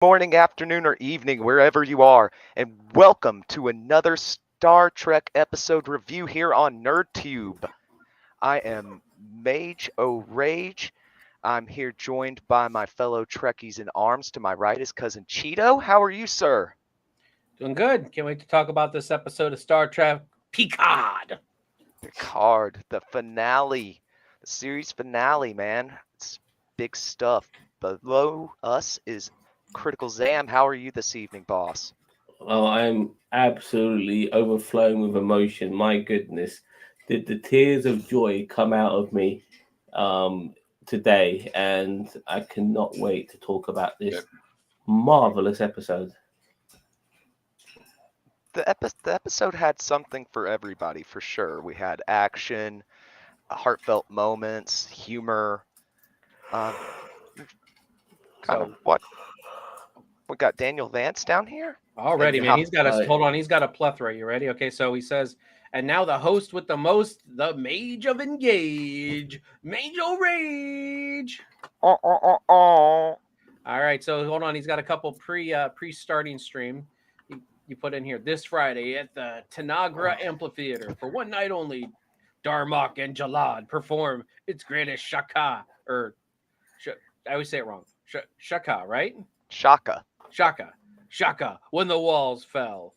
morning, afternoon, or evening, wherever you are, and welcome to another Star Trek episode review here on NerdTube. I am Mage O'Rage. I'm here joined by my fellow Trekkies in arms. To my right is cousin Cheeto. How are you, sir? Doing good. Can't wait to talk about this episode of Star Trek Picard. Picard, the finale, the series finale, man. It's big stuff. Below us is Critical Zam. How are you this evening, boss? Oh, I'm absolutely overflowing with emotion. My goodness, did the tears of joy come out of me um, today? And I cannot wait to talk about this marvelous episode. The episode had something for everybody for sure. We had action, heartfelt moments, humor. Um, kind of So what we got Daniel Vance down here, and already, man, how he's got us. Uh, Hold on, he's got a plethora. You ready? Okay, so he says, and now the host with the most, the Mage of Engage, Mage O'Rage. oh. All right, so hold on, he's got a couple pre-starting stream. You put in here this Friday at the Tanagra Amphitheater for one night only. Darmok and Jalad perform its greatest shaka or I always say it wrong. Shaka, right? Shaka. Shaka. Shaka. When the walls fell.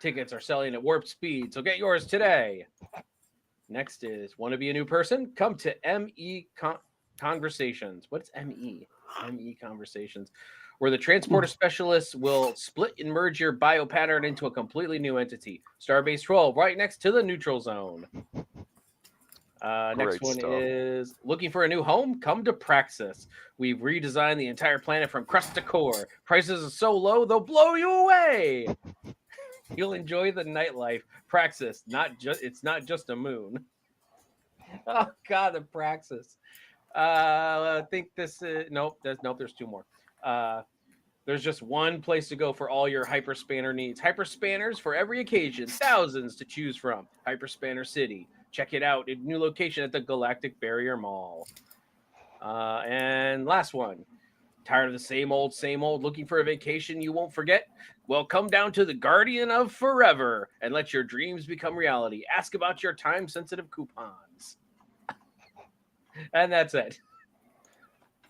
Tickets are selling at warp speed, so get yours today. Next is want to be a new person? Come to Conversations. What's ME? ME Conversations, where the transporter specialists will split and merge your bio pattern into a completely new entity. Starbase 12, right next to the neutral zone. Next Great one stuff. is looking for a new home? Come to Praxis. We've redesigned the entire planet from crust to core. Prices are so low they'll blow you away. You'll enjoy the nightlife. Praxis, it's not just a moon. Oh God, the Praxis. I think this is There's two more. There's just one place to go for all your hyperspanner needs. Hyperspanners for every occasion, thousands to choose from. Hyperspanner City. Check it out. A new location at the Galactic Barrier Mall. And last one. Tired of the same old, looking for a vacation you won't forget? Well, come down to the Guardian of Forever and let your dreams become reality. Ask about your time-sensitive coupons. And that's it.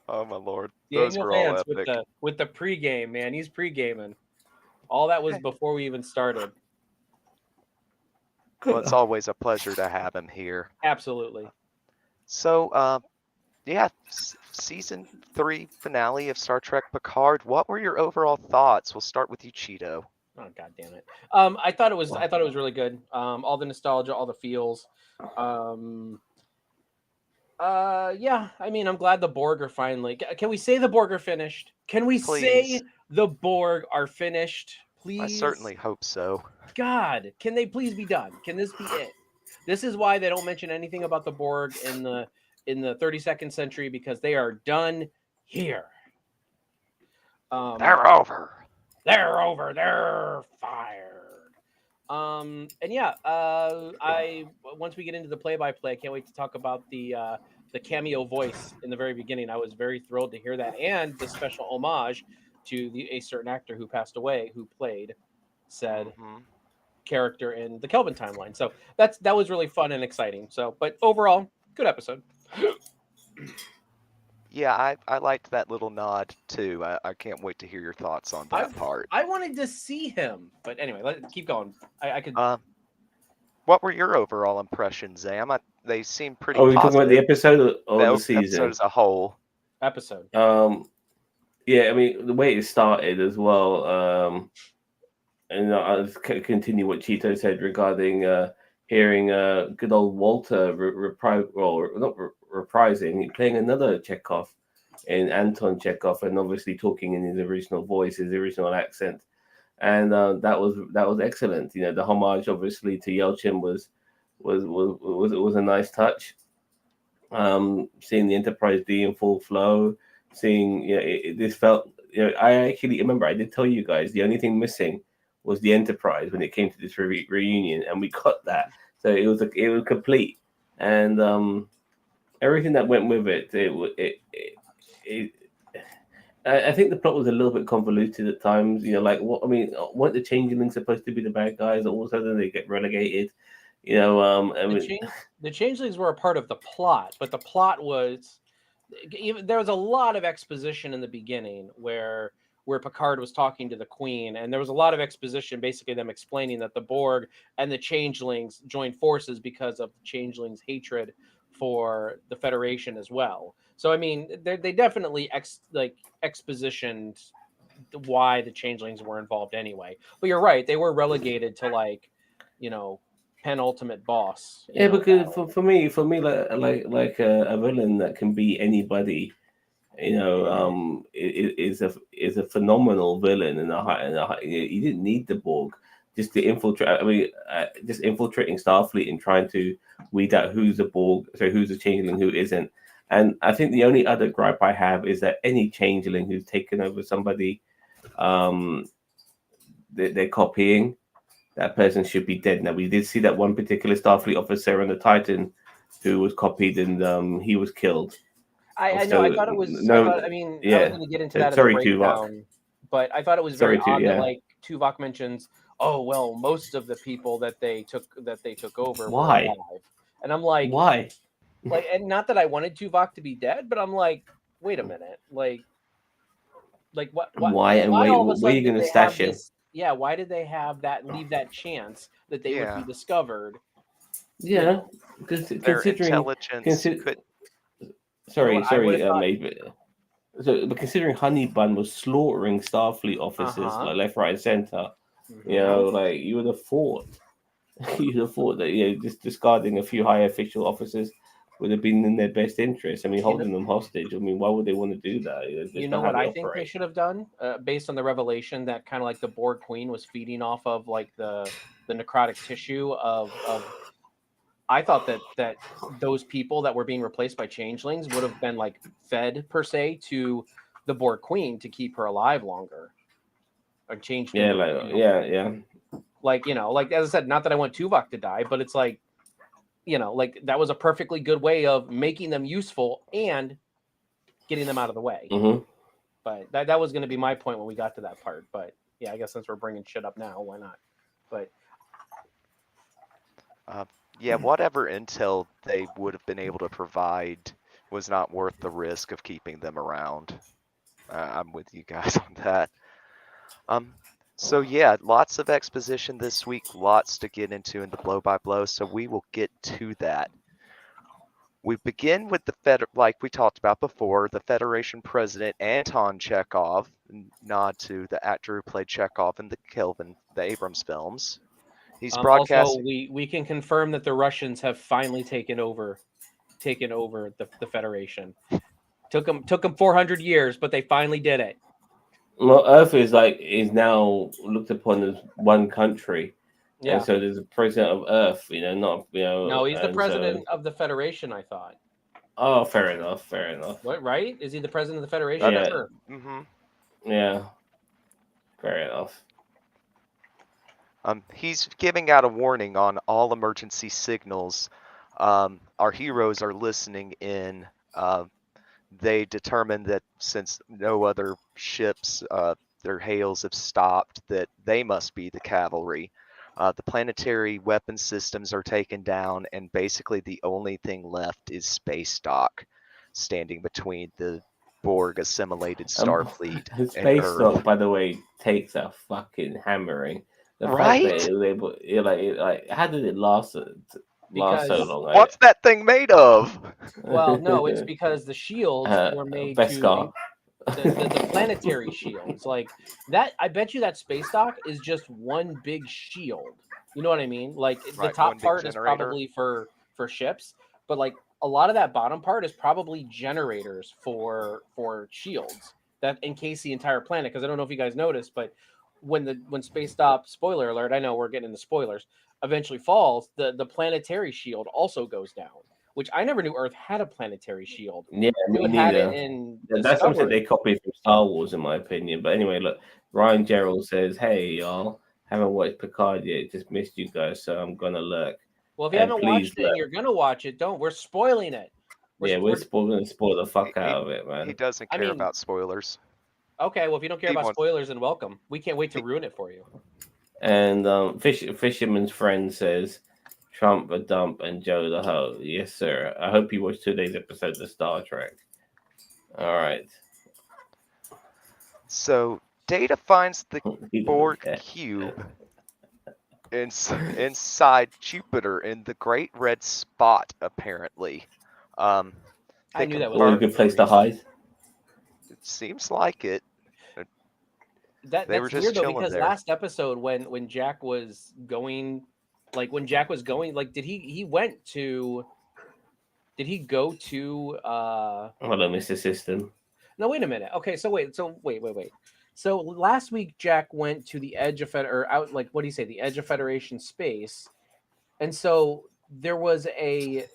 Oh my lord, those Daniel were all Vance epic. with the pregame, man. He's pregaming. All that was Okay. before we even started. Well, it's always a pleasure to have him here. Absolutely. So, yeah, season 3 finale of Star Trek Picard. What were your overall thoughts? We'll start with you, Cheeto. Oh God damn it. I thought it was really good. All the nostalgia, all the feels. Yeah, I mean, I'm glad the Borg are finally. Can we say the Borg are finished? Can we say Please. the Borg are finished? I Please. certainly hope so. God, can they please be done? Can this be it? This is why they don't mention anything about the Borg in the 32nd century, because they are done here. They're over. They're over. They're fired. And yeah, I once we get into the play-by-play, I can't wait to talk about the cameo voice in the very beginning. I was very thrilled to hear that, and the special homage to a certain actor who passed away, who played said Hmm. character in the Kelvin timeline. So that was really fun and exciting. So, but overall, good episode. Yeah, I liked that little nod too. I can't wait to hear your thoughts on I that part. I wanted to see him, but anyway, let's keep going. I could. Um, what were your overall impressions, Zam? They seem pretty Are we talking about the positive. episode or the The episode season? as a whole. Episode. Um, yeah, I mean the way it started as well. And I'll just continue what Cheeto said regarding hearing good old Walter not reprising, playing another Chekhov in Anton Chekhov, and obviously talking in his original voice, his original accent, and that was excellent. You know, the homage obviously to Yelchin was a nice touch. Seeing the Enterprise D in full flow, seeing this felt. I actually remember I did tell you guys the only thing missing was the Enterprise when it came to this reunion, and we got that. So it was complete, and everything that went with it, it I think the plot was a little bit convoluted at times. Like what I mean, weren't the changelings supposed to be the bad guys? All of a sudden they get relegated. I The mean, change the changelings were a part of the plot, but the plot was there was a lot of exposition in the beginning where Picard was talking to the Queen, and there was a lot of exposition, basically them explaining that the Borg and the changelings joined forces because of the changelings' hatred for the Federation as well. So I mean, they definitely expositioned why the changelings were involved anyway. But you're right, they were relegated to like, you know, penultimate boss. yeah, because for me, like a villain that can be anybody. Is a phenomenal villain you didn't need the Borg just to infiltrate. I mean, just infiltrating Starfleet and trying to weed out who's a Borg, so who's a changeling, who isn't. And I think the only other gripe I have is that any changeling who's taken over somebody, um, they're copying. That person should be dead. Now we did see that one particular Starfleet officer on the Titan who was copied and he was killed. I know. I So thought it was. I no, thought. I mean, I was yeah. going to get into that in the Sorry, Tuvok. breakdown, but I thought it was very Sorry, odd that yeah. like Tuvok mentions, "Oh well, most of the people that they took over were Why? alive," and I'm like, Why? and not that I wanted Tuvok to be dead, but I'm like, wait a minute, Why and why wait? all of a Where are sudden you did going to they have stash him? this? Yeah, why did they have that? Leave that chance that they would Yeah. be discovered? Yeah, Their considering intelligence could. sorry, I would have thought. maybe. So, but considering Honey Bun was slaughtering Starfleet officers Uh-huh. like left, right, and center, Mhm. like you would have thought, that just discarding a few high official officers would have been in their best interest. I mean, You know, holding them hostage. I mean, why would they want to do that? You That's know not how what they I think they operate. should have done, based on the revelation that kind of like the Borg Queen was feeding off of like the necrotic tissue of. I thought that those people that were being replaced by changelings would have been like fed per se to the Borg Queen to keep her alive longer, or changed Yeah, into like like like as I said, not that I want Tuvok to die, but it's like like that was a perfectly good way of making them useful and getting them out of the way. hmm But that was going to be my point when we got to that part. But yeah, I guess since we're bringing shit up now, why not? But Yeah, whatever intel they would have been able to provide was not worth the risk of keeping them around. I'm with you guys on that. So yeah, lots of exposition this week, lots to get into in the blow by blow. So we will get to that. We begin with like we talked about before, the Federation President Anton Chekhov, nod to the actor who played Chekhov in the Abrams films. He's also, broadcasting. we can confirm that the Russians have finally taken over the Federation. Took them 400 years, but they finally did it. Well, Earth is now looked upon as one country, and Yeah. so there's a president of Earth. Not No, he's the and president of the Federation. I thought. oh, fair enough, fair enough. What? Right? Is he the president of the Federation? Yeah. Sure. Mm-hmm. Yeah, fair enough. He's giving out a warning on all emergency signals. Our heroes are listening in. They determined that since no other ships, their hails have stopped, that they must be the cavalry. The planetary weapon systems are taken down, and basically the only thing left is space dock, standing between the Borg assimilated Starfleet and Space Earth. Dog, by the way, takes a fucking hammering. The fact Right? that it was able, how did it last so Because long? What's that thing made of? well, no, it's because the shields were made Beskar. the planetary shields like that. I bet you that space dock is just one big shield. You know what I mean? Like the Right, one top big part is generator. probably for ships, but like a lot of that bottom part is probably generators for shields that encase the entire planet. Because I don't know if you guys noticed, but when space stop, spoiler alert, I know we're getting into spoilers, eventually falls, the planetary shield also goes down. Which I never knew Earth had a planetary shield. Yeah, me We had it neither. in That's something Discovery. they copied from Star Wars, in my opinion. But anyway, look, Ryan Gerald says, "Hey, y'all, haven't watched Picard yet. Just missed you guys, so I'm gonna lurk. Well, if you And haven't please watched it lurk. and you're gonna watch it, don't. We're spoiling it. Yeah, We're gonna spoil the fuck He, out of it, he man. doesn't I care mean, about spoilers. Okay, well, if you don't care He about wants- spoilers, then welcome. We can't wait to ruin it for you. And Fisherman's friend says, Trump a dump and Joe the hoe. Yes, sir. I hope you watched today's episode of Star Trek. All right. So Data finds the He doesn't Borg care. cube inside Jupiter in the Great Red Spot, apparently. I They knew that was Always a confirm- good place to hide. It seems like it. That They were that's just weird though, chilling because there. last episode when Jack was going, like, did he went to? Did he go to? Hold on, Mr. System. No, wait a minute. Okay, so wait. So last week Jack went to the edge of what do you say? The edge of Federation space, and so there was a.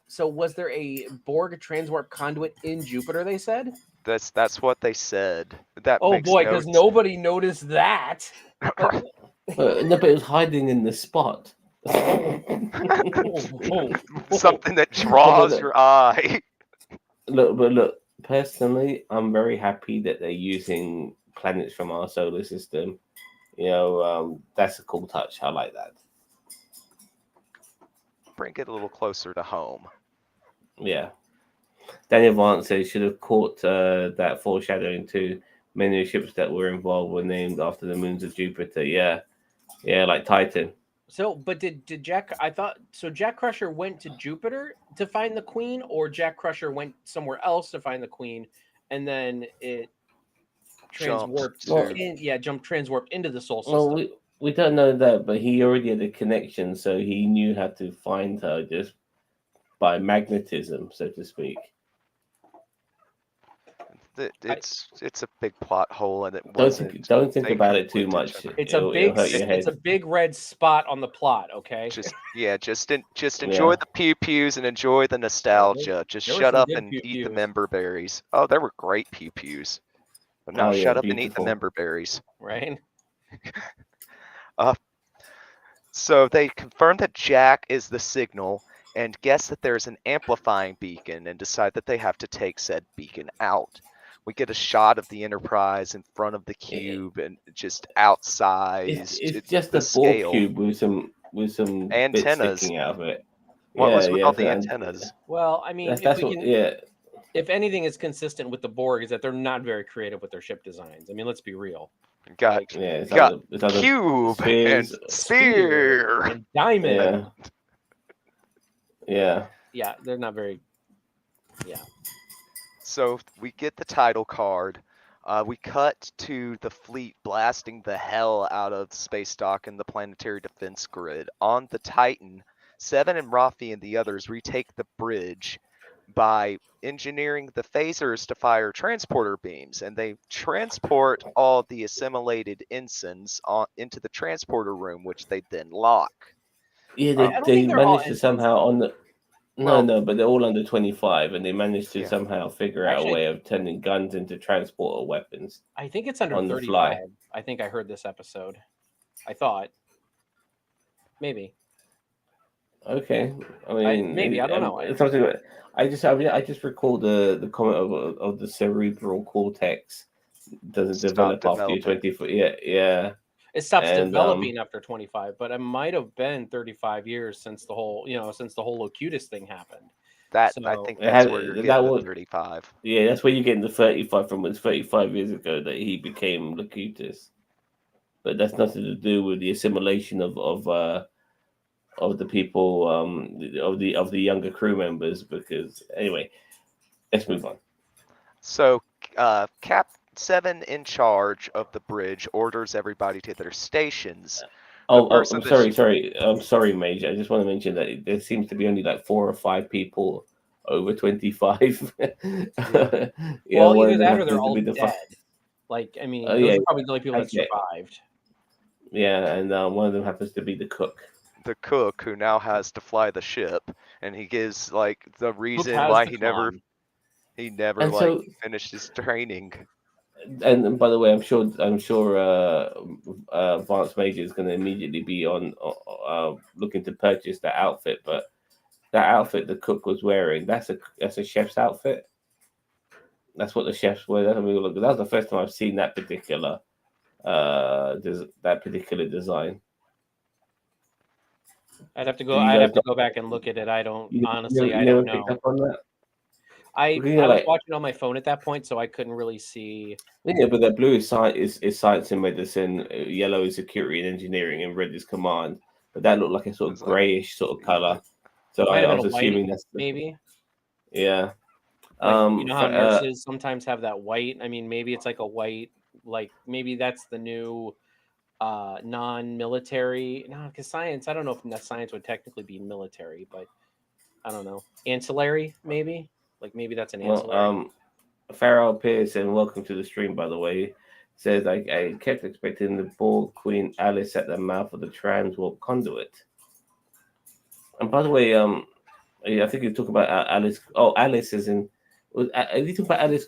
So was there a Borg transwarp conduit in Jupiter? They said. That's what they said. That Oh makes boy, no because nobody noticed that. Like, No, but it was hiding in the spot. something that draws your eye. Look, personally, I'm very happy that they're using planets from our solar system. You know, that's a cool touch. I like that. Bring it a little closer to home. Yeah. Daniel Vance says should have caught that foreshadowing to many ships that were involved were named after the moons of Jupiter. Yeah, like Titan. So, but did Jack? I thought so. Jack Crusher went to Jupiter to find the Queen, or Jack Crusher went somewhere else to find the Queen, and then it transwarped. Jumped transwarped into the Sol system. Well, we don't know that, but he already had a connection, so he knew how to find her just by magnetism, so to speak. It's a big plot hole, and it Don't wasn't. don't think taken about it too into much. account. It'll hurt your head. It's a big red spot on the plot. Okay. Just enjoy the pew pews and enjoy the nostalgia. Just there were shut some up good and pew eat the pews. member berries. Oh, there were great pew pews. But no, Oh, yeah, shut up and eat the beautiful. member berries. Right. So they confirm that Jack is the signal and guess that there's an amplifying beacon and decide that they have to take said beacon out. We get a shot of the Enterprise in front of the cube and just outsized. It's just the a Borg scale. cube with some bits Antennas. sticking out of it. What was with all the and antennas? Well, I mean, if if anything is consistent with the Borg, is that they're not very creative with their ship designs. I mean, let's be real. Got it's got other cube spheres. and sphere. And diamond. Yeah. Yeah, they're not very. Yeah. So we get the title card. We cut to the fleet blasting the hell out of space dock and the planetary defense grid. On the Titan, Seven and Rafi and the others retake the bridge by engineering the phasers to fire transporter beams, and they transport all the assimilated ensigns into the transporter room, which they then lock. Yeah, they managed to somehow on the. No, but they're all under 25, and they managed to somehow figure out a way of turning guns into transporter weapons. I think it's under on 35. The fly. I think I heard this episode. I thought. Maybe. Okay, I mean, maybe I don't know. I just recall the comment of the cerebral cortex doesn't develop after you're 24. Yeah. It stops developing after 25, but it might have been 35 years since the whole Locutus thing happened. I think that's where you're getting the 35. Yeah, that's where you're getting the 35 from. It's 35 years ago that he became Locutus, but that's nothing to do with the assimilation of the people of the younger crew members. Because anyway, let's move on. So, Cap 7 in charge of the bridge orders everybody to their stations. I'm sorry, Mage. I just want to mention that there seems to be only like 4 or 5 people over 25. Well, either that or they're all dead. Like, I mean, those are probably the only people that survived. Yeah, and one of them happens to be the cook. The cook who now has to fly the ship, and he gives like the reason why he never finished his training. And by the way, I'm sure Vance Major is going to immediately be on looking to purchase that outfit. But that outfit the cook was wearing, that's a chef's outfit. That's what the chefs were. I mean, look, that was the first time I've seen that particular design. I'd have to Do go. you I'd guys have to go back and look at it. I don't honestly. you I don't never picked know. up on that? I Because, you know, I was like, watching on my phone at that point, so I couldn't really see. yeah, but the blue is science and medicine, yellow is security and engineering, and red is command. But that looked like a sort of It's like, grayish sort of color. So Might have I been was a white, assuming that's maybe. yeah. Like you know how For, nurses sometimes have that white. I mean, maybe it's like a white. Like maybe that's the new non-military. No, because science. I don't know if that science would technically be military, but I don't know. Ancillary, maybe. Like maybe that's an well, ancillary. Farrell Pearson, welcome to the stream, by the way. Says I kept expecting the Borg Queen Alice at the mouth of the transwarp conduit. And by the way, I think you talk about Alice. Oh, Alice is in. Are you talking about Alice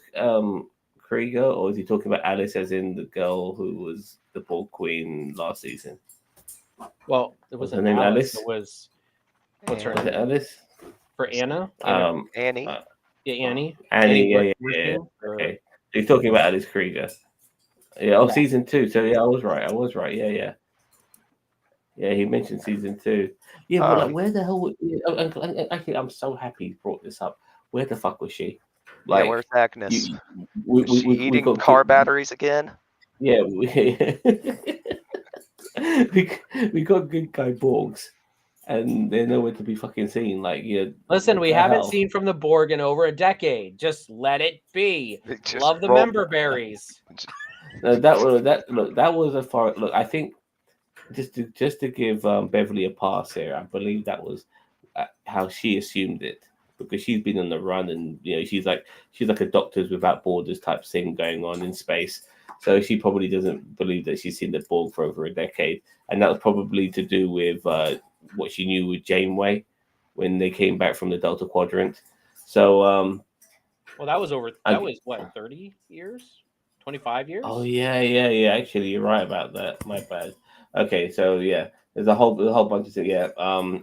Krieger, or is he talking about Alice as in the girl who was the Borg Queen last season? Well, it Was her wasn't name Alice. Alice? It was what's her Was it name Alice? for Anna? Annie. Yeah, Annie. Annie. Yeah, Worthing, or Okay, he's talking about Alice Krieger. Yeah. Oh, yeah. season 2. So yeah, I was right. Yeah. He mentioned season 2. Yeah, but like, where the hell? Actually, I'm so happy he brought this up. Where the fuck was she? Yeah, Like, where's Agnes? you, Is she we eating got car good. batteries again? Yeah, we, we got good guy Borgs, and they're nowhere to be fucking seen. Like, yeah, Listen, what we the haven't hell? seen from the Borg in over a decade. Just let it be. It just Love the roll. member berries. No, that was a far look. I think just to give Beverly a pass here, I believe that was how she assumed it because she's been on the run and she's like a Doctors Without Borders type thing going on in space. So she probably doesn't believe that she's seen the Borg for over a decade, and that was probably to do with what she knew with Janeway when they came back from the Delta Quadrant. So Well, that was over. I, That was what 30 years, 25 years. oh yeah. Actually, you're right about that. My bad. Okay, so yeah, there's a whole bunch of things. Yeah,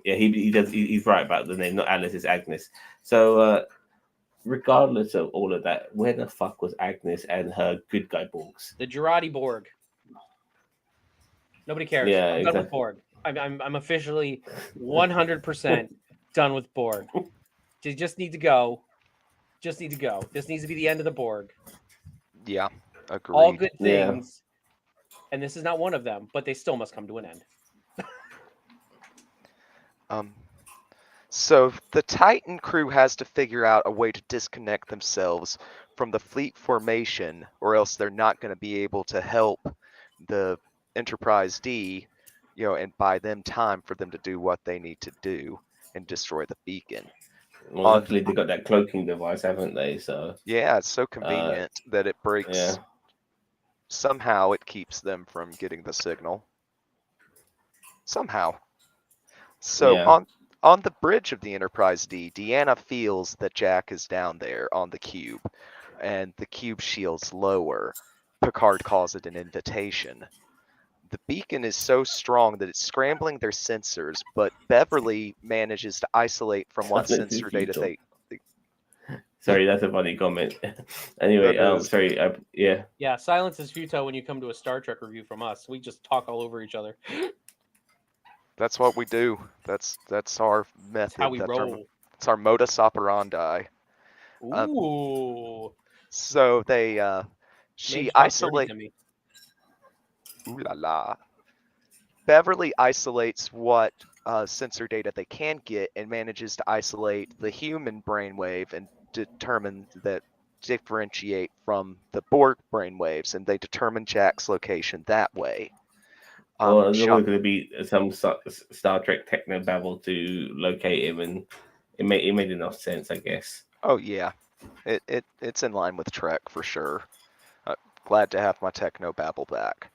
yeah, he's right about the name. Not Alice, it's Agnes. So regardless of all of that, where the fuck was Agnes and her good guy Borgs? The Girardi Borg. Nobody cares. Yeah, I'm done with exactly. Borg. I'm officially 100% done with Borg. They just need to go. Just need to go. This needs to be the end of the Borg. Yeah, All agreed. good Yeah. things, and this is not one of them, but they still must come to an end. So the Titan crew has to figure out a way to disconnect themselves from the fleet formation, or else they're not going to be able to help the Enterprise D, and buy them time for them to do what they need to do and destroy the beacon. Well, luckily they got that cloaking device, haven't they? So Yeah, it's so convenient that it breaks. yeah. Somehow it keeps them from getting the signal. Somehow. So Yeah. on the bridge of the Enterprise D, Deanna feels that Jack is down there on the cube, and the cube shield's lower. Picard calls it an invitation. The beacon is so strong that it's scrambling their sensors, but Beverly manages to isolate from what Silence is sensor data futile. they Sorry, that's a funny comment. Anyway, That is. sorry, yeah. Yeah, silence is futile when you come to a Star Trek review from us. We just talk all over each other. That's what we do. That's our method. That's how we That's roll. it's our modus operandi. Ooh. So they Mage she talk dirty isolate. to me. Ooh la la. Beverly isolates what sensor data they can get and manages to isolate the human brainwave and differentiate from the Borg brainwaves, and they determine Jack's location that way. Well, there's always going to be some Star Trek techno babble to locate him, and it made enough sense, I guess. Oh yeah, it's in line with Trek for sure. Glad to have my techno babble back.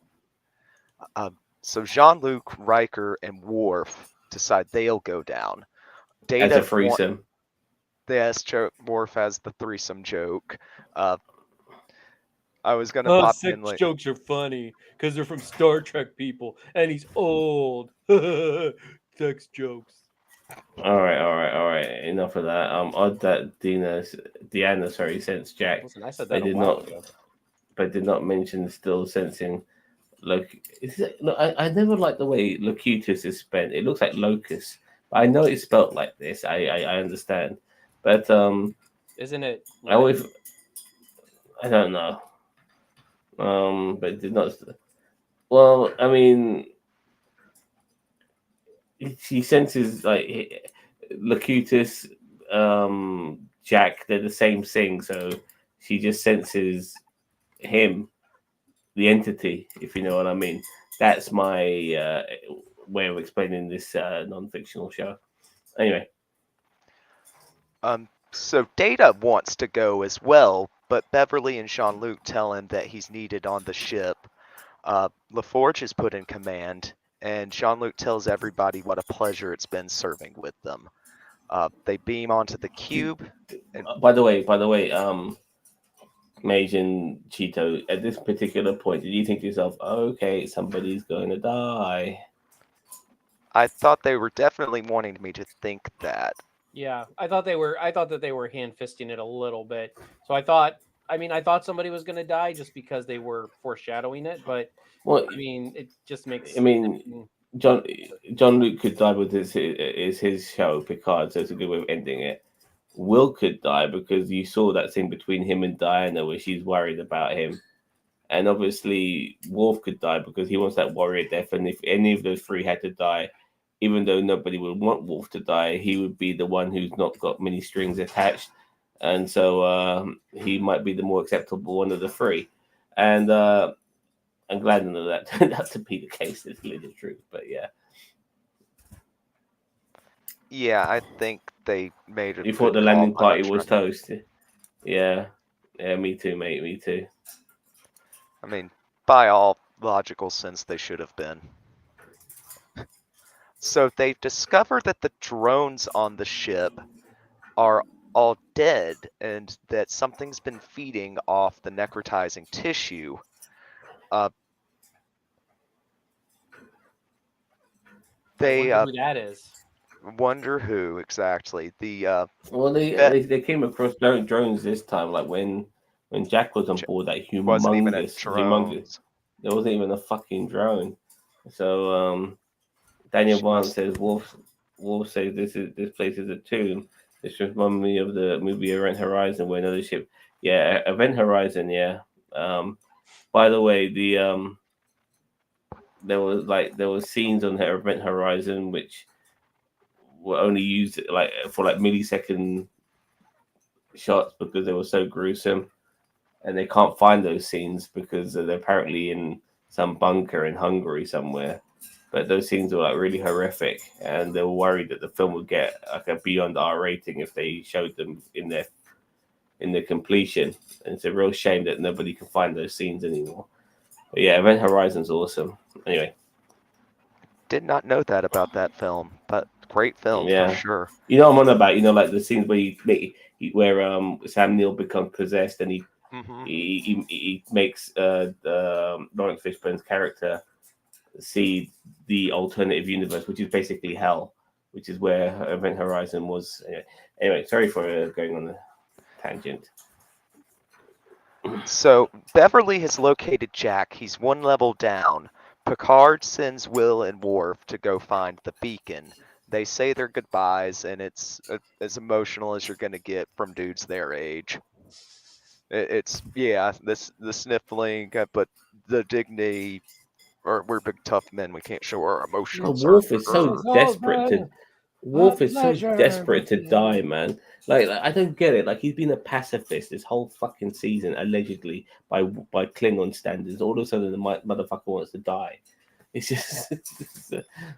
So Jean-Luc, Riker, and Worf decide they'll go down. As a threesome. Yes, Worf has the threesome joke. I was gonna pop in like jokes are funny because they're from Star Trek people, and he's old. Sex jokes. All right. Enough of that. Odd that Deanna, sorry, sensed Jack, Listen, I said but that a did while not, ago. but did not mention still sensing. Look, look, I never like the way locutus is spelled. It looks like locust, but I know it's spelt like this. I understand, but Isn't it I always Latin? I don't know. But it did not. Well, I mean, she senses like locutus, Jack. They're the same thing, so she just senses him, the entity, if you know what I mean. That's my way of explaining this non-fictional show. Anyway, So Data wants to go as well, but Beverly and Jean-Luc tell him that he's needed on the ship. LaForge is put in command, and Jean-Luc tells everybody what a pleasure it's been serving with them. They beam onto the cube, and by the way, Mage and Cheeto, at this particular point, did you think to yourself, okay, somebody's going to die? I thought they were definitely wanting me to think that. Yeah, I thought they were. I thought that they were hand fisting it a little bit. So I thought. I mean, I thought somebody was going to die just because they were foreshadowing it. But Well, I mean, it just I makes. mean, John John Luke could die with his is his show Picard, so it's a good way of ending it. Will could die because you saw that thing between him and Diana where she's worried about him, and obviously Worf could die because he wants that warrior death. And if any of those three had to die, even though nobody would want Worf to die, he would be the one who's not got many strings attached, and so he might be the more acceptable one of the three. And I'm glad none of that turned out to be the case. It's really the truth, but yeah. Yeah, I think they made a You thought good the call landing by not party was trying. toast? Yeah, yeah, me too, mate. Me too. I mean, by all logical sense, they should have been. So they've discovered that the drones on the ship are all dead and that something's been feeding off the necrotizing tissue. Uh, I they wonder who that is. wonder who exactly. Well, Vet they came across drones this time, like when Jack was on j- board, that wasn't even a humongous. drones. There wasn't even a fucking drone. So Daniel She Vance must. says Wolf says this place is a tomb. This reminds me of the movie Event Horizon, where another ship. Yeah, Event Horizon. Yeah. Um, by the way, there was scenes on her Event Horizon which were only used like for like millisecond shots because they were so gruesome, and they can't find those scenes because they're apparently in some bunker in Hungary somewhere. But those scenes were like really horrific, and they were worried that the film would get like a beyond R rating if they showed them in their completion. And it's a real shame that nobody can find those scenes anymore. But yeah, Event Horizon's awesome. Anyway, Did not know that about that film, but great film for yeah, sure. you know what I'm on about. You know, like the scenes where where Sam Neill becomes possessed and Hmm. he makes Lawrence Fishburne's character see the alternative universe, which is basically hell, which is where Event Horizon was. Anyway, sorry for going on a tangent. So Beverly has located Jack. He's one level down. Picard sends Will and Worf to go find the beacon. They say their goodbyes, and it's as emotional as you're going to get from dudes their age. It's yeah, the sniffling, but the dignity. Or we're big tough men. We can't show our emotions. Wolf is This so has all desperate to been a Wolf is so pleasure desperate with to die, you. man. I don't get it. Like he's been a pacifist this whole fucking season, allegedly by Klingon standards. All of a sudden, the motherfucker wants to die. It's just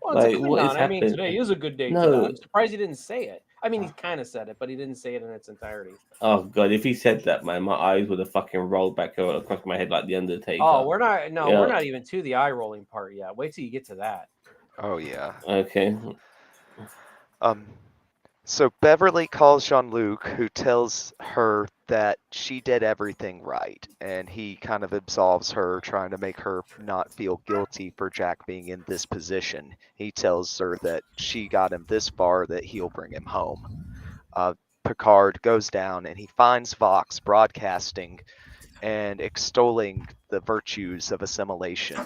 Well, it's a like what is Klingon. I mean, happening? today is a good day to die. No, I'm surprised he didn't say it. I mean, he kind of said it, but he didn't say it in its entirety. oh god, if he said that, man, my eyes would have fucking rolled back across my head like the Oh, Undertaker. we're not. No, we're Yeah. not even to the eye rolling part yet. Wait till you get to that. Oh yeah. Okay. Um. So Beverly calls Jean-Luc, who tells her that she did everything right, and he kind of absolves her, trying to make her not feel guilty for Jack being in this position. He tells her that she got him this far, that he'll bring him home. Uh, Picard goes down and he finds Vox broadcasting and extolling the virtues of assimilation.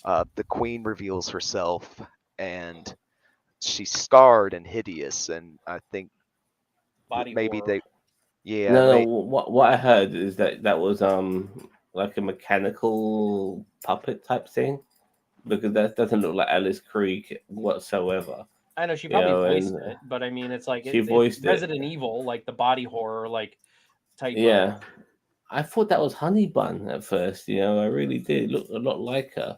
The Queen reveals herself, and she's scarred and hideous, and I think Body maybe horror. yeah, No, no. What I heard is that was like a mechanical puppet type thing, because that doesn't look like Alice Creek whatsoever. I know she You probably know, voiced and it, but I mean, it's like she it's voiced it. Resident Evil, like the body horror, like type of. Yeah, I thought that was Honey Bun at first. You know, I really did. It looked a lot like her.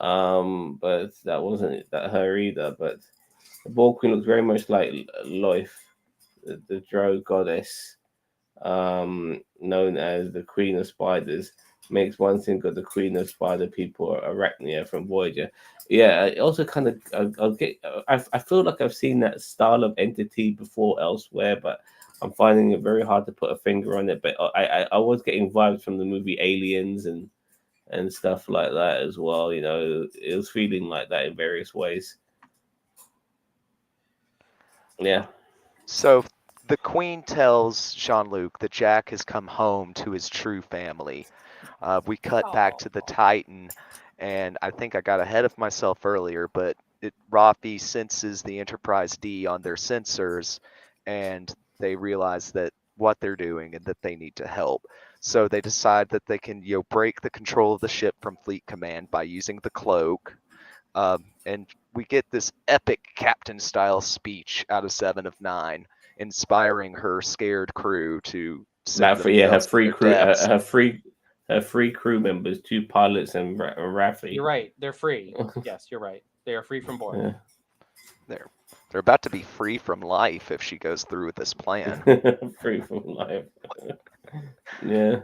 But that wasn't that her either. But the Borg Queen looks very much like Loif, the Drow goddess, known as the Queen of Spiders. Makes one think of the Queen of Spider People, Arachnia from Voyager. Yeah, I also kind of I'll get. I feel like I've seen that style of entity before elsewhere, but I'm finding it very hard to put a finger on it. But I was getting vibes from the movie Aliens and stuff like that as well. You know, it was feeling like that in various ways. Yeah. so the Queen tells Jean-Luc that Jack has come home to his true family. We cut back Oh, to the Titan, and I think I got ahead of myself earlier, but Rafi senses the Enterprise D on their sensors, and they realize that what they're doing and that they need to help. So they decide that they can, break the control of the ship from Fleet Command by using the cloak. And we get this epic captain-style speech out of Seven of Nine, inspiring her scared crew to send About yeah, her themselves to free their crew, deaths. her free crew members, two pilots and you're Raffi. right. They're free. Yes, you're right. They are free from Borg. Yeah. They're they're about to be free from life if she goes through with this plan. Free from life. Yeah.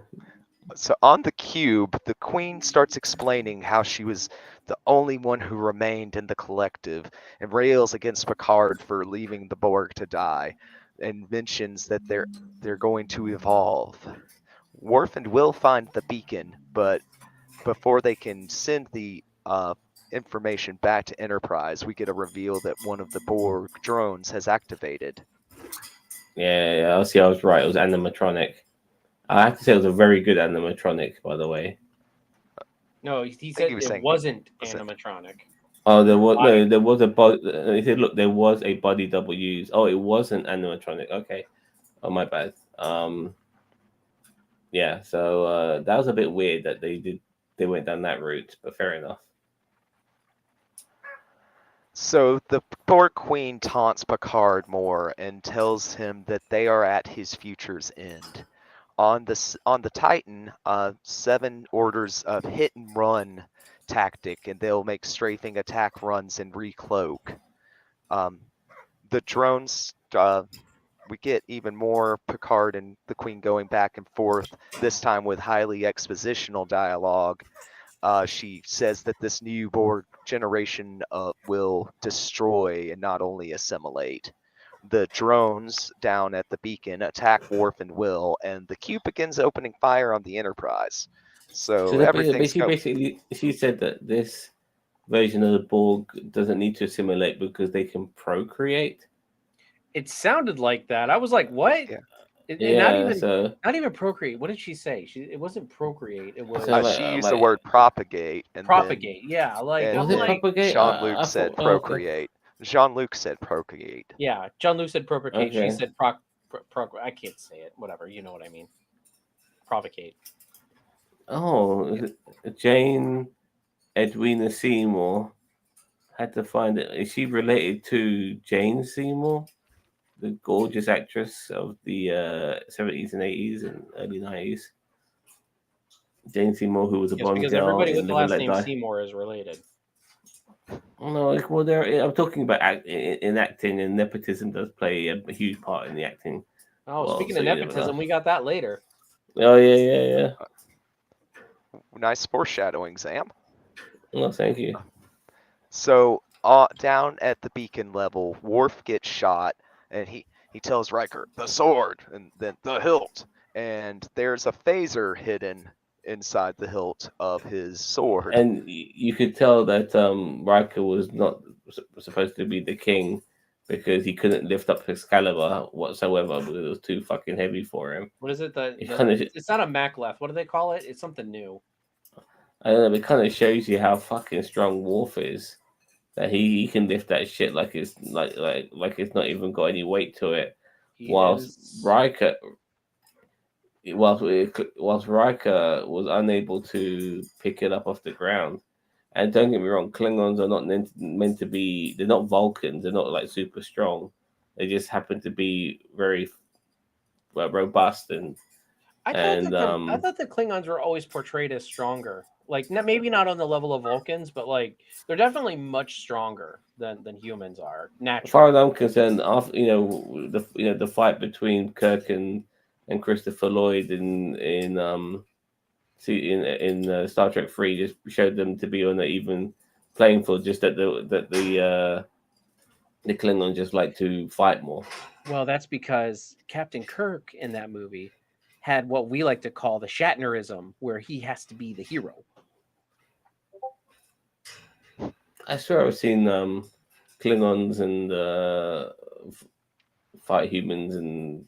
So on the cube, the Queen starts explaining how she was the only one who remained in the collective, and rails against Picard for leaving the Borg to die, and mentions that they're going to evolve. Worf and Will find the beacon, but before they can send the information back to Enterprise, we get a reveal that one of the Borg drones has activated. Yeah, I see. I was right. It was animatronic. I have to say, it was a very good animatronic, by the way. No, he I think said he was it saying, wasn't was it? animatronic. Oh, there was Body. no, there was a body. He said, "Look, there was a body double used." Oh, it wasn't animatronic. Okay. Oh, my bad. Yeah. So that was a bit weird that they went down that route, but fair enough. So the Borg Queen taunts Picard more and tells him that they are at his future's end. On the Titan, Seven orders a hit and run tactic, and they'll make strafing attack runs and recloak. Um, the drones, we get even more Picard and the Queen going back and forth, this time with highly expositional dialogue. She says that this new Borg generation will destroy and not only assimilate. The drones down at the beacon attack Worf and Will, and the cube begins opening fire on the Enterprise. So So that everything's she basically she said that this version of the Borg doesn't need to assimilate because they can procreate. It sounded like that. I was like, what? yeah. And Yeah. So not even procreate. What did she say? It wasn't procreate. It was so She used the like word propagate, and then propagate. Yeah, like and I'm was it then like, propagate? Jean-Luc I said thought. Oh, okay. Jean-Luc said procreate. yeah. John Luke said propagate. She Okay. said I can't say it. Whatever. You know what I mean. Provocate. Oh, Jane Edwina Seymour had to find it. Is she related to Jane Seymour, the gorgeous actress of the 70s and 80s and early 90s? Jane Seymour, who was a Yes, Bond because girl everybody in with the Live and last Let name Die. Seymour is related. No, like, well, I'm talking about in acting, and nepotism does play a huge part in the acting. Oh, Well, speaking so of you never know. nepotism, we got that later. Oh yeah. Nice foreshadowing, Sam. No, thank you. So down at the beacon level, Worf gets shot, and he tells Riker, the sword, and then the hilt. And there's a phaser hidden inside the hilt of his sword. And you could tell that Riker was not supposed to be the king because he couldn't lift up Excalibur whatsoever because it was too fucking heavy for him. What is it? It kind of, It's not a Macleth. What do they call it? It's something new. I don't know. It kind of shows you how fucking strong Worf is. That he can lift that shit like it's like it's not even got any weight to it. Whilst Riker, whilst Riker was unable to pick it up off the ground. And don't get me wrong, Klingons are not meant to be. They're not Vulcans. They're not like super strong. They just happen to be very robust I thought the Klingons were always portrayed as stronger. Like maybe not on the level of Vulcans, but like they're definitely much stronger than humans are naturally. As far as I'm concerned, after the fight between Kirk and Christopher Lloyd in Star Trek 3 just showed them to be on an even playing field. Just that the Klingons just like to fight more. Well, that's because Captain Kirk in that movie had what we like to call the Shatnerism, where he has to be the hero. I swear I've seen Klingons and fight humans and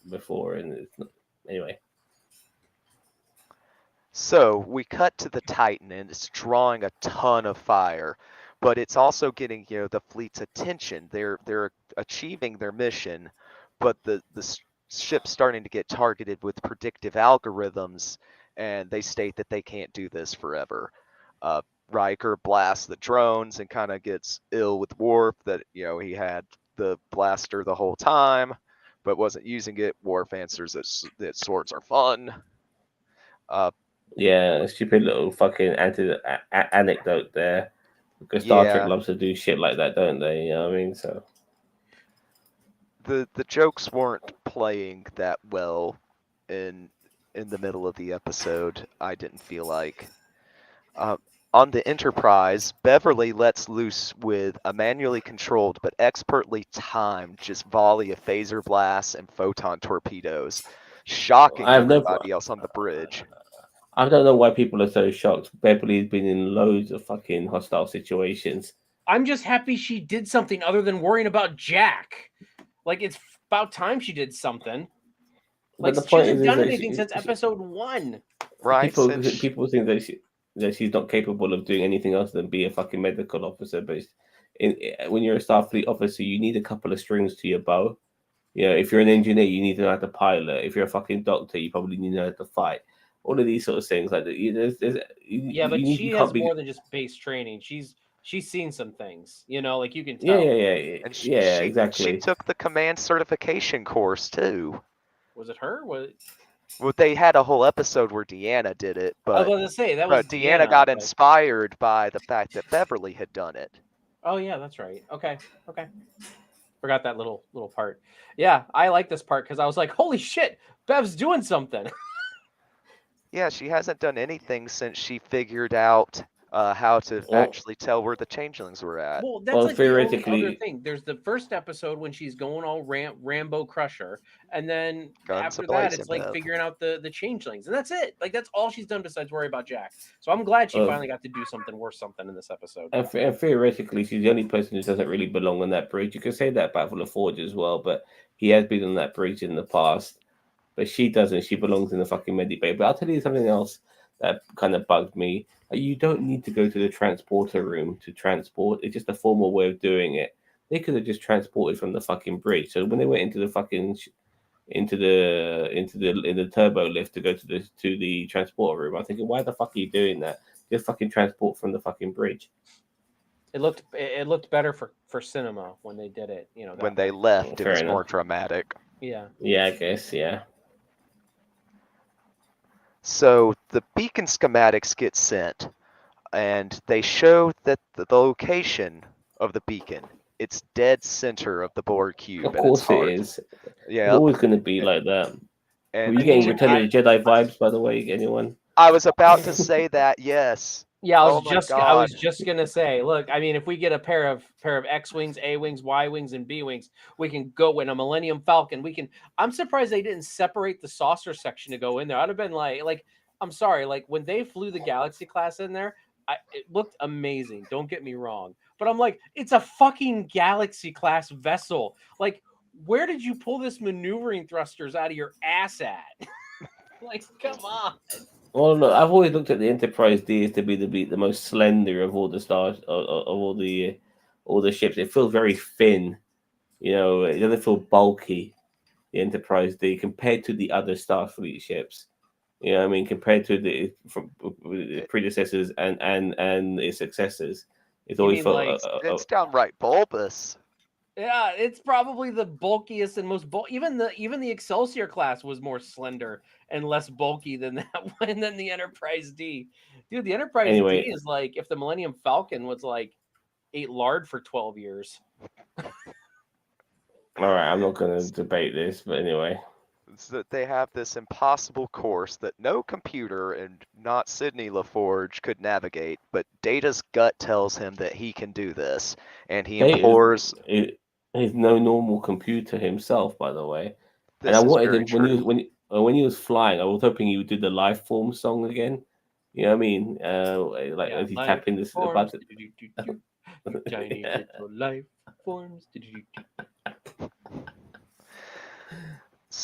before, and it's not, anyway. So we cut to the Titan, and it's drawing a ton of fire, but it's also getting the fleet's attention. They're achieving their mission, but the ship's starting to get targeted with predictive algorithms, and they state that they can't do this forever. Riker blasts the drones and kind of gets ill with Worf that he had the blaster the whole time, but wasn't using it. Worf answers that swords are fun. Yeah, stupid little fucking anecdote there. Because Star Trek loves to do shit like that, don't they? You know what I mean? So the jokes weren't playing that well in the middle of the episode. I didn't feel like. On the Enterprise, Beverly lets loose with a manually controlled but expertly timed just volley of phaser blasts and photon torpedoes, shocking everybody else on the bridge. I don't know why people are so shocked. Beverly's been in loads of fucking hostile situations. I'm just happy she did something other than worrying about Jack. Like, it's about time she did something. Like, she hasn't done anything since episode 1. Right. People think that she's not capable of doing anything else than be a fucking medical officer. But when you're a Starfleet officer, you need a couple of strings to your bow. If you're an engineer, you need to know how to pilot. If you're a fucking doctor, you probably need to know how to fight. All of these sort of things like that. But she has more than just base training. She's seen some things, like you can tell. Yeah. And exactly. She took the command certification course too. Was it her? Well, they had a whole episode where Deanna did it, but I was going to say that was Deanna got inspired by the fact that Beverly had done it. Oh yeah, that's right. Okay. Forgot that little part. Yeah, I like this part because I was like, holy shit, Bev's doing something. Yeah, she hasn't done anything since she figured out how to actually tell where the changelings were at. Well, that's like theoretically the other thing. There's the first episode when she's going all Rambo Crusher, and then after that, it's like figuring out the changelings, and that's it. Like that's all she's done besides worry about Jack. So I'm glad she finally got to do something worth something in this episode. And theoretically, she's the only person who doesn't really belong on that bridge. You could say that about LaForge as well, but he has been on that bridge in the past. But she doesn't. She belongs in the fucking medibay. But I'll tell you something else that kind of bugged me. You don't need to go to the transporter room to transport. It's just a formal way of doing it. They could have just transported from the fucking bridge. So when they went into the fucking into the turbo lift to go to the transporter room, I'm thinking, why the fuck are you doing that? Just fucking transport from the fucking bridge. It looked better for cinema when they did it. When they left, it was more dramatic. Yeah. Yeah, I guess. Yeah. So the beacon schematics get sent, and they show that the location of the beacon, it's dead center of the Borg cube. Of course it is. Yeah. It's always going to be like that. And were you getting Return of the Jedi vibes, by the way, anyone? I was about to say that, yes. Yeah, Oh my I God. was just gonna say, look, I mean, if we get a pair of X wings, A wings, Y wings, and B wings, we can go in a Millennium Falcon. We can. I'm surprised they didn't separate the saucer section to go in there. I'd have been like, I'm sorry, like when they flew the Galaxy class in there, it looked amazing. Don't get me wrong, but I'm like, it's a fucking Galaxy class vessel. Like, where did you pull this maneuvering thrusters out of your ass at? Like, come on. Well, look, I've always looked at the Enterprise D as to be the most slender of all the stars of all the ships. It feels very thin. You know, it doesn't feel bulky. The Enterprise D compared to the other Starfleet ships. You know, what I mean, compared to the predecessors and its successors, it's You always mean felt. like It's downright bulbous. Yeah, it's probably the bulkiest and most even the Excelsior class was more slender and less bulky than that one than the Enterprise D. Dude, the Enterprise D Anyway, is like if the Millennium Falcon was like ate lard for 12 years. all right, I'm not going to debate this, but anyway. It's that they have this impossible course that no computer and not Sidney LaForge could navigate, but Data's gut tells him that he can do this, and he Data implores. is no normal computer himself, by the way. And I This is wanted very him when he true. was when he was flying. I was hoping he would do the life form song again. You know what I mean? Like Yeah, as he life tapping this forms. button. You tiny little life forms.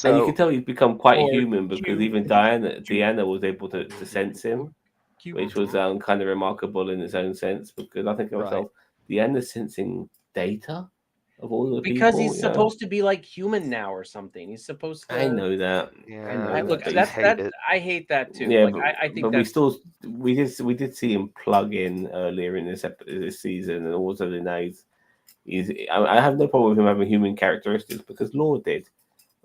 And you can So, tell he's become quite Or human because Q. even Diana was able to sense him, which was kind of remarkable in its own sense. Because I think to right. myself, Diana's sensing Data of all the Because people. he's You know, supposed to be like human now or something. He's supposed I to. know that. I Yeah, know Look, that, but you he's hate it. I hate that too. yeah, Like I think but we that's still we did see him plug in earlier in this season, and also now I have no problem with him having human characteristics because Law did.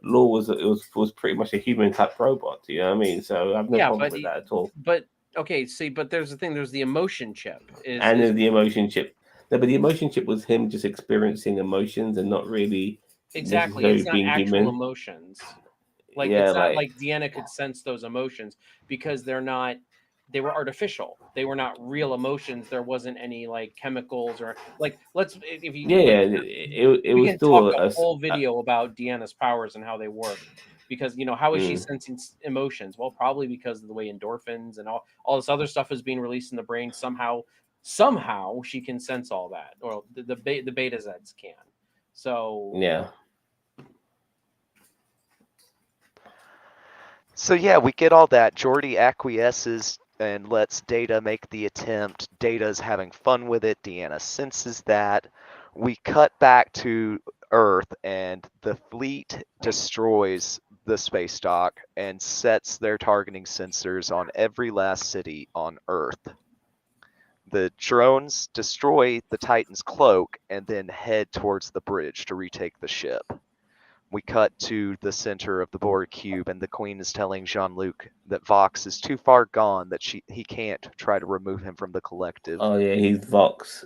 Law was pretty much a human type robot. You know what I mean? So I have no yeah, problem with that at all. but okay. See, but there's the thing. There's the emotion chip. And Is then the emotion chip. No, but the emotion chip was him just experiencing emotions and not really exactly. necessarily It's not being actual human. emotions. Like Yeah, it's not like like Deanna could sense those emotions because they're not. They were artificial. They were not real emotions. There wasn't any like chemicals or like. Let's if you yeah, like. it We was can talk still a a, whole video about Deanna's powers and how they work. Because how is she mm, sensing emotions? Well, probably because of the way endorphins and all this other stuff is being released in the brain. Somehow she can sense all that, or the beta Zeds can. So yeah. So yeah, we get all that. Geordi acquiesces and lets Data make the attempt. Data's having fun with it. Deanna senses that. We cut back to Earth, and the fleet destroys the space dock and sets their targeting sensors on every last city on Earth. The drones destroy the Titan's cloak and then head towards the bridge to retake the ship. We cut to the center of the Borg cube, and the Queen is telling Jean-Luc that Vox is too far gone that he can't try to remove him from the collective. Oh yeah, he's Vox.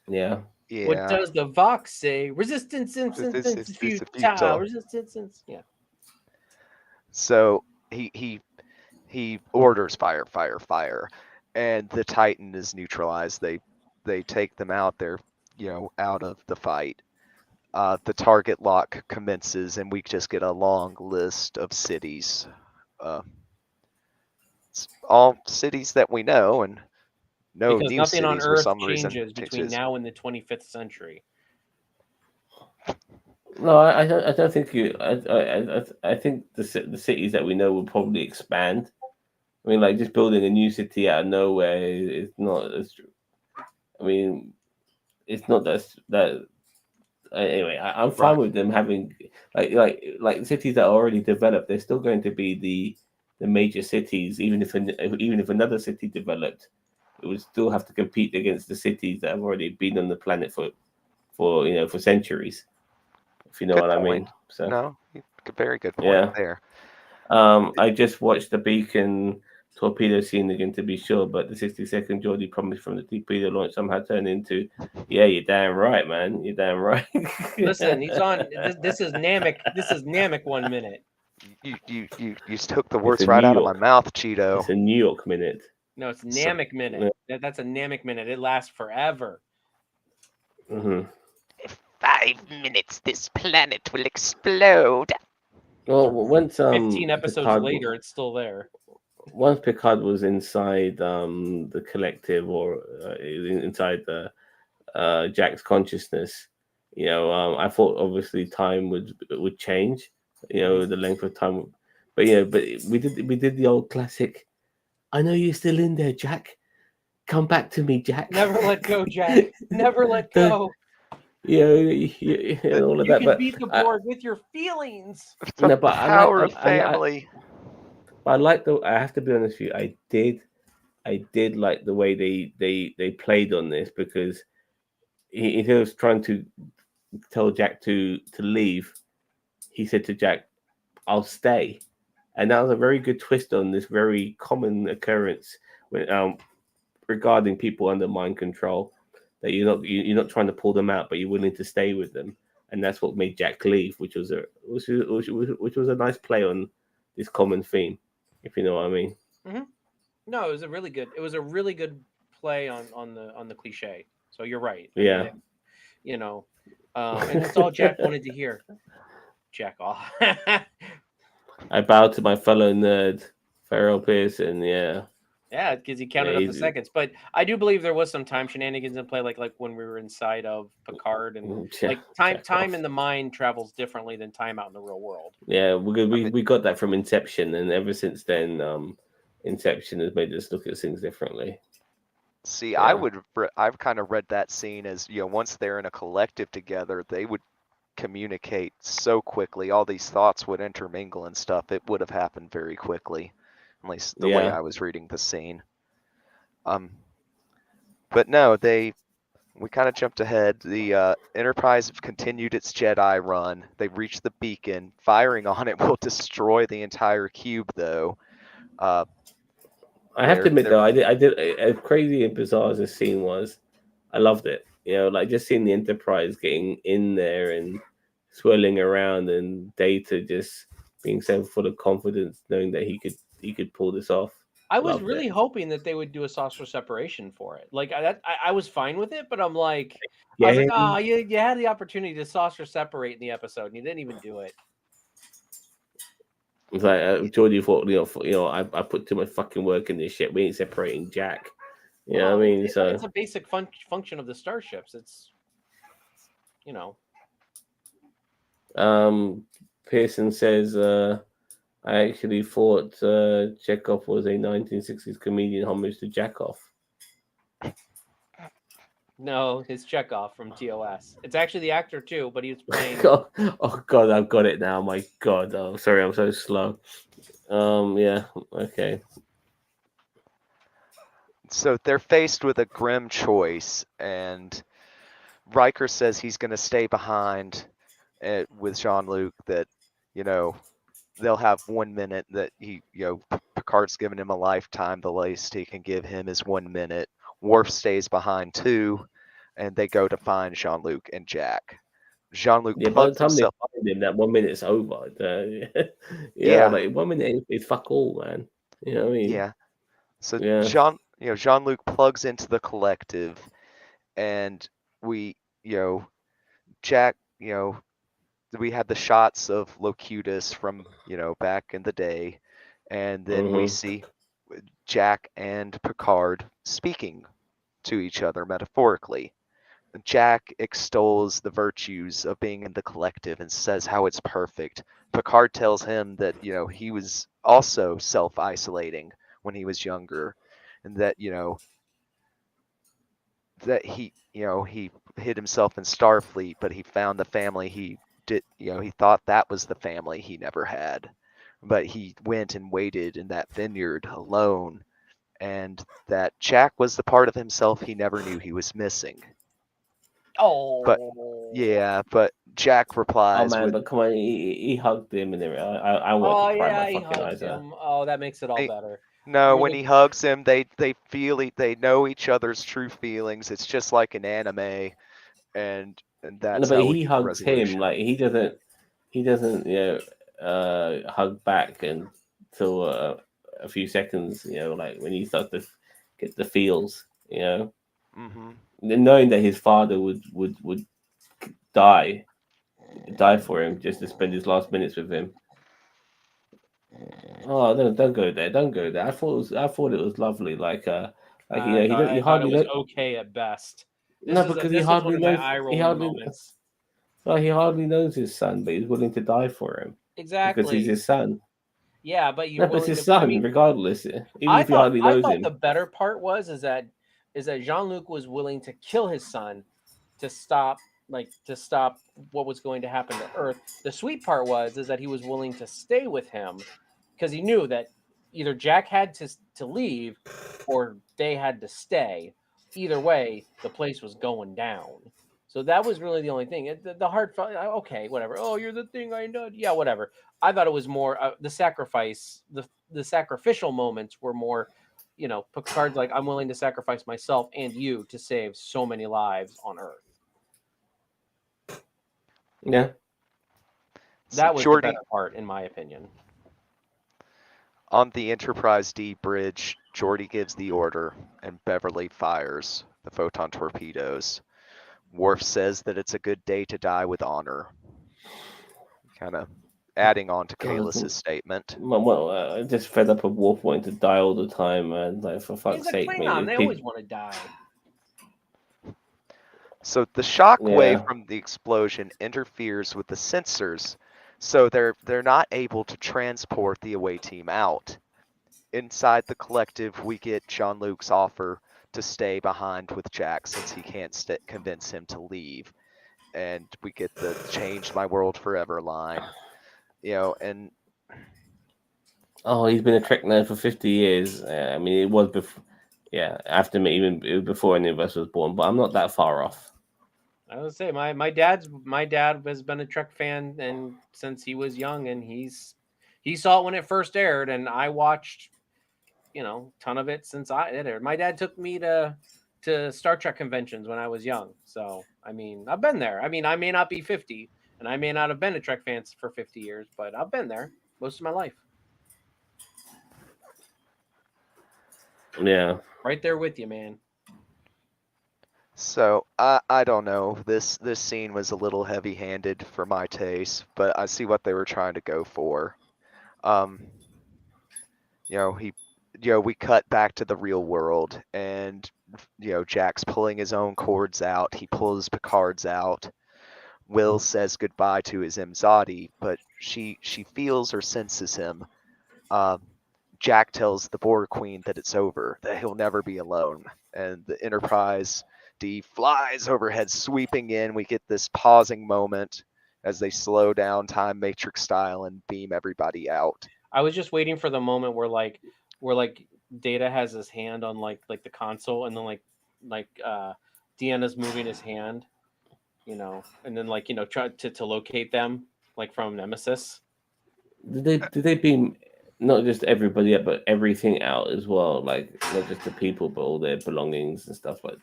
Yeah. what Yeah, does the Vox say? Resistance, this instance, is futile. futile. Resistance, yeah. So he orders fire, fire, fire, and the Titan is neutralized. They take them out. They're out of the fight. The target lock commences, and we just get a long list of cities. Uh, it's all cities that we know, and no Because new nothing on cities for Earth some reason. changes between now and the 25th century. No, I don't think you. I think the cities that we know will probably expand. I mean, like just building a new city out of nowhere is not as. I mean, it's not that. Anyway, I'm fine Right. with them having like cities that are already developed. They're still going to be the major cities, even if another city developed, it would still have to compete against the cities that have already been on the planet for centuries. If you know Good what I point. mean. So No, very good point yeah. there. I just watched the Beacon torpedo scene again to be sure, but the 60-second Geordie promise from the torpedo launch somehow turned into, yeah, you're damn right, man. You're damn right. Listen, he's on. This is Namek. This is Namek 1 minute. You took the It's words a right New out of my York. mouth, It's Cheeto. a New York minute. No, it's So- Namek minute. That's a Namek minute. It lasts forever. Mhm. In 5 minutes, this planet will explode. Well, once 15 episodes Picard, later, it's still there. once Picard was inside the collective, or inside the Jack's consciousness, I thought obviously time would change, the length of time. But but we did the old classic. I know you're still in there, Jack. Come back to me, Jack. Never let go, Jack. Never let The- go. and all of You that. can But beat the Borg with your feelings. The no, but power of family. I like the. I have to be honest with you. I did like the way they played on this, because he was trying to tell Jack to leave. He said to Jack, "I'll stay," and that was a very good twist on this very common occurrence when, regarding people under mind control. That you're not trying to pull them out, but you're willing to stay with them, and that's what made Jack leave, which was a nice play on this common theme, if you know what I mean. No, it was a really good play on the cliche. So you're right. I Yeah. mean, and that's all Jack wanted to hear. Jack off. I bow to my fellow nerd, Farrell Pearson. Yeah. Yeah, because he counted Yeah, up the he's- seconds. But I do believe there was some time shenanigans in play, like when we were inside of Picard, and like time Jack off. in the mind travels differently than time out in the real world. Yeah, we got that from Inception, and ever since then, Inception has made us look at things differently. See, Yeah. I've kind of read that scene as, once they're in a collective together, they would communicate so quickly. All these thoughts would intermingle and stuff. It would have happened very quickly, at least the way Yeah. I was reading the scene. But no, we kind of jumped ahead. The Enterprise have continued its Jedi run. They reached the beacon. Firing on it will destroy the entire cube, though. I have to admit They're- though, I did as crazy and bizarre as this scene was, I loved it. Like just seeing the Enterprise getting in there and swirling around, and Data just being so full of confidence, knowing that he could pull this off. I was Loved really it. hoping that they would do a saucer separation for it. Like I was fine with it, but I was Yeah. like, oh, you had the opportunity to saucer separate in the episode, and you didn't even do it. It's like Geordie thought, I put too much fucking work in this shit. We ain't separating Jack. You know what I mean? It's So a basic function of the starships. It's Pearson says, I actually thought Chekhov was a 1960s comedian homage to Jackoff. No, his Chekhov from TOS. It's actually the actor too, but he was playing. Oh God, I've got it now. My God. Oh, sorry, I'm so slow. Yeah. Okay. So they're faced with a grim choice, and Riker says he's going to stay behind with Jean-Luc, that, they'll have 1 minute, that Picard's given him a lifetime. The least he can give him is 1 minute. Worf stays behind too, and they go to find Jean-Luc and Jack. Jean-Luc Yeah, by the plugs time himself. they find him, that 1 minute's over. Yeah. Like 1 minute is fuck all, man. You know what I mean? Yeah. So Yeah. Jean-Luc plugs into the collective, and we, Jack, we had the shots of Locutus from, back in the day, and then we Mhm. see Jack and Picard speaking to each other metaphorically. Jack extols the virtues of being in the collective and says how it's perfect. Picard tells him that, he was also self-isolating when he was younger, and that, that he hid himself in Starfleet, but he found the family he did, he thought that was the family he never had. But he went and waited in that vineyard alone, and that Jack was the part of himself he never knew he was missing. Oh, But Jack Oh replies man, with, but come on, he hugged him and everything. I want Oh to cry yeah, my he fucking hugged eyes out. him. Oh, that makes it all Hey, better. no, You were when the- he hugs him, they feel they know each other's true feelings. It's just like an anime, and No, that's but how we he get the hugs him resolution. like he doesn't hug back until a few seconds. Like when he starts to get the feels, Mm-hmm. knowing that his father would die for him just to spend his last minutes with him. Oh, don't go there, don't go there. I thought it was lovely, he I thought it hardly was know. okay at best. No, because he This is one hardly of my knows. eye He rolling hardly. moments. Well, he hardly knows his son, but he's willing to die for him because he's Exactly. his son. Yeah, but you're No, but it's willing his to. I son, mean, regardless. Even if he hardly I knows thought him. the better part is that Jean-Luc was willing to kill his son to stop what was going to happen to Earth. The sweet part is that he was willing to stay with him because he knew that either Jack had to leave or they had to stay. Either way, the place was going down. So that was really the only thing. The heart felt okay, whatever. Oh, you're the thing I know. Yeah, whatever. I thought it was more the sacrifice, the sacrificial moments were more, Picard's like, I'm willing to sacrifice myself and you to save so many lives on Earth. Yeah. So That was the Geordi, better part, in my opinion. on the Enterprise D bridge, Geordi gives the order, and Beverly fires the photon torpedoes. Worf says that it's a good day to die with honor. Kind of adding on to God, Kalis's statement. well, I'm just fed up of Worf wanting to die all the time, man. Like, for He's fuck's a sake, Klingon. man. They always want to die. So the shock wave Yeah. from the explosion interferes with the sensors, so they're not able to transport the away team out. Inside the collective, we get Jean-Luc's offer to stay behind with Jack since he can't convince him to leave, and we get the "changed my world forever" line. And Oh, he's been a Trek nerd for 50 years. I mean, it was before. Yeah, after me, even it was before any of us was born. But I'm not that far off. I would say my dad has been a Trek fan and since he was young, and he saw it when it first aired, and I watched ton of it since it aired. My dad took me to Star Trek conventions when I was young, so I mean I've been there. I mean I may not be 50, and I may not have been a Trek fan for 50 years, but I've been there most of my life. Yeah. Right there with you, man. so I don't know. This scene was a little heavy-handed for my taste, but I see what they were trying to go for. Um, he, we cut back to the real world, and Jack's pulling his own cords out. He pulls Picard's out. Will says goodbye to his Mzadi, but she feels or senses him. Um, Jack tells the Borg Queen that it's over, that he'll never be alone, and the Enterprise D flies overhead, sweeping in. We get this pausing moment as they slow down time matrix style and beam everybody out. I was just waiting for the moment where Data has his hand on like the console, and then Deanna's moving his hand, and then try to locate them like from Nemesis. Did they beam not just everybody up, but everything out as well? Like not just the people, but all their belongings and stuff like.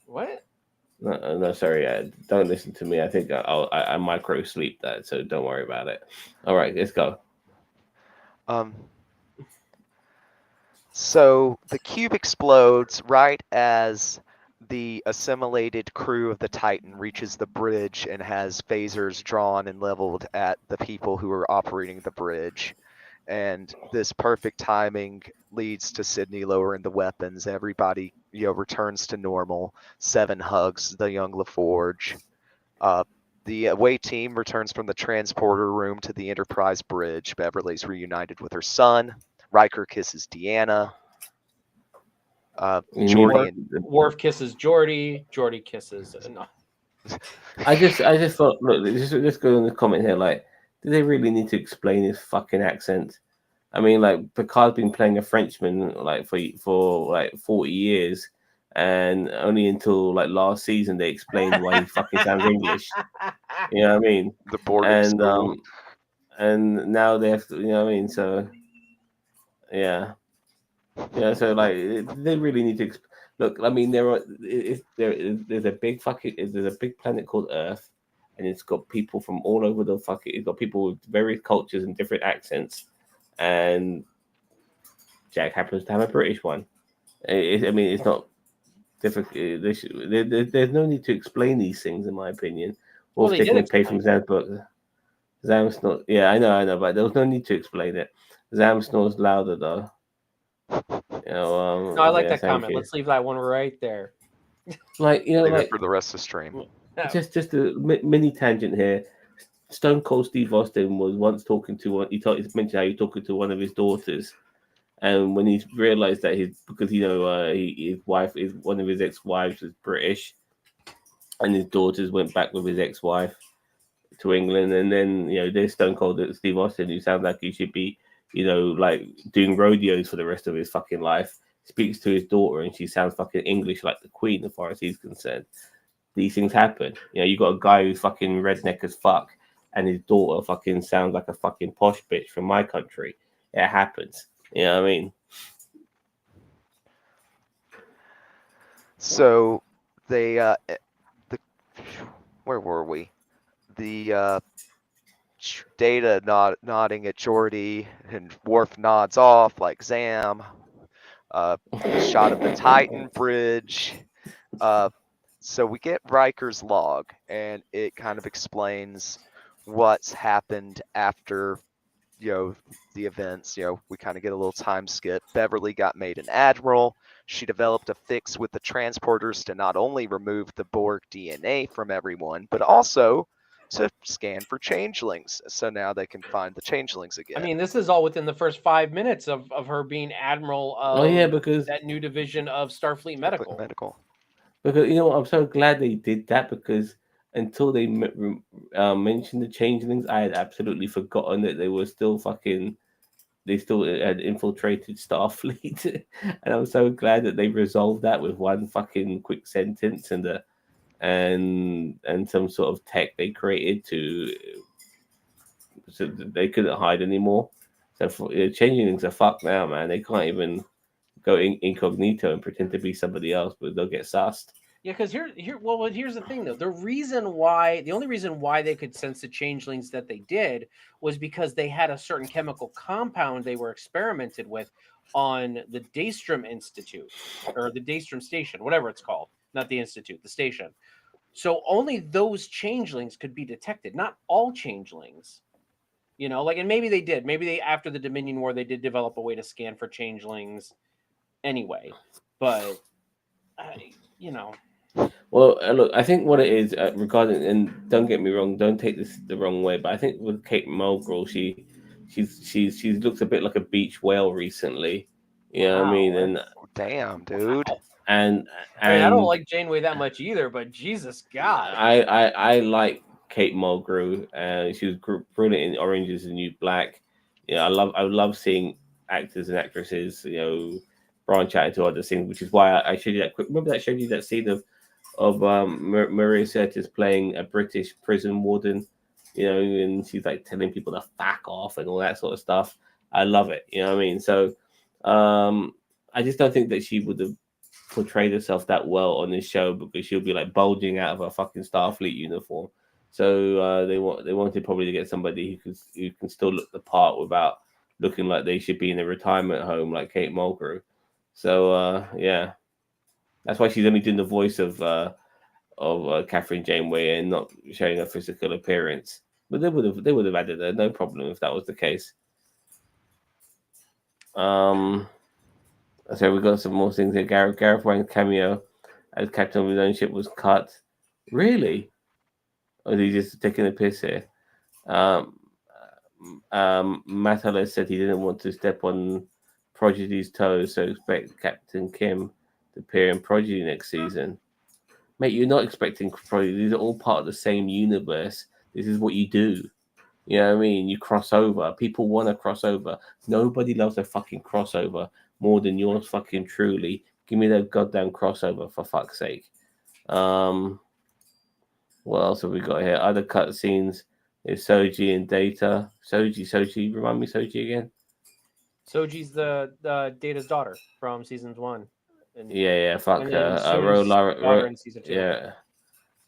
What? No, sorry. Don't listen to me. I think I micro sleep that, so don't worry about it. All right, let's go. So the cube explodes right as the assimilated crew of the Titan reaches the bridge and has phasers drawn and leveled at the people who are operating the bridge. And this perfect timing leads to Sydney lowering the weapons. Everybody, returns to normal. Seven hugs the young LaForge. The away team returns from the transporter room to the Enterprise bridge. Beverly's reunited with her son. Riker kisses Deanna. Geordi and Worf kisses Geordi. Geordi kisses. No. I just thought, look, let's go in the comment here. Like, do they really need to explain his fucking accent? I mean, like, Picard's been playing a Frenchman like for like 40 years, and only until like last season they explained why he fucking sounds English. You know what I mean? the boarding school. And now they have to. You know what I mean? So yeah. Yeah, so like they really need to look. I mean, there's a big planet called Earth, and it's got people from all over the fucking. It's got people with various cultures and different accents, and Jack happens to have a British one. I mean, it's not difficult. There's no need to explain these things, in my opinion. Well, Wolf they did taking a page from explain. Zam's book. Zam snores. Yeah, I know, but there was no need to explain it. Zam snores louder though. No, I like Yeah, that thank comment. you. Let's leave that one right there. Like Leave it like for the rest of the stream. Yeah. just a mini tangent here. Stone Cold Steve Austin was once talking to one. He mentioned how he was talking to one of his daughters, and when he realized that because his wife is one of his ex-wives was British, and his daughters went back with his ex-wife to England, and then there's Stone Cold Steve Austin, who sounds like he should be like doing rodeos for the rest of his fucking life. Speaks to his daughter, and she sounds fucking English like the Queen, as far as he's concerned. These things happen. You got a guy who's fucking redneck as fuck, and his daughter fucking sounds like a fucking posh bitch from my country. It happens. You know what I mean? So they the where were we? The Data nodding at Geordi, and Worf nods off like Zam. Shot of the Titan bridge. So we get Riker's log, and it kind of explains what's happened after the events. We kind of get a little time skip. Beverly got made an admiral. She developed a fix with the transporters to not only remove the Borg DNA from everyone, but also to scan for changelings. So now they can find the changelings again. I mean, this is all within the first 5 minutes of her being admiral of Oh yeah, because that new division of Starfleet Medical. Because I'm so glad they did that, because until they mentioned the changelings, I had absolutely forgotten that they still had infiltrated Starfleet, and I'm so glad that they resolved that with one fucking quick sentence and some sort of tech they created so that they couldn't hide anymore. So changelings are fucked now, man. They can't even go incognito and pretend to be somebody else, but they'll get sussed. Yeah, because here's the thing though. The only reason why they could sense the changelings that they did was because they had a certain chemical compound they were experimented with on the Daystrom Institute or the Daystrom Station, whatever it's called. Not the institute, the station. So only those changelings could be detected, not all changelings. And maybe they did. Maybe after the Dominion War, they did develop a way to scan for changelings anyway. But, Well, look, I think what it is regarding, and don't get me wrong, don't take this the wrong way, but I think with Kate Mulgrew, she looks a bit like a beach whale recently. You know what I mean? And damn, dude. And I don't like Janeway that much either, but Jesus God, I like Kate Mulgrew. She was brilliant in Orange Is the New Black. I love seeing actors and actresses branch out into other things, which is why I showed you that quick. Remember that I showed you that scene of Maria Curtis playing a British prison warden, and she's like telling people to fuck off and all that sort of stuff. I love it. You know what I mean? So I just don't think that she would have portrayed herself that well on this show, because she'll be like bulging out of her fucking Starfleet uniform. So they wanted probably to get somebody who can still look the part without looking like they should be in a retirement home like Kate Mulgrew. So yeah, that's why she's only doing the voice of Catherine Janeway and not showing her physical appearance. But they would have added her, no problem if that was the case. So we got some more things here. Gareth Wang's cameo as captain of his own ship was cut. Really? Or is he just taking a piss here? Matala said he didn't want to step on Prodigy's toes, so expect Captain Kim to appear in Prodigy next season. Mate, you're not expecting Prodigy. These are all part of the same universe. This is what you do. You know what I mean? You cross over. People want to cross over. Nobody loves a fucking crossover more than yours fucking truly. Give me that goddamn crossover, for fuck's sake. What else have we got here? Other cutscenes is Soji and Data. Soji, remind me Soji again. Soji's the Data's daughter from seasons 1. Yeah, fuck her. Ro in season 2. Yeah.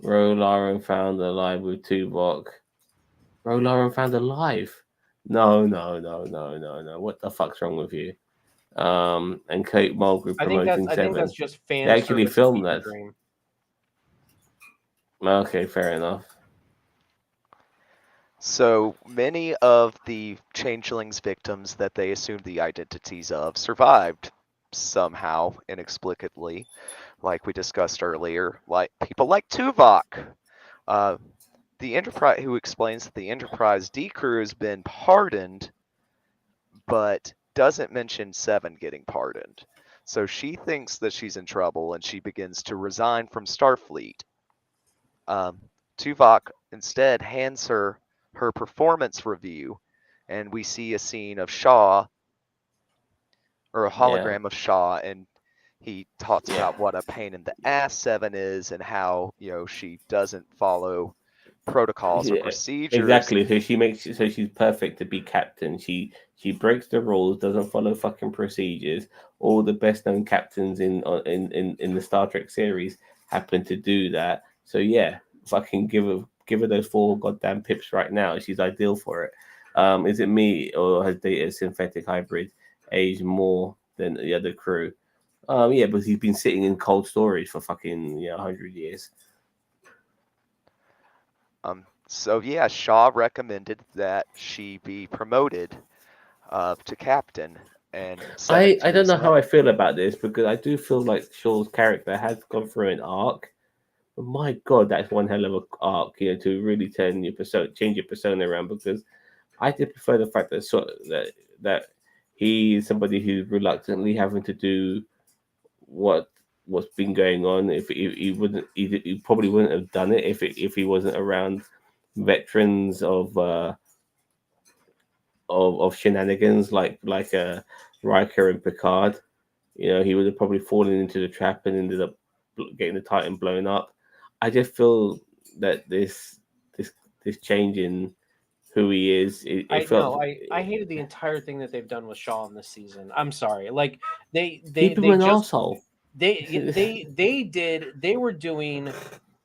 Ro Lauren found alive with Tuvok. Ro Lauren found alive? No. What the fuck's wrong with you? And Kate Mulgrew promoting I think that's Seven. just They fan actually service filmed fever that. dream. Okay, fair enough. So many of the changelings victims that they assumed the identities of survived somehow, inexplicably, like we discussed earlier, like people like Tuvok. Uh, the Enterprise, who explains that the Enterprise D crew has been pardoned, but doesn't mention Seven getting pardoned. So she thinks that she's in trouble and she begins to resign from Starfleet. Um, Tuvok instead hands her her performance review, and we see a scene of Shaw, or a Yeah, hologram of Shaw, and he talks yeah. about what a pain in the ass Seven is and how, she doesn't follow protocols or Yeah, procedures. exactly. So she's perfect to be captain. She breaks the rules, doesn't follow fucking procedures. All the best known captains in the Star Trek series happen to do that. So yeah, fucking give her those four goddamn pips right now. She's ideal for it. Is it me or has Data synthetic hybrid aged more than the other crew? Yeah, because he's been sitting in cold storage for fucking 100 years. So yeah, Shaw recommended that she be promoted to captain, and Seven I don't tears know how up. I feel about this because I do feel like Shaw's character has gone through an arc. But my god, that's one hell of a arc, to really turn your persona, change your persona around. Because I did prefer the fact that that he is somebody who's reluctantly having to do what what's been going on. If he wouldn't, he probably wouldn't have done it if he wasn't around veterans of shenanigans like Riker and Picard. He would have probably fallen into the trap and ended up getting the Titan blown up. I just feel that this this change in who he is, it I felt know. I hated the entire thing that they've done with Shaw in this season. I'm sorry. Like they they keep him they an just asshole. they were doing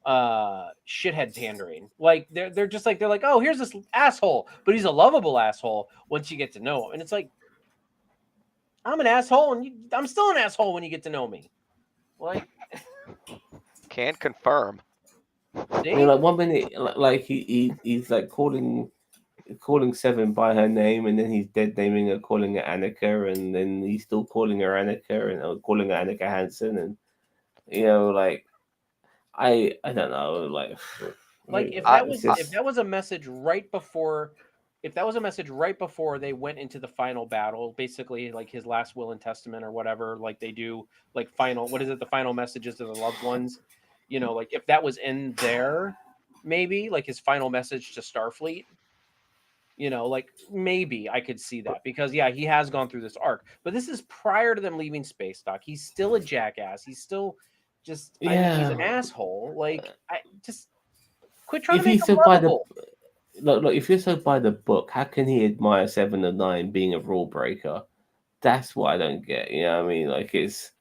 shithead pandering. Like they're just like, they're like, oh, here's this asshole, but he's a lovable asshole once you get to know him. And it's like, I'm an asshole and I'm still an asshole when you get to know me. Like, Can confirm. see? Like 1 minute, like he's like calling Seven by her name, and then he's dead naming her, calling her Annika, and then he's still calling her Annika, and calling her Annika Hansen, and like I don't know, like Like if I, that it's was I if just that was a message right before, if that was a message right before they went into the final battle, basically like his last will and testament or whatever, like they do, like final, what is it, the final messages to the loved ones, like if that was in there, maybe like his final message to Starfleet, like maybe I could see that, because yeah, he has gone through this arc, but this is prior to them leaving space dock. He's still a jackass. He's still just, I mean, he's yeah. an asshole. Like, I just quit trying to If make he's him so by the lovable. look, if you're so by the book, how can he admire Seven and Nine being a rule breaker? That's what I don't get. You know what I mean? Like it's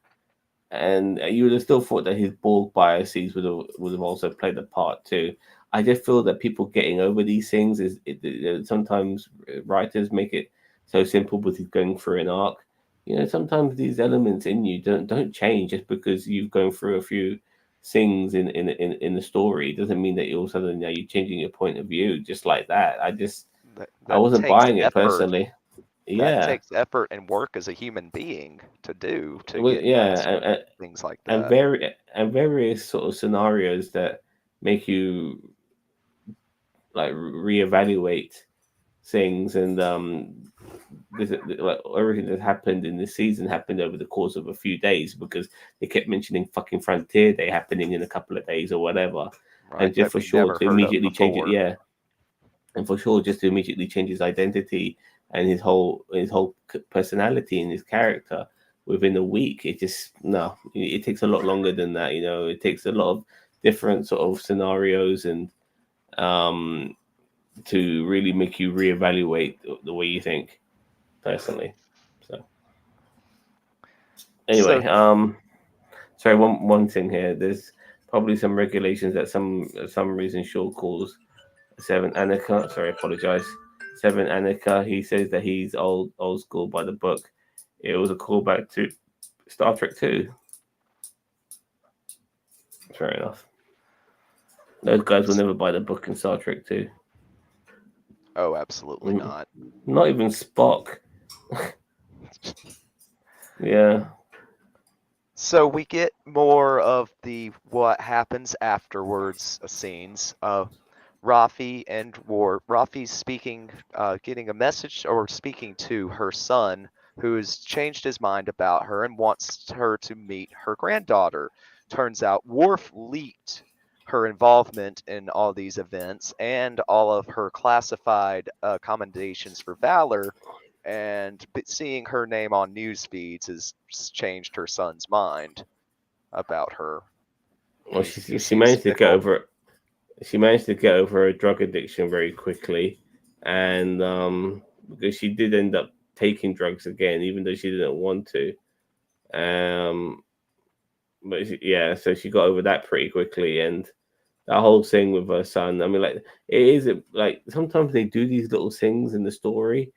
and you would have still thought that his Borg biases would have also played a part too. I just feel that people getting over these things sometimes writers make it so simple because he's going through an arc. Sometimes these elements in you don't change just because you've gone through a few things in the story. It doesn't mean that you all of a sudden now you're changing your point of view just like that. that, I that wasn't takes buying it effort. personally. That Yeah, takes effort and work as a human being to do, to get yeah, past things like and that. various sort of scenarios that make you like reevaluate things and like everything that happened in this season happened over the course of a few days because they kept mentioning fucking Frontier Day happening in a couple of days or whatever, Right, and that just for we sure never to heard of immediately change it, before. yeah, and for sure just to immediately change his identity and his whole personality and his character within a week. It just no, it takes a lot longer than that. It takes a lot of different sort of scenarios and um to really make you reevaluate the way you think personally. So So anyway, sorry, one thing here. There's probably some regulations that some reason Shaw calls Seven Annika. Sorry, apologize. Seven Annika. He says that he's old school by the book. it was a callback to Star Trek 2. Fair enough. Those guys will never buy the book in Star Trek 2. Oh, absolutely Mm. not. Not even Spock. Yeah. So we get more of the what happens afterwards scenes. Rafi and War. Rafi's speaking, getting a message or speaking to her son, who has changed his mind about her and wants her to meet her granddaughter. Turns out Worf leaked her involvement in all these events and all of her classified commendations for valor. And seeing her name on news feeds has changed her son's mind about her. Well, He she seems managed to get fickle. over. She managed to get over her drug addiction very quickly, and because she did end up taking drugs again, even though she didn't want to. Um, yeah, so she got over that pretty quickly, and that whole thing with her son. I mean, like it is like sometimes they do these little things in the story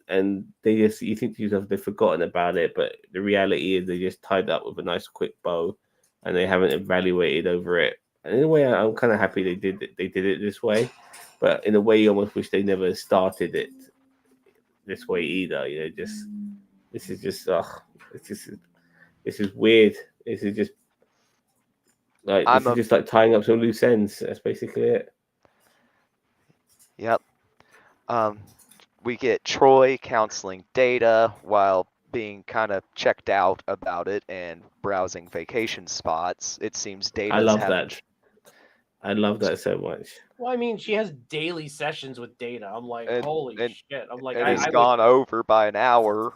and they just you think to yourself they've forgotten about it, but the reality is they just tied up with a nice quick bow, and they haven't evaluated over it. And in a way, I'm kind of happy they did it. They did it this way, but in a way, you almost wish they never started it this way either. You know, just this is just this is weird. This is just I'm a like tying up some loose ends. That's basically it. Yep. Um, we get Troy counseling Data while being kind of checked out about it and browsing vacation spots. It seems I Data's love having. that. I love that so much. Well, I mean, she has daily sessions with Data. I'm like, And, holy and, shit. I'm like, and it's I would, gone over by an hour.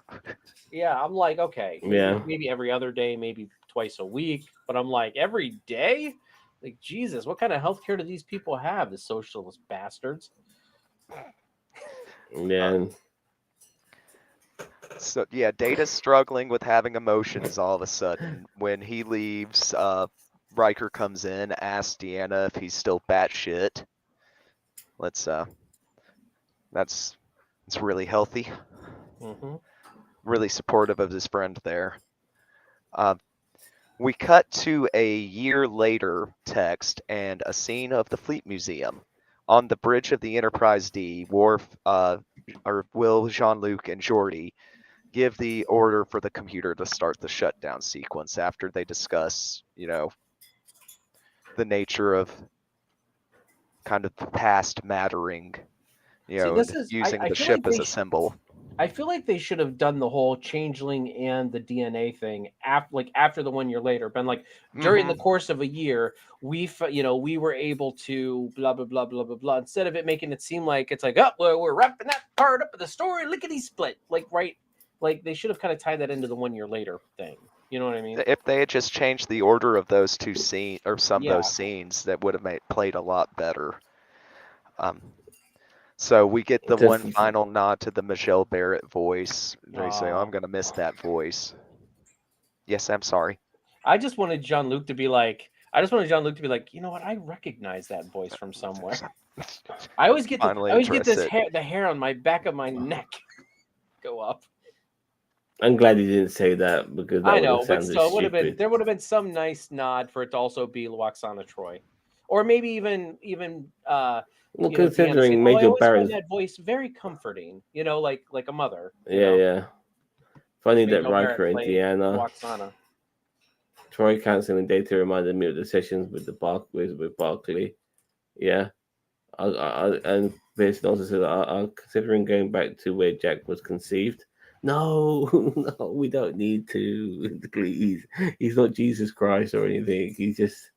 yeah, I'm like, okay, Yeah. maybe every other day, maybe twice a week. But I'm like, every day? Like, Jesus, what kind of healthcare do these people have, the socialist bastards? Yeah. So yeah, Data's struggling with having emotions all of a sudden. When he leaves, Riker comes in, asks Deanna if he's still batshit. Let's that's it's really healthy. Mm-hmm. Really supportive of his friend there. Uh, we cut to a year later text and a scene of the Fleet Museum. On the bridge of the Enterprise D, Worf, or Will, Jean-Luc, and Geordi give the order for the computer to start the shutdown sequence after they discuss, the nature of kind of the past mattering, See, this is, using I the feel ship like as a symbol. I feel like they should have done the whole changeling and the DNA thing after the 1 year later. Been like during the course of a year, we were able to blah blah blah blah blah blah. Instead of it making it seem like it's like, oh, well, we're wrapping that part up of the story, lickety split. Like right, like they should have kind of tied that into the 1 year later thing. You know what I mean? If they had just changed the order of those two scenes or some of Yeah. those scenes, that would have played a lot better. So we get the one final nod to the Michelle Barrett voice. They say, "I'm gonna miss that voice." Yes, I'm sorry. I just wanted Jean-Luc to be like, you know what? I recognize that voice from somewhere. I always get the hair on my back of my neck go up. I'm glad he didn't say that because that I would have know, but sounded still, stupid. there would have been some nice nod for it to also be Lwaxana Troy, or maybe even Well, Deanna considering saying, "Oh, I Major always find Barrett's that voice very comforting." You know, like a mother. yeah. Funny that Major Riker Barrett and played Deanna, Lwaxana. Troy canceling Data reminded me of the sessions with with Barkley. Yeah, and Pearson also said I'm considering going back to where Jack was conceived. No, no, we don't need to. He's not Jesus Christ or anything. He's just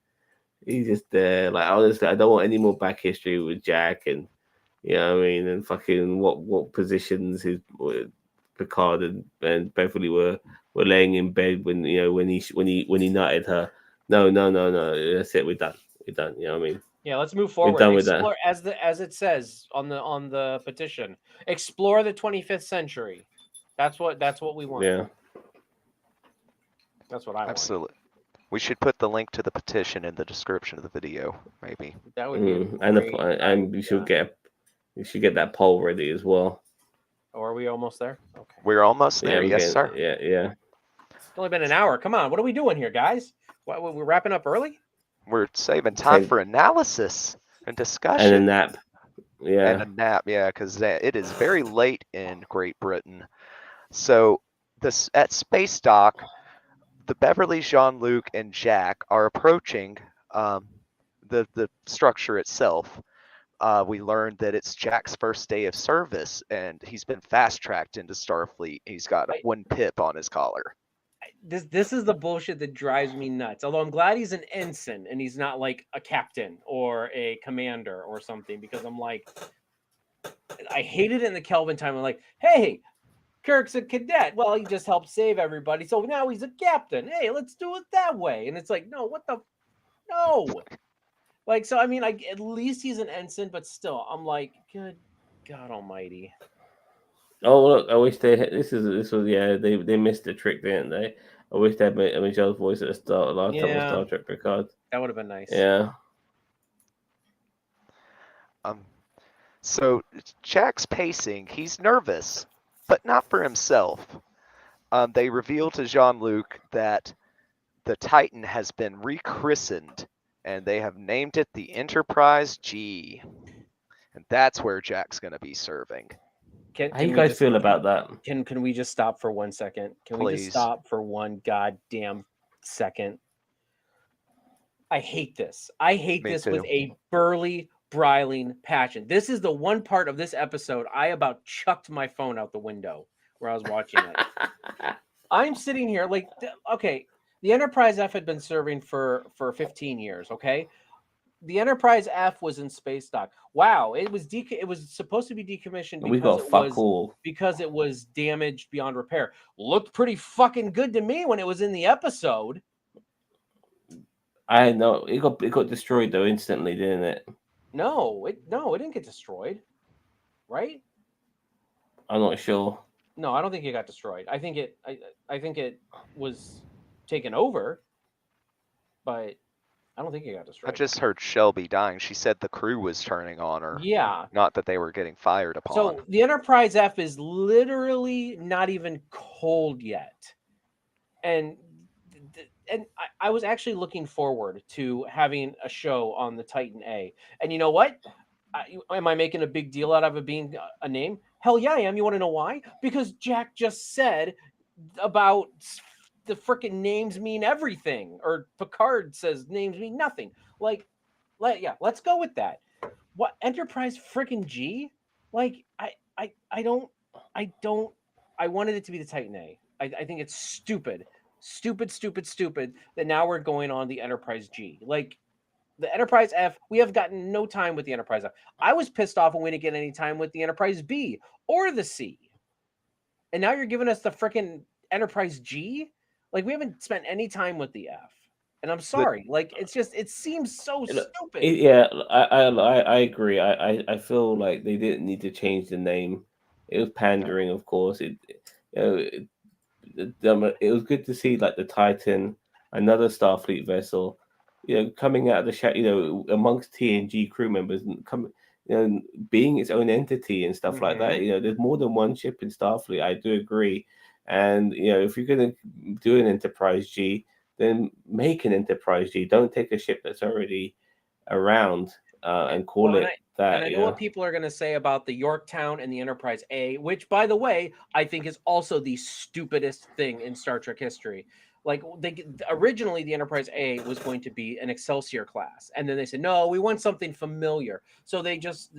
there. Like honestly, I don't want any more back history with Jack and what I mean, and fucking what positions his Picard and Beverly were laying in bed when when he nutted her. No. That's it. We're done. We're done. You know what I mean? Yeah, let's move We're forward. done with that. Explore as it says on the petition. Explore the 25th century. That's what we want. Yeah. That's what I want. Absolutely. We should put the link to the petition in the description of the video, maybe. That would be And you should get that poll ready as well. Or are we almost there? Okay. We're almost Yeah, there. Yes, sir. yeah. It's only been an hour. Come on. What are we doing here, guys? We're wrapping up early? We're saving time Ten- for analysis and And discussion. a nap. And Yeah. a nap, yeah, because it is very late in Great Britain. So at Space Dock, the Beverly, Jean-Luc, and Jack are approaching the structure itself. We learned that it's Jack's first day of service, and he's been fast-tracked into Starfleet. He's got I- one pip on his collar. This is the bullshit that drives me nuts. Although I'm glad he's an ensign and he's not like a captain or a commander or something, because I'm like, I hated it in the Kelvin time. I'm like, hey, Kirk's a cadet. Well, he just helped save everybody. So now he's a captain. Hey, let's do it that way. And it's like, no, what the no. Like, so I mean, at least he's an ensign, but still, I'm like, good God Almighty. Oh look, I wish this was they missed the trick, didn't they? I wish they had Michelle's voice at the start last time on Yeah. Star Trek Picard. That would have been nice. Yeah. So Jack's pacing. He's nervous, but not for himself. They reveal to Jean-Luc that the Titan has been rechristened, and they have named it the Enterprise G. And that's where Jack's going to be serving. How How you guys feel about that? Can we just stop for 1 second? Can we just Please. stop for one goddamn second? I hate this. I hate Me this too. with a burly, brilling passion. This is the one part of this episode I about chucked my phone out the window where I was watching it. I'm sitting here like, okay, the Enterprise F had been serving for 15 years, okay? The Enterprise F was in space dock. Wow, it was supposed to be decommissioned We got fuck all. because it was damaged beyond repair. Looked pretty fucking good to me when it was in the episode. I know it got destroyed though instantly, didn't it? No, it didn't get destroyed. Right? I'm not sure. No, I don't think it got destroyed. I think it was taken over, but I don't think it got I destroyed. just heard Shelby dying. She said the crew was turning on her. Yeah. Not that they were getting fired upon. So the Enterprise F is literally not even cold yet. And I was actually looking forward to having a show on the Titan A. And you know what? Am I making a big deal out of it being a name? Hell yeah, I am. You want to know why? Because Jack just said about the freaking names mean everything, or Picard says names mean nothing. Let's go with that. What Enterprise freaking G? Like, I wanted it to be the Titan A. I think it's stupid that now we're going on the Enterprise G. Like, the Enterprise F, we have gotten no time with the Enterprise F. I was pissed off when we didn't get any time with the Enterprise B or the C. And now you're giving us the freaking Enterprise G? Like, we haven't spent any time with the F. And I'm sorry. It seems so stupid. I agree. I feel like they didn't need to change the name. It was pandering, of course. It was good to see like the Titan, another Starfleet vessel, coming out of the shadow, amongst TNG crew members, and being its own entity and stuff like that. There's more than one ship in Starfleet. I do agree, and if you're gonna do an Enterprise G, then make an Enterprise G. Don't take a ship that's already around and call it that. And I know what people are going to say about the Yorktown and the Enterprise A, which, by the way, I think is also the stupidest thing in Star Trek history. Like, originally the Enterprise A was going to be an Excelsior class, and then they said, no, we want something familiar. So they just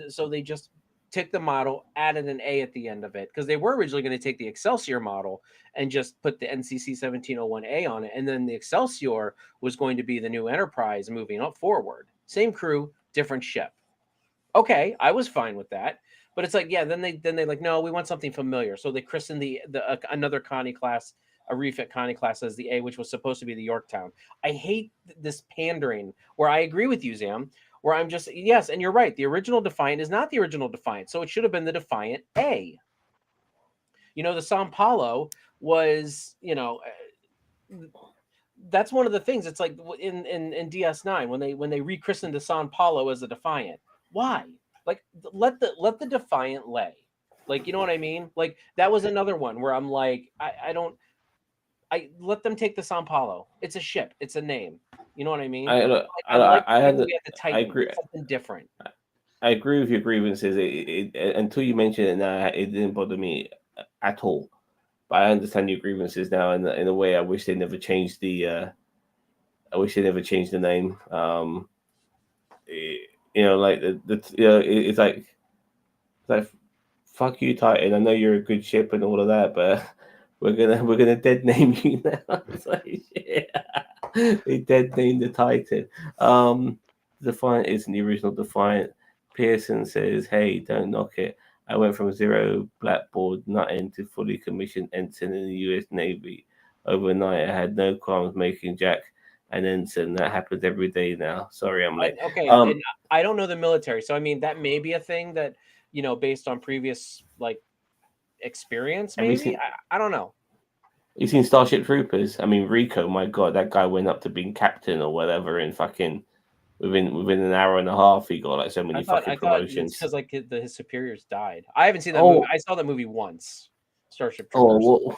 took the model, added an A at the end of it, because they were originally going to take the Excelsior model and just put the NCC 1701A on it, and then the Excelsior was going to be the new Enterprise moving up forward. Same crew, different ship. Okay, I was fine with that, but it's like, yeah, then they like, no, we want something familiar, so they christened the another Connie class, a refit Connie class, as the A, which was supposed to be the Yorktown. I hate this pandering. Where I agree with you, Zam. Where I'm just, yes, and you're right. The original Defiant is not the original Defiant, so it should have been the Defiant A. The Sao Paulo was, that's one of the things. It's like in DS9 when they rechristened the Sao Paulo as a Defiant. Why? Like, let the Defiant lay. Like, you know what I mean? Like that was another one where I'm like, I let them take the Sao Paulo. It's a ship. It's a name. You know what I mean? Look, I like the fact that I, we had the I Titan. agree. It's something different. I agree with your grievances. Until you mentioned it now, it didn't bother me at all. But I understand your grievances now, in a way, I wish they never changed the. I wish they never changed the name. Like it's like fuck you, Titan. I know you're a good ship and all of that, but we're gonna dead name you now. It's like shit. They dead named the Titan. Defiant isn't the original Defiant. Pearson says, "Hey, don't knock it. I went from zero blackboard nutting to fully commissioned ensign in the U.S. Navy overnight. I had no qualms making Jack an ensign. That happens every day now. Sorry, I'm late. Okay, Um, and I don't know the military, so I mean that may be a thing that based on previous like experience, have you maybe seen I don't know. you seen Starship Troopers? I mean, Rico, my god, that guy went up to being captain or whatever in fucking within an hour and a half. He got like so many I fucking thought it's promotions. because like his superiors died. I haven't seen that movie. Oh, I saw that movie once, Starship oh, Troopers.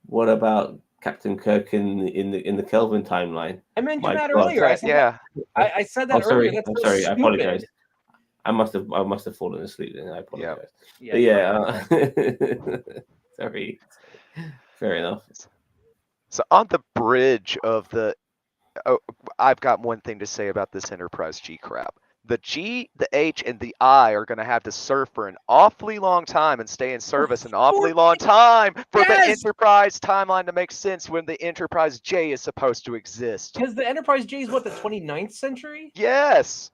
what about Captain Kirk in the Kelvin timeline? I mentioned My that god. earlier. I said that. Yeah. I said that earlier. That's I'm so sorry. I apologize. stupid. I must have fallen asleep. Then I Yeah. apologize. Yeah, But you yeah, sorry. Fair enough. So on the bridge of the, oh, I've got one thing to say about this Enterprise G crap. The G, the H, and the I are going to have to serve for an awfully long time and stay in service an awfully long time for the yes, Enterprise timeline to make sense when the Enterprise J is supposed to exist. because the Enterprise J is what, the 29th century? Yes.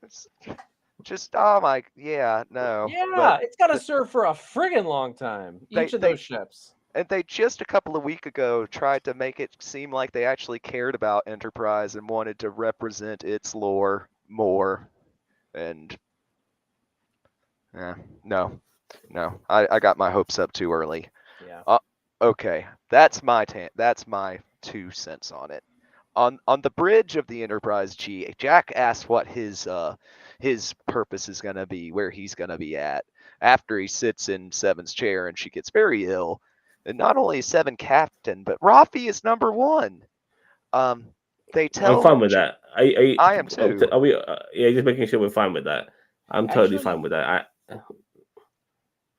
It's just, oh my, yeah, no. But Yeah, it's got to serve for a friggin' long time. they, Each of they, those ships. and they just a couple of weeks ago tried to make it seem like they actually cared about Enterprise and wanted to represent its lore more. And yeah, no, I got my hopes up too early. Yeah. Okay, that's my 2 cents on it. On the bridge of the Enterprise G, Jack asks what his purpose is gonna be, where he's gonna be at after he sits in Seven's chair and she gets very ill. And not only is Seven captain, but Rafi is number one. They I'm tell fine with that. I am too. Are we? Yeah, just making sure we're fine with that. I'm totally fine Actually, with that.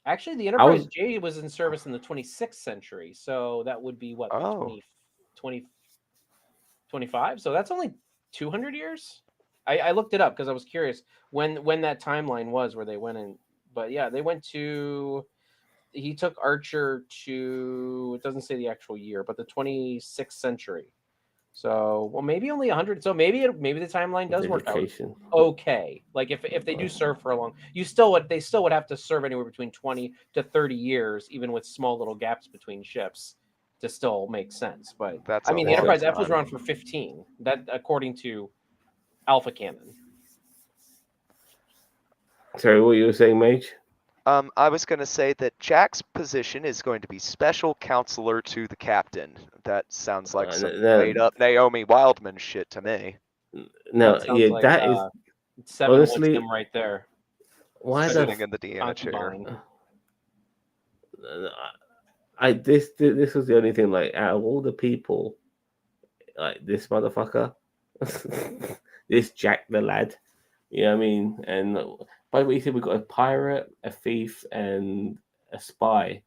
actually, the I Enterprise was. J was in service in the 26th century, so that would be what, like Oh, 25. So that's only 200 years. I looked it up because I was curious when that timeline was where they went in. But yeah, they went to. He took Archer to. It doesn't say the actual year, but the 26th century. So, well, maybe only 100. So maybe the timeline does work out Dedication. okay. Like if they do serve for a long, they still would have to serve anywhere between 20 to 30 years, even with small little gaps between ships, to still make sense. But that's I a mean, the long Enterprise F was time. around for 15. That according to Alpha Canon. Sorry, what you were saying, Mage? I was going to say that Jack's position is going to be special counselor to the captain. That sounds like some No, made up Naomi Wildman shit to me. no, That sounds yeah, like that is Seven wants honestly him right there. why the. Special Sitting in the Deanna chair. concubine. This was the only thing. Like, out of all the people, like this motherfucker, this Jack the lad. You know what I mean? And by the way, you said we got a pirate, a thief, and a spy.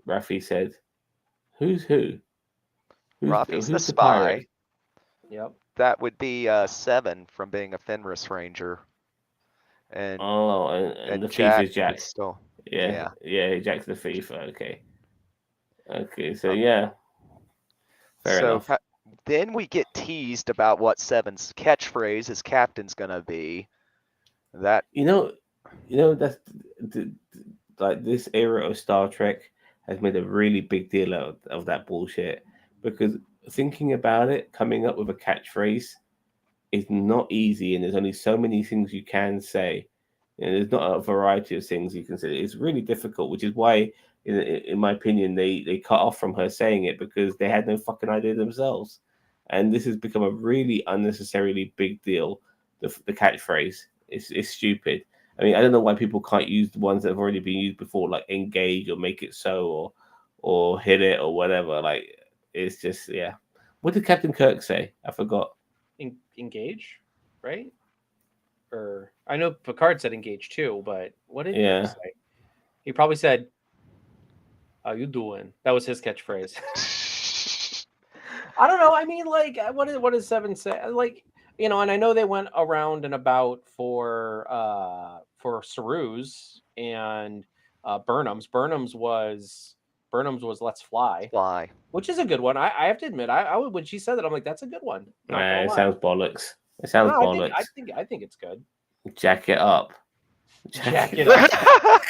Rafi said, "Who's who? Rafi's the Who's the spy. pirate?" Yep. That would be Seven from being a Fenris Ranger. And Oh, and the thief Jack is Jack. is still, Yeah, yeah. yeah, Jack's the thief. Okay. So Uh, yeah, fair so enough. then we get teased about what Seven's catchphrase as captain's gonna be. That You know that's like this era of Star Trek has made a really big deal out of that bullshit because thinking about it, coming up with a catchphrase is not easy, and there's only so many things you can say. There's not a variety of things you can say. It's really difficult, which is why, in my opinion, they cut off from her saying it because they had no fucking idea themselves. And this has become a really unnecessarily big deal. The catchphrase it's stupid. I mean, I don't know why people can't use the ones that have already been used before, like engage or make it so, or hit it or whatever. Like it's just yeah. What did Captain Kirk say? I forgot. Engage, right? Or I know Picard said engage too, but what did Kirk Yeah. say? He probably said, "How you doing?" That was his catchphrase. I don't know. I mean, like, what does Seven say? Like, you know, and I know they went around and about for Saru's and Burnham's was Let's Fly, Fly. which is a good one. I have to admit, I would when she said that, I'm like, that's a good one. Not gonna It lie. sounds bollocks. It sounds No, bollocks. I think it's good. Jack it up. Jack it up.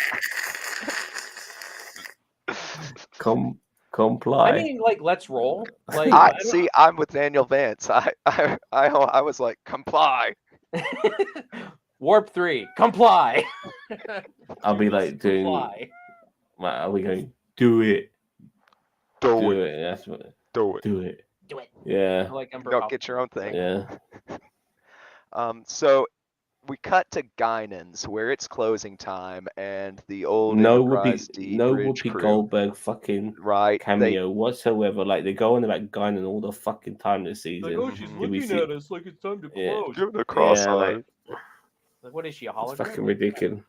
Comply. I mean, like, let's roll. Like, I see. I'm with Daniel Vance. I was like, comply. Warp 3, comply. I'll be like doing. comply. Are we going? Do it. Do Do it. it. That's what. Do it. Do it. Do it. Yeah. I like Emperor Go Palpatine. get your own thing. Yeah. So we cut to Guinan's where it's closing time and the old No Enterprise D bridge Whoopi crew. Goldberg fucking Right. cameo whatsoever. Like they go on about Guinan all the fucking time this season. Like, oh, she's Did we looking see- at us like it's time to Yeah. close. Give the Yeah, like Like, what is she, a it's hologram? fucking ridiculous.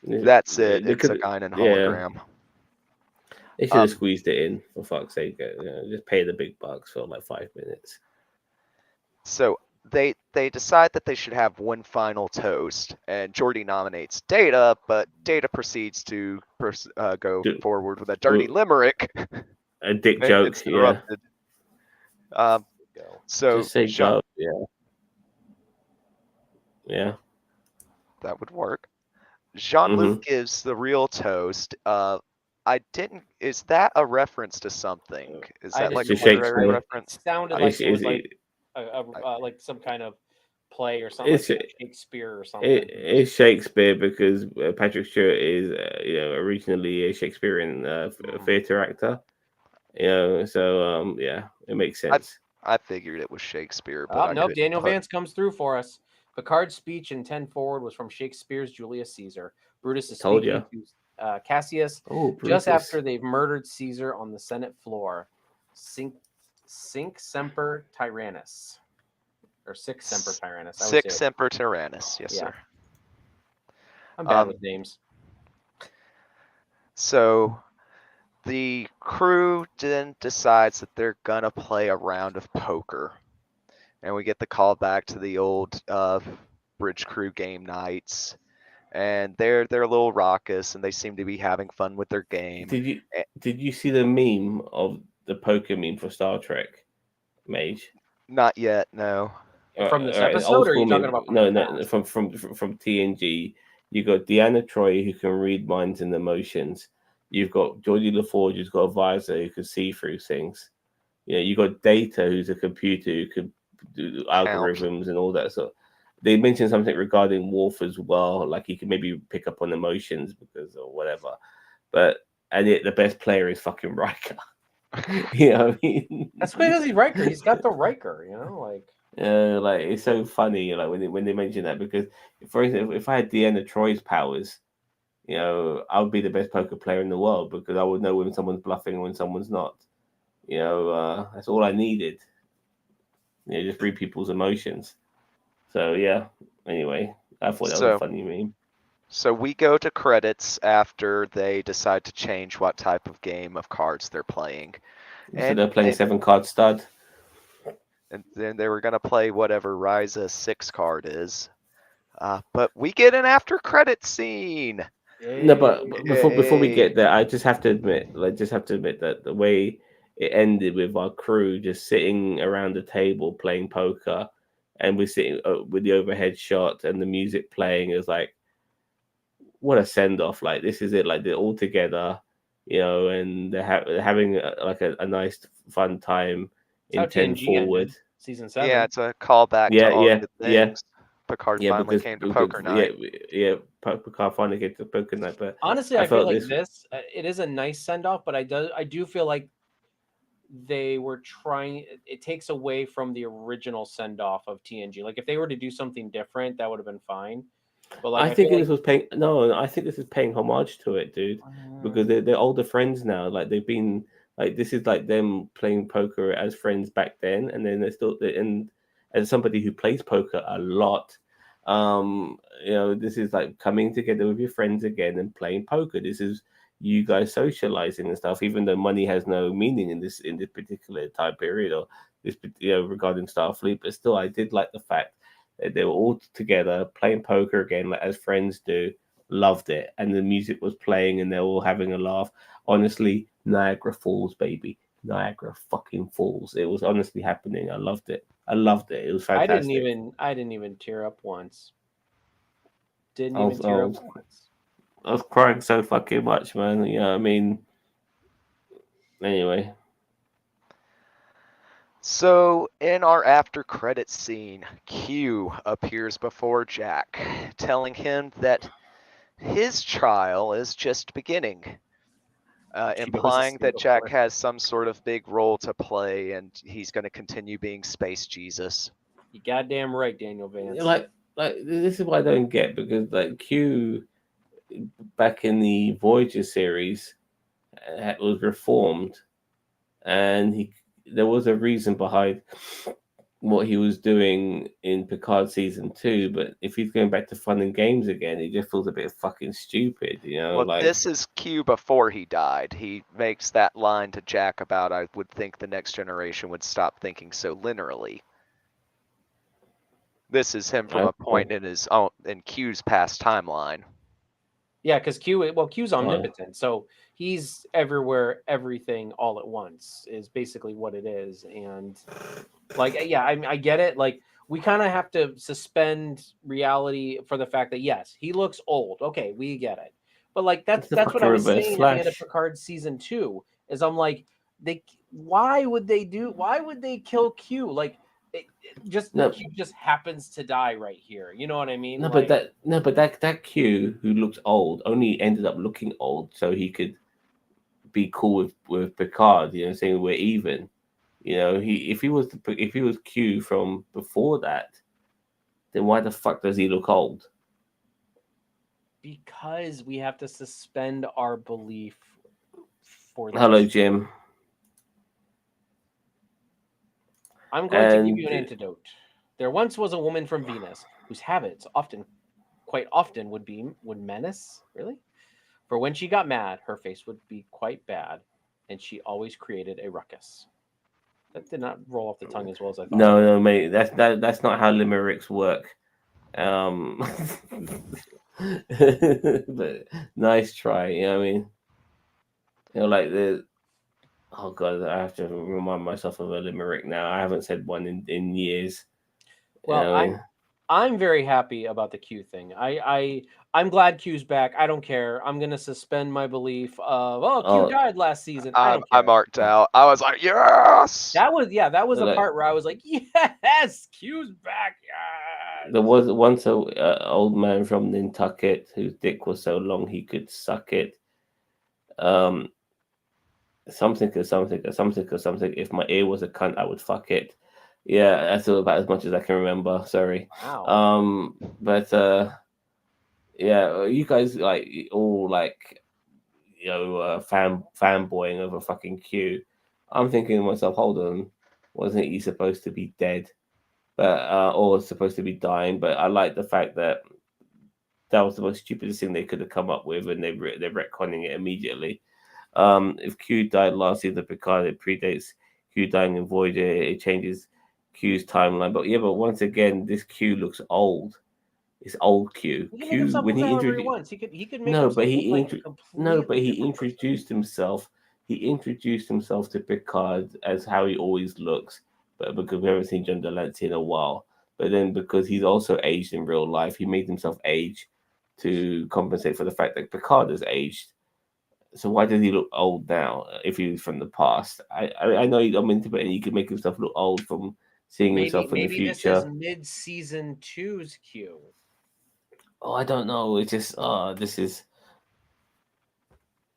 That's it. They It's a could- Guinan yeah. hologram. They should have Um, squeezed it in for fuck's sake. Just pay the big bucks for like 5 minutes. So they decide that they should have one final toast, and Geordi nominates Data, but Data proceeds to go forward with a dirty limerick. A dick and joke. it's Yeah. interrupted. So Just say Jean- go. Yeah. Yeah. that would work. Jean-Luc gives the real toast. I didn't. Is that a reference to something? Is I that like a didn't- literary Shakespeare. reference? Sounded I- like Is- it was is like it- like some kind of play or something, It's- like Shakespeare or something. It's Shakespeare because Patrick Stewart is, originally a Shakespearean theatre actor. So yeah, it makes sense. I figured it was Shakespeare, but Oh, I no, couldn't Daniel put- Vance comes through for us. Picard's speech in 10 Forward was from Shakespeare's Julius Caesar. Brutus is Told speaking to Cassius Oh, just Brutus. after they've murdered Caesar on the Senate floor. Cinq Semper Tyrannus. Or Six Semper Tyrannus. I would Six say. Semper Tyrannus. Yes, Yeah. sir. I'm bad um, with names. So the crew then decides that they're gonna play a round of poker, and we get the call back to the old bridge crew game nights, and they're a little raucous, and they seem to be having fun with their game. Did you see the meme of the poker meme for Star Trek, Mage? Not yet, no. From this Alright, episode, old or are you school talking meme. about from no, the no, past? from TNG. You got Deanna Troy who can read minds and emotions. You've got Geordi LaForge who's got a visor who can see through things. You got Data who's a computer who could do algorithms and all that sort. They mentioned something regarding Worf as well, like he can maybe pick up on emotions because or whatever. And yet the best player is fucking Riker. You know what I mean? That's because he's Riker. He's got the Riker, like. Like it's so funny, like when they mention that, because for example, if I had Deanna Troy's powers, I would be the best poker player in the world because I would know when someone's bluffing and when someone's not. That's all I needed. Just read people's emotions. So yeah. Anyway, I thought that was a funny meme. So we go to credits after they decide to change what type of game of cards they're playing. So they're playing 7-card stud. And then they were going to play whatever Ryza 6 card is. But we get an after credit scene. No, but before we get there, I just have to admit that the way it ended with our crew just sitting around the table playing poker, and we're sitting with the overhead shot and the music playing, is like, what a send off! Like this is it. Like they're all together, and they're having a nice fun time in 10 Forward. Ended, season 7. Yeah, it's a callback to all good things. Picard finally came to poker night. Yeah, Picard finally came to poker night. But honestly, I feel like this it is a nice send off, but I do feel like they were trying. It takes away from the original send off of TNG. Like if they were to do something different, that would have been fine. But like, I I feel think like this was paying. No, I think this is paying homage to it, dude. Because they're older friends now. Like they've been like this is like them playing poker as friends back then, and then they're still and as somebody who plays poker a lot, this is like coming together with your friends again and playing poker. This is you guys socializing and stuff. Even though money has no meaning in this particular time period or this regarding Starfleet, but still, I did like the fact that they were all together playing poker again, like as friends do. Loved it, and the music was playing, and they're all having a laugh. Honestly, Niagara Falls, baby, Niagara fucking Falls. It was honestly happening. I loved it. I loved it. It was fantastic. I didn't even tear up once. Didn't I even was, I tear up was, once. I was crying so fucking much, man. I mean, anyway, So, in our after credit scene, Q appears before Jack, telling him that his trial is just beginning, She goes to implying sleep that Jack before. has some sort of big role to play and he's going to continue being Space Jesus. You goddamn right, Daniel Vance. like this is what I don't get because like Q back in the Voyager series was reformed, and he there was a reason behind what he was doing in Picard season 2. But if he's going back to fun and games again, it just feels a bit fucking stupid, Well, like this is Q before he died. He makes that line to Jack about, I would think the next generation would stop thinking so linearly. This is him from a point in his own, in Q's past timeline. Yeah, because Q's omnipotent, so he's everywhere, everything, all at once is basically what it is. And like, yeah, I get it. Like, we kind of have to suspend reality for the fact that yes, he looks old. Okay, we get it. But like, it's the that's what fucking I was Reverse saying at the end of Flash. Picard season 2. Is I'm like, why would they kill Q? Like, No, Q just happens to die right here. You know what I mean? no, but Like, that Q who looked old only ended up looking old so he could be cool with Picard. Saying we're even. He if he was Q from before that, then why the fuck does he look old? because we have to suspend our belief for Hello, this. Jim. I'm going to give you an And antidote. There once was a woman from Venus whose habits quite often would menace, really? For when she got mad, her face would be quite bad, and she always created a ruckus. That did not roll off the tongue as well as I thought it no, would. no, mate, that's not how limericks work. Um, but nice try. I mean, like the oh god, I have to remind myself of a limerick now. I haven't said one in years. Well, I mean, I'm very happy about the Q thing. I'm glad Q's back. I don't care. I'm gonna suspend my belief of Q oh, died last season. I I, don't I care. marked out. I was like, yes! That was a like part where I was like, yes, Q's back. there Yes. was once a old man from Nantucket whose dick was so long he could suck it. Um, something or something or something or something. If my ear was a cunt, I would fuck it. Yeah, that's about as much as I can remember. Sorry. Wow. But yeah, you guys like all like fanboying over fucking Q. I'm thinking to myself, hold on, wasn't he supposed to be dead? But or supposed to be dying? But I like the fact that that was the most stupidest thing they could have come up with, and they're retconning it immediately. If Q died last season, Picard, it predates Q dying in Voyager. It changes Q's timeline. But yeah, but once again, this Q looks old. It's old Q. He can make Q himself when look he however he introduced wants. He could make himself look like a no, but completely he different person. introduced himself. He introduced himself to Picard as how he always looks, but because we haven't seen John Delancey in a while. But then because he's also aged in real life, he made himself age to compensate for the fact that Picard has aged. So why does he look old now if he's from the past? I know I'm into it, and he could make himself look old from seeing himself in the Maybe this is future. mid season two's Q. Oh, I don't know. It's just this is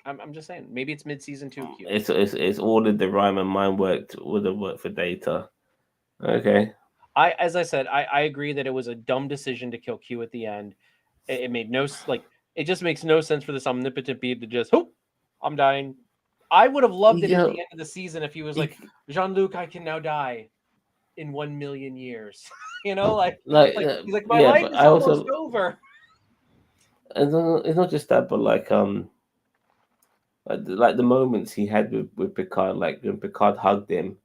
I'm just saying. Maybe it's mid season two Q. it's all in the rhyme and mine would have worked for Data. Okay. As I said, I agree that it was a dumb decision to kill Q at the end. It made no it just makes no sense for this omnipotent being to just, oh, I'm dying. I would have loved it You at know, the end of the season if he was you like, Jean-Luc, I can now die in 1,000,000 years. like like he's like, my yeah, life but is I almost also over. it's not just that, but like the moments he had with Picard, like when Picard hugged him,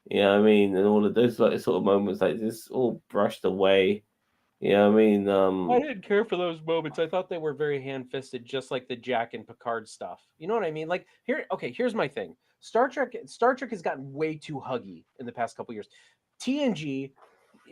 you know what I mean, and all of those like sort of moments, like this all brushed away. You know what I mean? I didn't care for those moments. I thought they were very hand-fisted, just like the Jack and Picard stuff. You know what I mean? Like here's my thing. Star Trek has gotten way too huggy in the past couple years. TNG,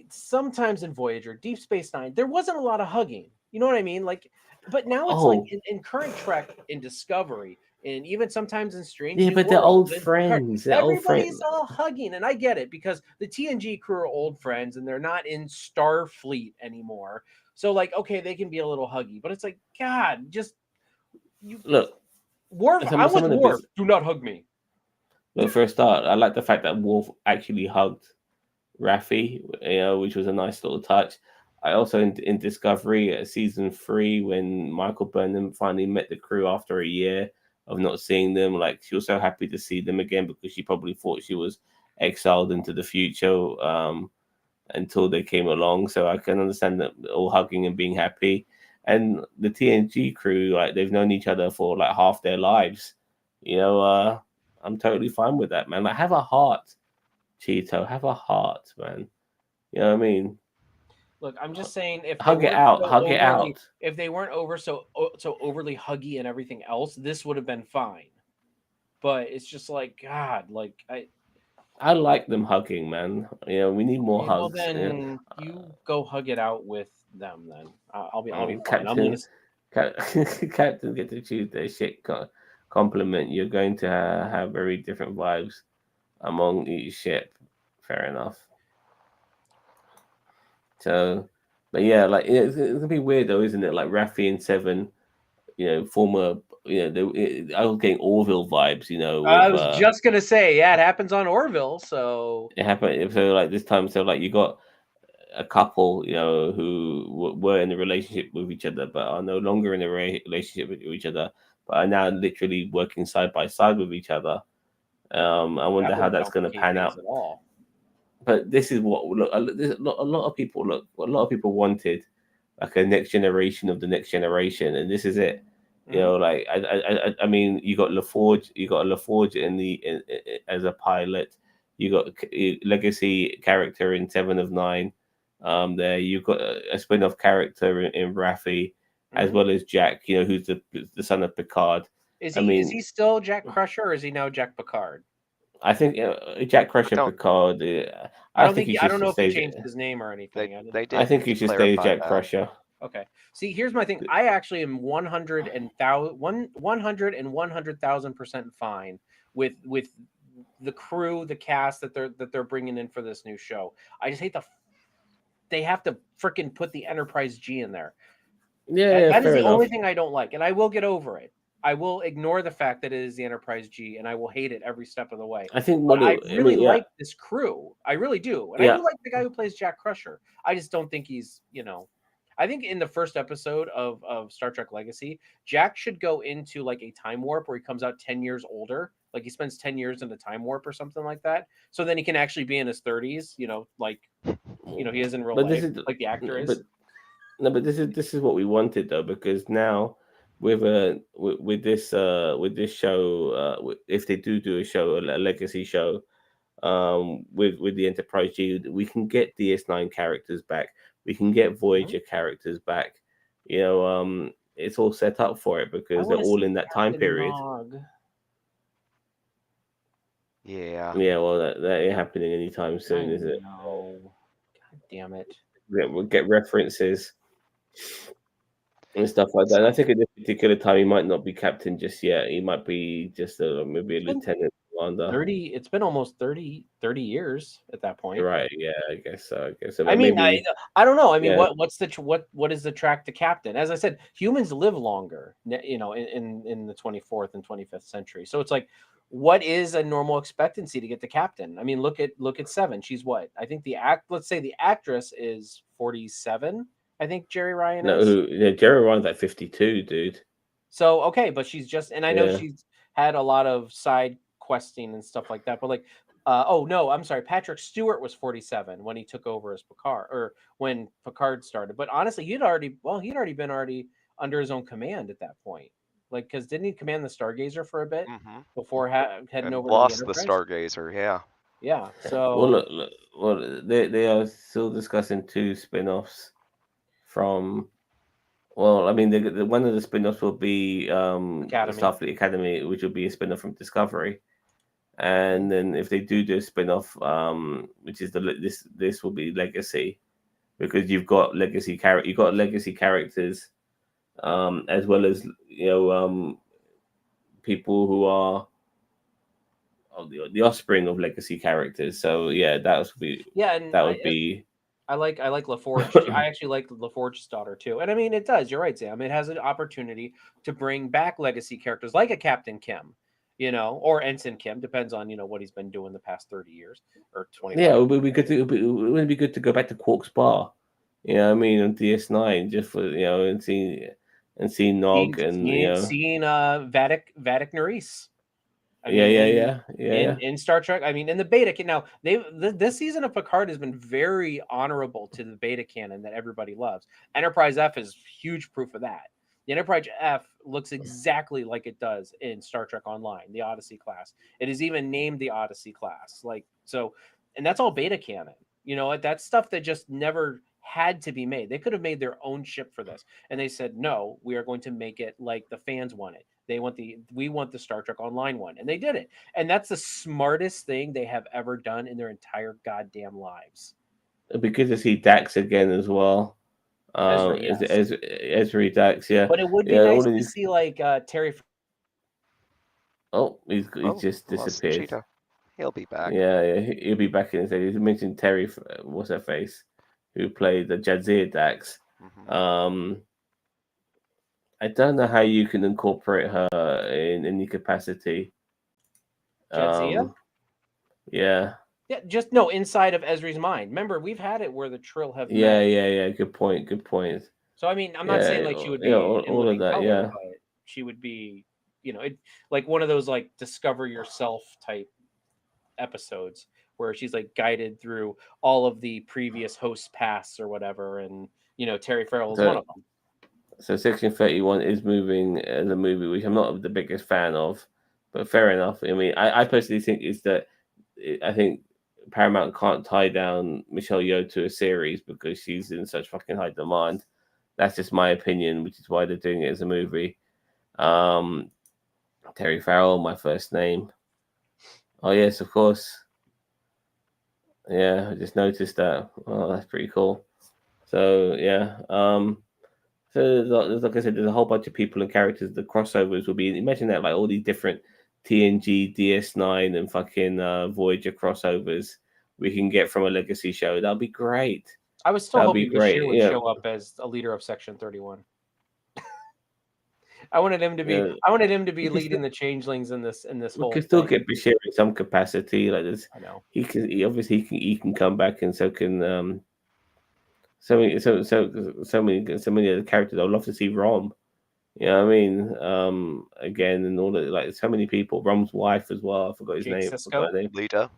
sometimes in Voyager, Deep Space Nine, there wasn't a lot of hugging. You know what I mean? Like, but now it's like Oh, in current Trek, in Discovery, and even sometimes in Strange yeah, New but they're old Worlds and Picard, friends. They're old everybody's friends. all hugging, and I get it because the TNG crew are old friends and they're not in Starfleet anymore. So like, okay, they can be a little huggy, but it's like, God, just you, Look, Worf. I'm some with of the bits. Worf. Do not hug me. Look, for a start, I like the fact that Worf actually hugged Raffi, which was a nice little touch. I also in Discovery season 3 when Michael Burnham finally met the crew after a year of not seeing them, like she was so happy to see them again because she probably thought she was exiled into the future until they came along. So I can understand that all hugging and being happy. And the TNG crew, like they've known each other for like half their lives. I'm totally fine with that, man. Like have a heart, Cheeto. Have a heart, man. You know what I mean? Look, I'm just saying if they Hug it weren't out. so Hug it overly, out. if they weren't so overly huggy and everything else, this would have been fine. But it's just like God, like I like them hugging, man. We need more okay, well hugs. then you go hug it out with them. Then I'll be fine. I'm gonna Captain, Captain, get to choose their shit compliment. You're going to have very different vibes among each ship. Fair enough. So, but yeah, like it's gonna be weird though, isn't it? Like Raffi and Seven, former, I was getting Orville vibes, I with was just gonna say, yeah, it happens on Orville, so it happened. So like this time, so like you got a couple, who were in a relationship with each other, but are no longer in a relationship with each other, but are now literally working side by side with each other. I that wonder how wouldn't that's going to complicate pan things out. at all. But this is what look. A lot of people look. A lot of people wanted like a next generation of the next generation, and this is it. Mhm. Like I mean, you got LaForge as a pilot. You got legacy character in Seven of Nine. There you've got a spin-off character in Raffi, as Mhm. well as Jack. Who's the son of Picard. Is I he is mean, he still Jack Crusher or is he now Jack Picard? I think Jack I Crusher don't. Picard. I I don't think think he I should don't know if he stay. changed his name or anything. I They didn't. I think didn't he should stay clarify Jack that. Crusher. Okay. See, here's my thing. I actually am 100,000% fine with the crew, the cast that they're bringing in for this new show. I just hate they have to freaking put the Enterprise G in there. Yeah, That, yeah, that is fair the only enough. thing I don't like, and I will get over it. I will ignore the fact that it is the Enterprise G, and I will hate it every step of the way. I think But what it. I I really mean, yeah, like this crew. I really do, and I yeah. do like the guy who plays Jack Crusher. I just don't think he's. I think in the first episode of Star Trek Legacy, Jack should go into like a time warp where he comes out 10 years older. Like he spends 10 years in the time warp or something like that. So then he can actually be in his 30s. Like he is in real But this life, is, like the actor but is. no, but this is what we wanted though, because now with this show, if they do a show, a legacy show, with the Enterprise G, we can get DS9 characters back. We can get Mhm. Voyager characters back. It's all set up for it I because they're want to all see in that time Captain period. Nog. Yeah. Yeah, well, that ain't happening anytime I soon, is it? know. God damn it. We'll get references and stuff like that. And I So think at this particular time, he might not be captain just yet. He might be just maybe a It's been lieutenant commander. 30 it's been almost 30 years at that point. You're right. Yeah, I guess so. I But mean, I maybe, I don't know. I mean, yeah, what is the track to captain? As I said, humans live longer, in the 24th and 25th century. So it's like, what is a normal expectancy to get to captain? I mean, look at Seven. She's what? I think let's say the actress is 47 I think Jerry Ryan No, is. Jerry Ryan's like 52, dude. So okay, but she's just, and I know Yeah. she's had a lot of side questing and stuff like that. But like, oh no, I'm sorry, Patrick Stewart was 47 when he took over as Picard, or when Picard started. But honestly, he'd already been under his own command at that point. Like, because didn't he command the Stargazer for a bit Hmm. before heading And over to the lost the Enterprise? Stargazer. Yeah. Yeah. Well, So look, well, they are still discussing two spin-offs from. Well, I mean, one of the spin-offs will be Academy. Starfleet Academy, which will be a spin-off from Discovery. And then if they do a spin-off, which is this will be Legacy, because you've got legacy characters, as well as people who are the offspring of legacy characters. So yeah, Yeah, and that would be I like LaForge. I actually like LaForge's daughter too. And I mean, it does. You're right, Sam. It has an opportunity to bring back legacy characters like a Captain Kim, or Ensign Kim. Depends on what he's been doing the past 30 years or 25. yeah. It would be good to it would be good to go back to Quark's Bar. You know what I mean, on DS9, just for and see Nog and Seeing Vadic Nerys. I yeah, mean, yeah, yeah, yeah, yeah. in Star Trek, I mean, in the beta now, this season of Picard has been very honorable to the beta canon that everybody loves. Enterprise F is huge proof of that. The Enterprise F looks exactly like it does in Star Trek Online, the Odyssey class. It is even named the Odyssey class, and that's all beta canon. That's stuff that just never had to be made. They could have made their own ship for this, and they said, no, we are going to make it like the fans want it. We want the Star Trek Online one, and they did it. And that's the smartest thing they have ever done in their entire goddamn lives. It'd be good to see Dax again as well. Ezra, Is yes, Ezri Dax? Yeah, but it would be yeah. nice All of to these. see like Terry. Oh, he's Oh, just lost disappeared. Cheetah. He'll be back. Yeah, yeah. He'll be back in a second. You mentioned Terry. What's her face? Who played the Jadzia Dax? Hmm. I don't know how you can incorporate her in any capacity. Jadzia? Yeah. Yeah, just no inside of Ezri's mind. Remember, we've had it where the Trill have Yeah, met. yeah, yeah. Good point. Good point. So I mean, I'm not saying Yeah, like she would yeah. be in All of living that. color, Yeah. but she would be, like one of those like discover yourself type episodes where she's like guided through all of the previous hosts' pasts or whatever, and Terry Farrell is one So, of them. so Section 31 is moving as a movie, which I'm not the biggest fan of, but fair enough. I mean, I personally think I think Paramount can't tie down Michelle Yeoh to a series because she's in such fucking high demand. That's just my opinion, which is why they're doing it as a movie. Um, Terry Farrell, my first name. Oh yes, of course. Yeah, I just noticed that. Oh, that's pretty cool. So yeah, so like I said, there's a whole bunch of people and characters. The crossovers will be. Imagine that, like all these different TNG, DS9, and fucking Voyager crossovers we can get from a legacy show. That'll be great. I was still That'll be hoping Bashir great. would show up as a leader of Section 31. I wanted him to be. Yeah. I wanted him to be We can leading still, the changelings in this we whole can still thing. get Bashir in some capacity. Like this, I know. he can come back, and so can so many other characters. I'd love to see Rom. You know what I mean? Again, and all that, like so many people. Rom's wife as well. I forgot his Jake name. I forgot Sisko. her name. Lita.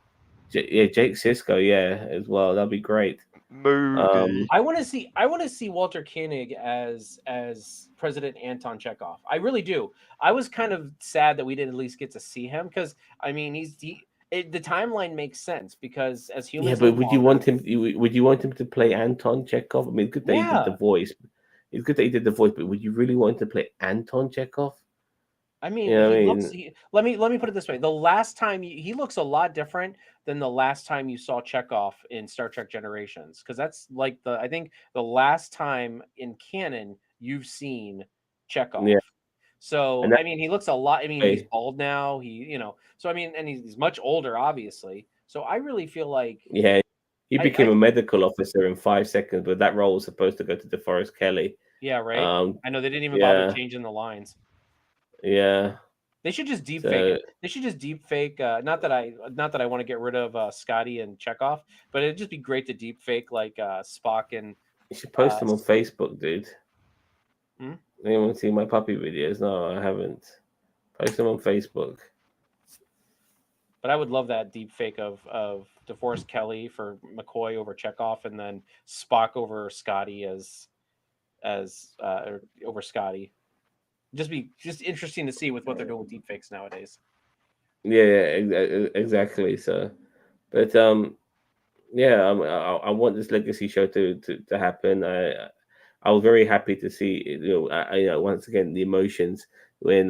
Yeah, Jake Sisko. Yeah, as well. That'd be great. Moody. I want to see. I want to see Walter Koenig as President Anton Chekhov. I really do. I was kind of sad that we didn't at least get to see him because I mean the timeline makes sense because as Yeah, humans but live would you longer. want him? Would you want him to play Anton Chekhov? I mean, good that he did the Yeah. voice. It's good that he did the voice, but would you really want him to play Anton Chekhov? I mean, You know what I he mean? looks. Let me put it this way: the last time he looks a lot different than the last time you saw Chekhov in Star Trek Generations, because that's like I think the last time in canon you've seen Chekhov. Yeah, So and that I mean, he looks a lot. I mean, he's way, bald now. So I mean, and he's much older, obviously. So I really feel like yeah, he became I a medical officer in 5 seconds, but that role was supposed to go to DeForest Kelly. yeah, right. Um, I know they didn't even bother yeah, changing the lines. yeah. They should just deep fake So it. They should just deep fake. Not that I want to get rid of Scotty and Chekhov, but it'd just be great to deep fake like Spock and You should post them on Facebook, dude. Hmm? Anyone see my puppy videos? No, I haven't. Post them on Facebook. But I would love that deep fake of DeForest Kelly for McCoy over Chekhov, and then Spock over Scotty as over Scotty. Just interesting to see with what they're doing with deep fakes nowadays. Yeah, exactly. So, but yeah, I want this legacy show to happen. I was very happy to see, once again the emotions when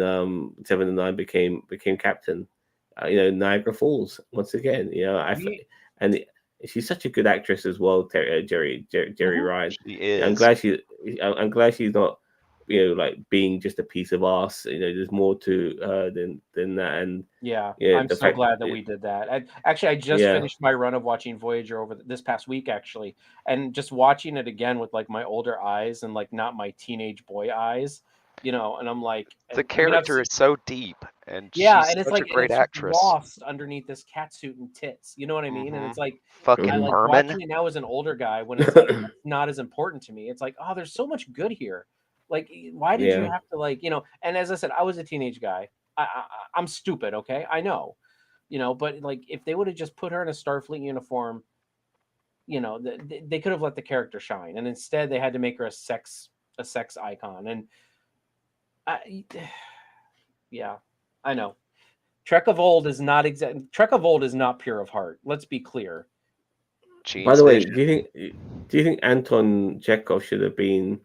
7 and 9 became captain. Niagara Falls once again. We, And she's such a good actress as well, Jerry Mhm. Ryan. She I'm is. glad she's not, like being just a piece of ass. There's more to her than that. And Yeah, yeah, I'm the so fact, glad that we did that. I just yeah, finished my run of watching Voyager over this past week, actually, and just watching it again with like my older eyes and like not my teenage boy eyes, and I'm like, The I mean, I've character seen, is so deep, and yeah, she's and it's such a like, and great it's actress. lost underneath this catsuit and tits. You know what I mean? And Hmm it's like, I Fucking hmm like Herman. watching it now as an older guy when it's like it's not as important to me. It's like, oh, there's so much good here. Like, why did you yeah. have to And as I said, I was a teenage guy. I'm stupid, okay? I know, but like if they would have just put her in a Starfleet uniform, they could have let the character shine, and instead they had to make her a sex icon. And I, yeah, I know. Trek of old is not pure of heart. Let's be clear. By It's the Gene's way, vision. do you think Anton Chekhov should have been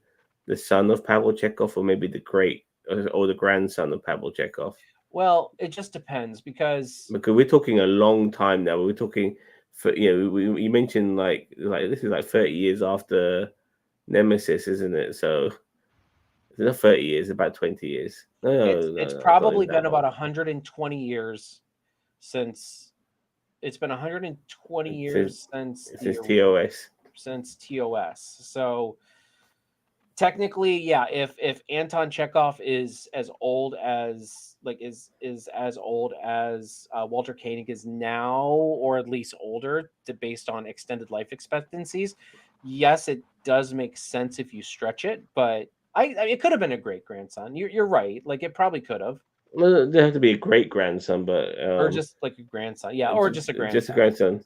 the son of Pavel Chekhov, or maybe the great or the grandson of Pavel Chekhov? Well, it just depends because Because we're talking a long time now. We're talking for you mentioned like this is like 30 years after Nemesis, isn't it? So it's not 30 years, about 20 years. No, it's no, it's no, no, it's not probably even been that about long. 120 years since it's been 120 Since years since since TOS. TOS. So technically, yeah, if Anton Chekhov is as old as is as old as Walter Koenig is now, or at least older, based on extended life expectancies, yes, it does make sense if you stretch it. But it could have been a great grandson. You're right. Like it probably could have, Well, they have to be a great grandson, but or just like a grandson. Yeah, or just a just a grandson. grandson.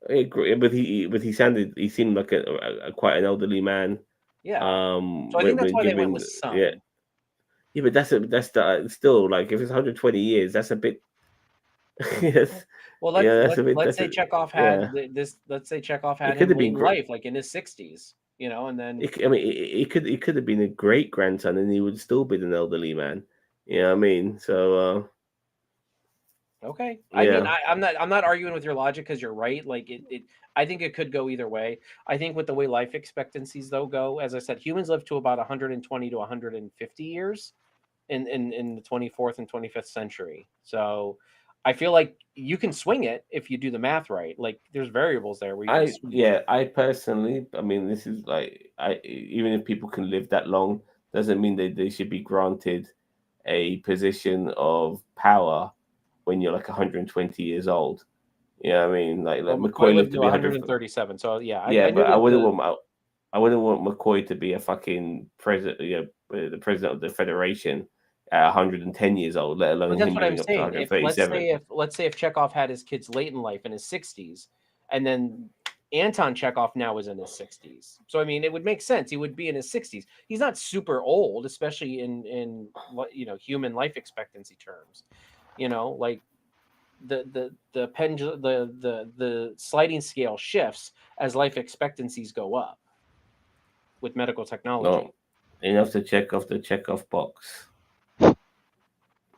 But he seemed like a quite an elderly man. Yeah. So I think that's When why they went with given, yeah, son. yeah, but still, like, if it's 120 years, that's a bit. Yes, Well, yeah, let's that's a let's bit. let's That's say a, Chekhov yeah. had this. Let's say Chekhov It had could him have late been in great. life, like in his 60s, and then I mean, it could have been a great grandson, and he would still be an elderly man. You know what I mean? So, okay. I mean, yeah. I'm not arguing with your logic because you're right. Like I think it could go either way. I think with the way life expectancies though go, as I said, humans live to about 120 to 150 years in the 24th and 25th century. So I feel like you can swing it if you do the math right. Like there's variables there where you can swing it. I personally, I mean, this is like, even if people can live that long, doesn't mean they should be granted a position of power when you're like 120 years old. You know what I mean? Like Well, McCoy McCoy lived lived to to be 100. 137. So yeah, Yeah, I knew but that the I wouldn't want McCoy to be a fucking president, the president of the Federation at 110 years old, let But alone that's him what I'm living up to saying. If 137. let's say if Chekhov had his kids late in life in his 60s, and then Anton Chekhov now is in his 60s. So I mean, it would make sense. He would be in his 60s. He's not super old, especially in what human life expectancy terms. Like the pendulum the sliding scale shifts as life expectancies go up with medical No, technology. enough to check off the check off box.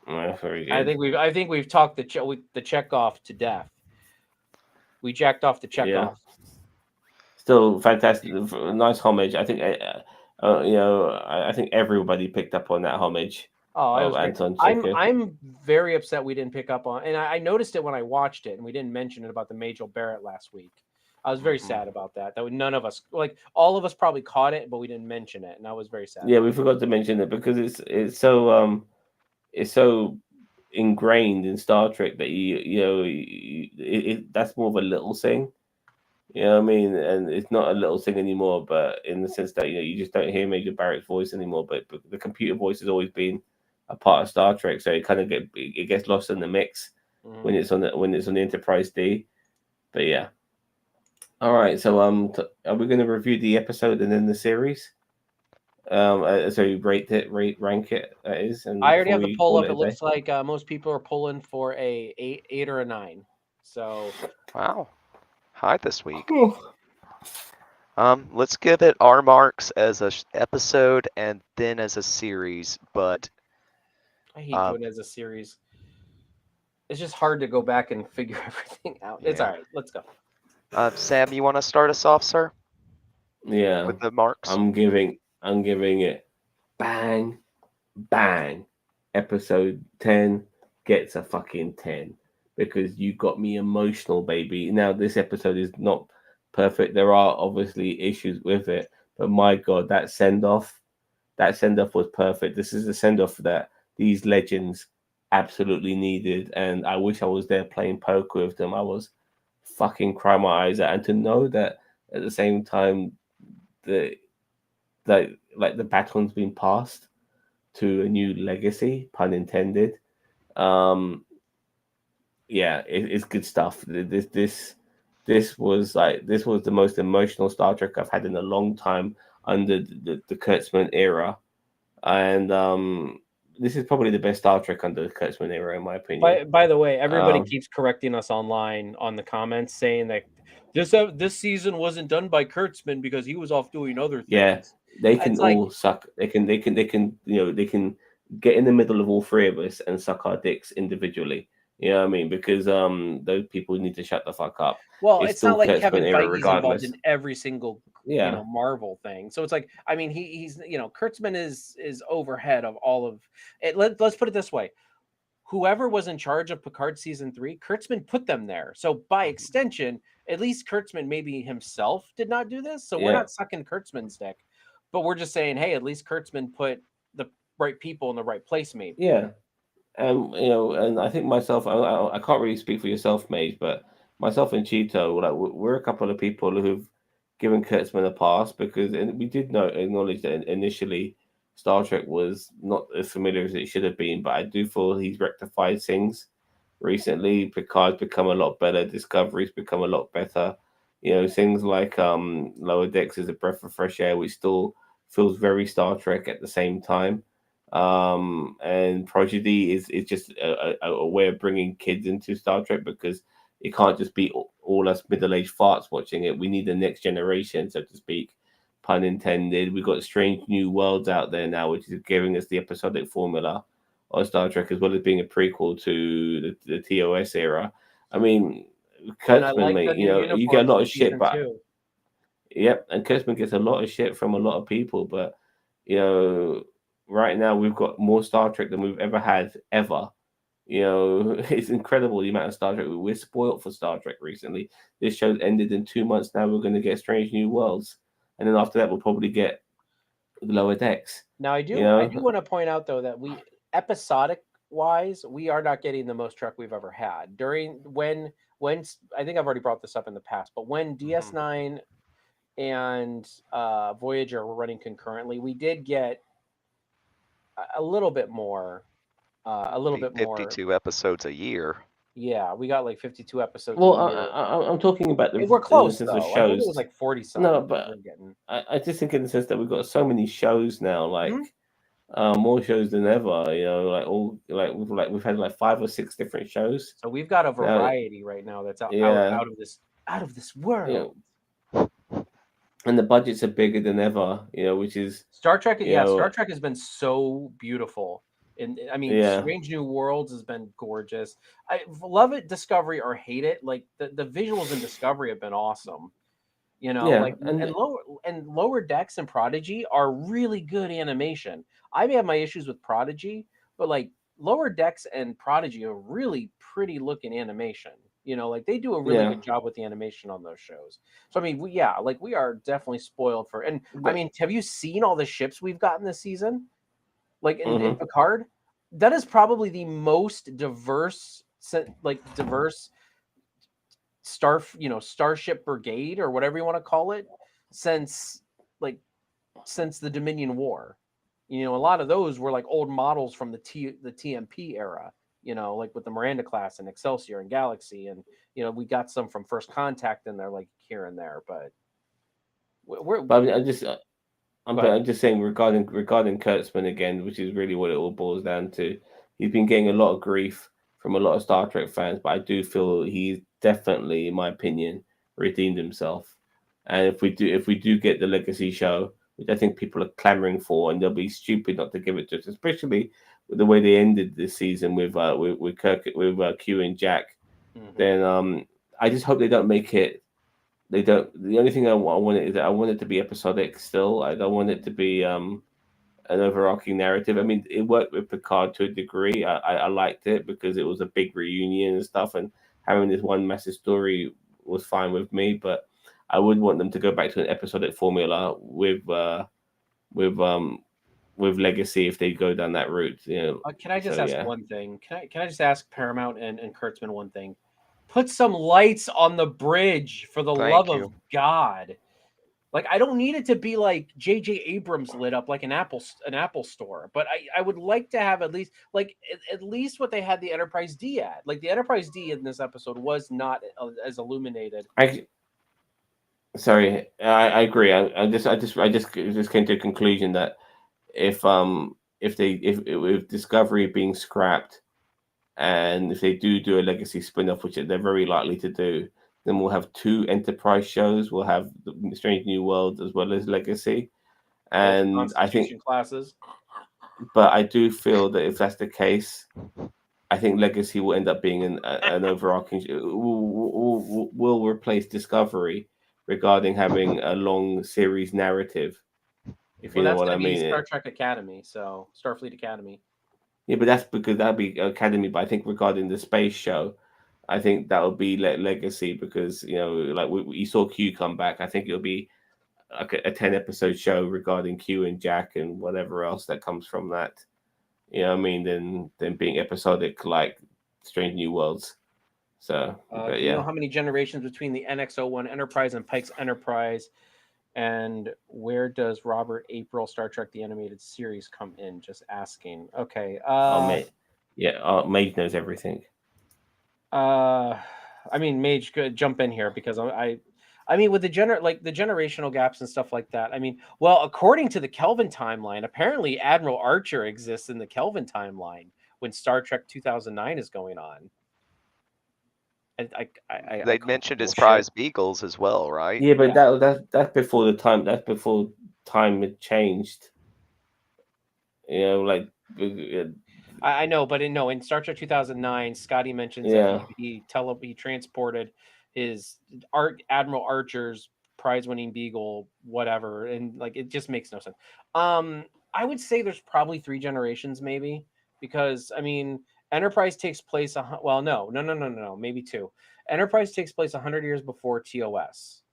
Very I good. think we've talked the Chekhov to death. We jacked off the Yeah, Chekhov. still fantastic. Nice homage. I think, I think everybody picked up on that homage Oh, it of was great. Anton I'm Chekhov. I'm very upset we didn't pick up on, and I noticed it when I watched it, and we didn't mention it about the Majel Barrett last week. I was very Hmm sad about that. None of us, like all of us, probably caught it, but we didn't mention it, and I was very sad Yeah, about we forgot to mention it because it's so ingrained in Star Trek that that's more of a little thing. You know what I mean? And it's not a little thing anymore, but in the sense that you just don't hear Major Barrett's voice anymore. But the computer voice has always been a part of Star Trek, so it kind of gets lost in the mix when it's on the Enterprise D. But yeah, all right. So are we going to review the episode and then the series? So you rank it. That is, and I already before have the we poll call up. it It a day. looks like most people are pulling for a eight or a 9. So Wow. High this week. Let's give it our marks as a episode and then as a series. But I hate doing it as a series. It's just hard to go back and figure everything out. It's yeah. all right. Let's go. Sam, you want to start us off, sir, Yeah, with the marks? I'm giving it bang, bang. Episode 10 gets a fucking 10 because you got me emotional, baby. Now, this episode is not perfect. There are obviously issues with it, but my God, that send off was perfect. This is a send off that these legends absolutely needed, and I wish I was there playing poker with them. I was fucking crying my eyes out, and to know that at the same time the like the baton's been passed to a new legacy, pun intended. Um, yeah, it's good stuff. This was the most emotional Star Trek I've had in a long time under the Kurtzman era, and this is probably the best Star Trek under the Kurtzman era, in my opinion. By the way, everybody Um, keeps correcting us online on the comments saying that this season wasn't done by Kurtzman because he was off doing other yeah, things. they can It's like, all suck. They can get in the middle of all three of us and suck our dicks individually. You know what I mean? Because those people need to shut the fuck up. well, It's it's not still like Kurtzman Kevin era, Feige's involved regardless. in every single Yeah, Marvel thing. So it's like, I mean, he's Kurtzman is overhead of all of it. Let's put it this way: whoever was in charge of Picard season 3, Kurtzman put them there. So by extension, at least Kurtzman maybe himself did not do this. So we're yeah, not sucking Kurtzman's dick, but we're just saying, hey, at least Kurtzman put the right people in the right place, maybe. yeah. And I think myself, I can't really speak for yourself, Mage, but myself and Cheeto, like we're a couple of people who've given Kurtzman a pass because and we did acknowledge that initially Star Trek was not as familiar as it should have been, but I do feel he's rectified things recently. Picard's become a lot better. Discovery's become a lot better. Things like Lower Decks is a breath of fresh air, which still feels very Star Trek at the same time. And Prodigy is just a way of bringing kids into Star Trek because it can't just be all us middle-aged farts watching it. We need the next generation, so to speak, pun intended. We've got Strange New Worlds out there now, which is giving us the episodic formula of Star Trek, as well as being a prequel to the TOS era. I mean, And I Kurtzman, like the mate, new you get a uniforms lot for of shit, season but 2. yep, and Kurtzman gets a lot of shit from a lot of people, but you know, right now we've got more Star Trek than we've ever had ever. It's incredible the amount of Star Trek. We're spoiled for Star Trek recently. This show ended in 2 months. Now we're going to get Strange New Worlds, and then after that we'll probably get Lower Decks. Now You I know, do want to point out though that we episodic wise, we are not getting the most Trek we've ever had. During when I think I've already brought this up in the past, but when DS9 and Voyager were running concurrently, we did get a little bit more. A little Be bit more. 52 episodes a year. Yeah, we got like 52 episodes a well, year. I'm talking about We're in the close sense of though. I think it shows. was like 40 No, some but we're getting. I just think in the sense that we've got so many shows now, like Mhm. more shows than ever. We've had like 5 or 6 different shows So we've got a now. variety right now that's Yeah, out of this you know, world. and the budgets are bigger than ever. Which is Star Trek, you yeah, Star know, Trek has been so beautiful. And I mean, yeah, Strange New Worlds has been gorgeous. I love it, Discovery or hate it. Like the visuals in Discovery have been awesome. yeah, Like and and Lower Decks and Prodigy are really good animation. I may have my issues with Prodigy, but like Lower Decks and Prodigy are really pretty looking animation. Like they do a really yeah, good job with the animation on those shows. So I mean, we are definitely spoiled for. And I but mean, have you seen all the ships we've gotten this season? Like in hmm Picard, that is probably the most diverse Starship Brigade or whatever you want to call it since like since the Dominion War. A lot of those were like old models from the TMP era. Like with the Miranda class and Excelsior and Galaxy, and we got some from First Contact in there, like here and there. But we're But I mean, go ahead. I'm just saying regarding Kurtzman again, which is really what it all boils down to. He's been getting a lot of grief from a lot of Star Trek fans, but I do feel he's definitely, in my opinion, redeemed himself. And if we do get the Legacy show, which I think people are clamoring for, and they'll be stupid not to give it to us, especially with the way they ended this season with Kirk, with Q and Jack. Mhm. Then I just hope they don't make it. They don't. The only thing I want it is that I want it to be episodic. Still, I don't want it to be an overarching narrative. I mean, it worked with Picard to a degree. I liked it because it was a big reunion and stuff, and having this one massive story was fine with me. But I would want them to go back to an episodic formula with Legacy if they go down that route. Can I just So ask yeah. one thing? Can I just ask Paramount and Kurtzman one thing? Put some lights on the bridge for the Thank love of you. God. Like I don't need it to be like J.J. Abrams lit up like an Apple store, but I would like to have at least like at least what they had the Enterprise D at. Like the Enterprise D in this episode was not as illuminated. Sorry, I agree. I just came to a conclusion that if Discovery being scrapped, and if they do a Legacy spin-off, which they're very likely to do, then we'll have two Enterprise shows. We'll have the Strange New Worlds as well as Legacy, Both and I think, Constitution classes. but I do feel that if that's the case, I think Legacy will end up being an overarching. Will replace Discovery regarding having a long series narrative, if you Well, know that's what going I to be mean. Star Trek Academy, so Starfleet Academy. Yeah, but that's because that'd be Academy. But I think regarding the space show, I think that would be Legacy because like you saw Q come back. I think it'll be like a 10 episode show regarding Q and Jack and whatever else that comes from that. You know what I mean? Then being episodic like Strange New Worlds. So, but Do you know yeah. how many generations between the NX-01 Enterprise and Pike's Enterprise? And where does Robert April Star Trek the Animated Series come in? Just asking. Okay. Oh mate, yeah. Mage knows everything. I mean, Mage, could jump in here because I mean, with the the generational gaps and stuff like that. I mean, well, according to the Kelvin timeline, apparently Admiral Archer exists in the Kelvin timeline when Star Trek 2009 is going on. They mentioned his prize beagles as well, right? Yeah, but that's before the time. That's before time had changed. Like I know, but in Star Trek 2009, Scotty mentions Yeah. that he transported his Admiral Archer's prize-winning beagle, whatever, and like it just makes no sense. I would say there's probably 3 generations, maybe, because I mean, Enterprise takes place. Well, no, maybe 2. Enterprise takes place 100 years before TOS,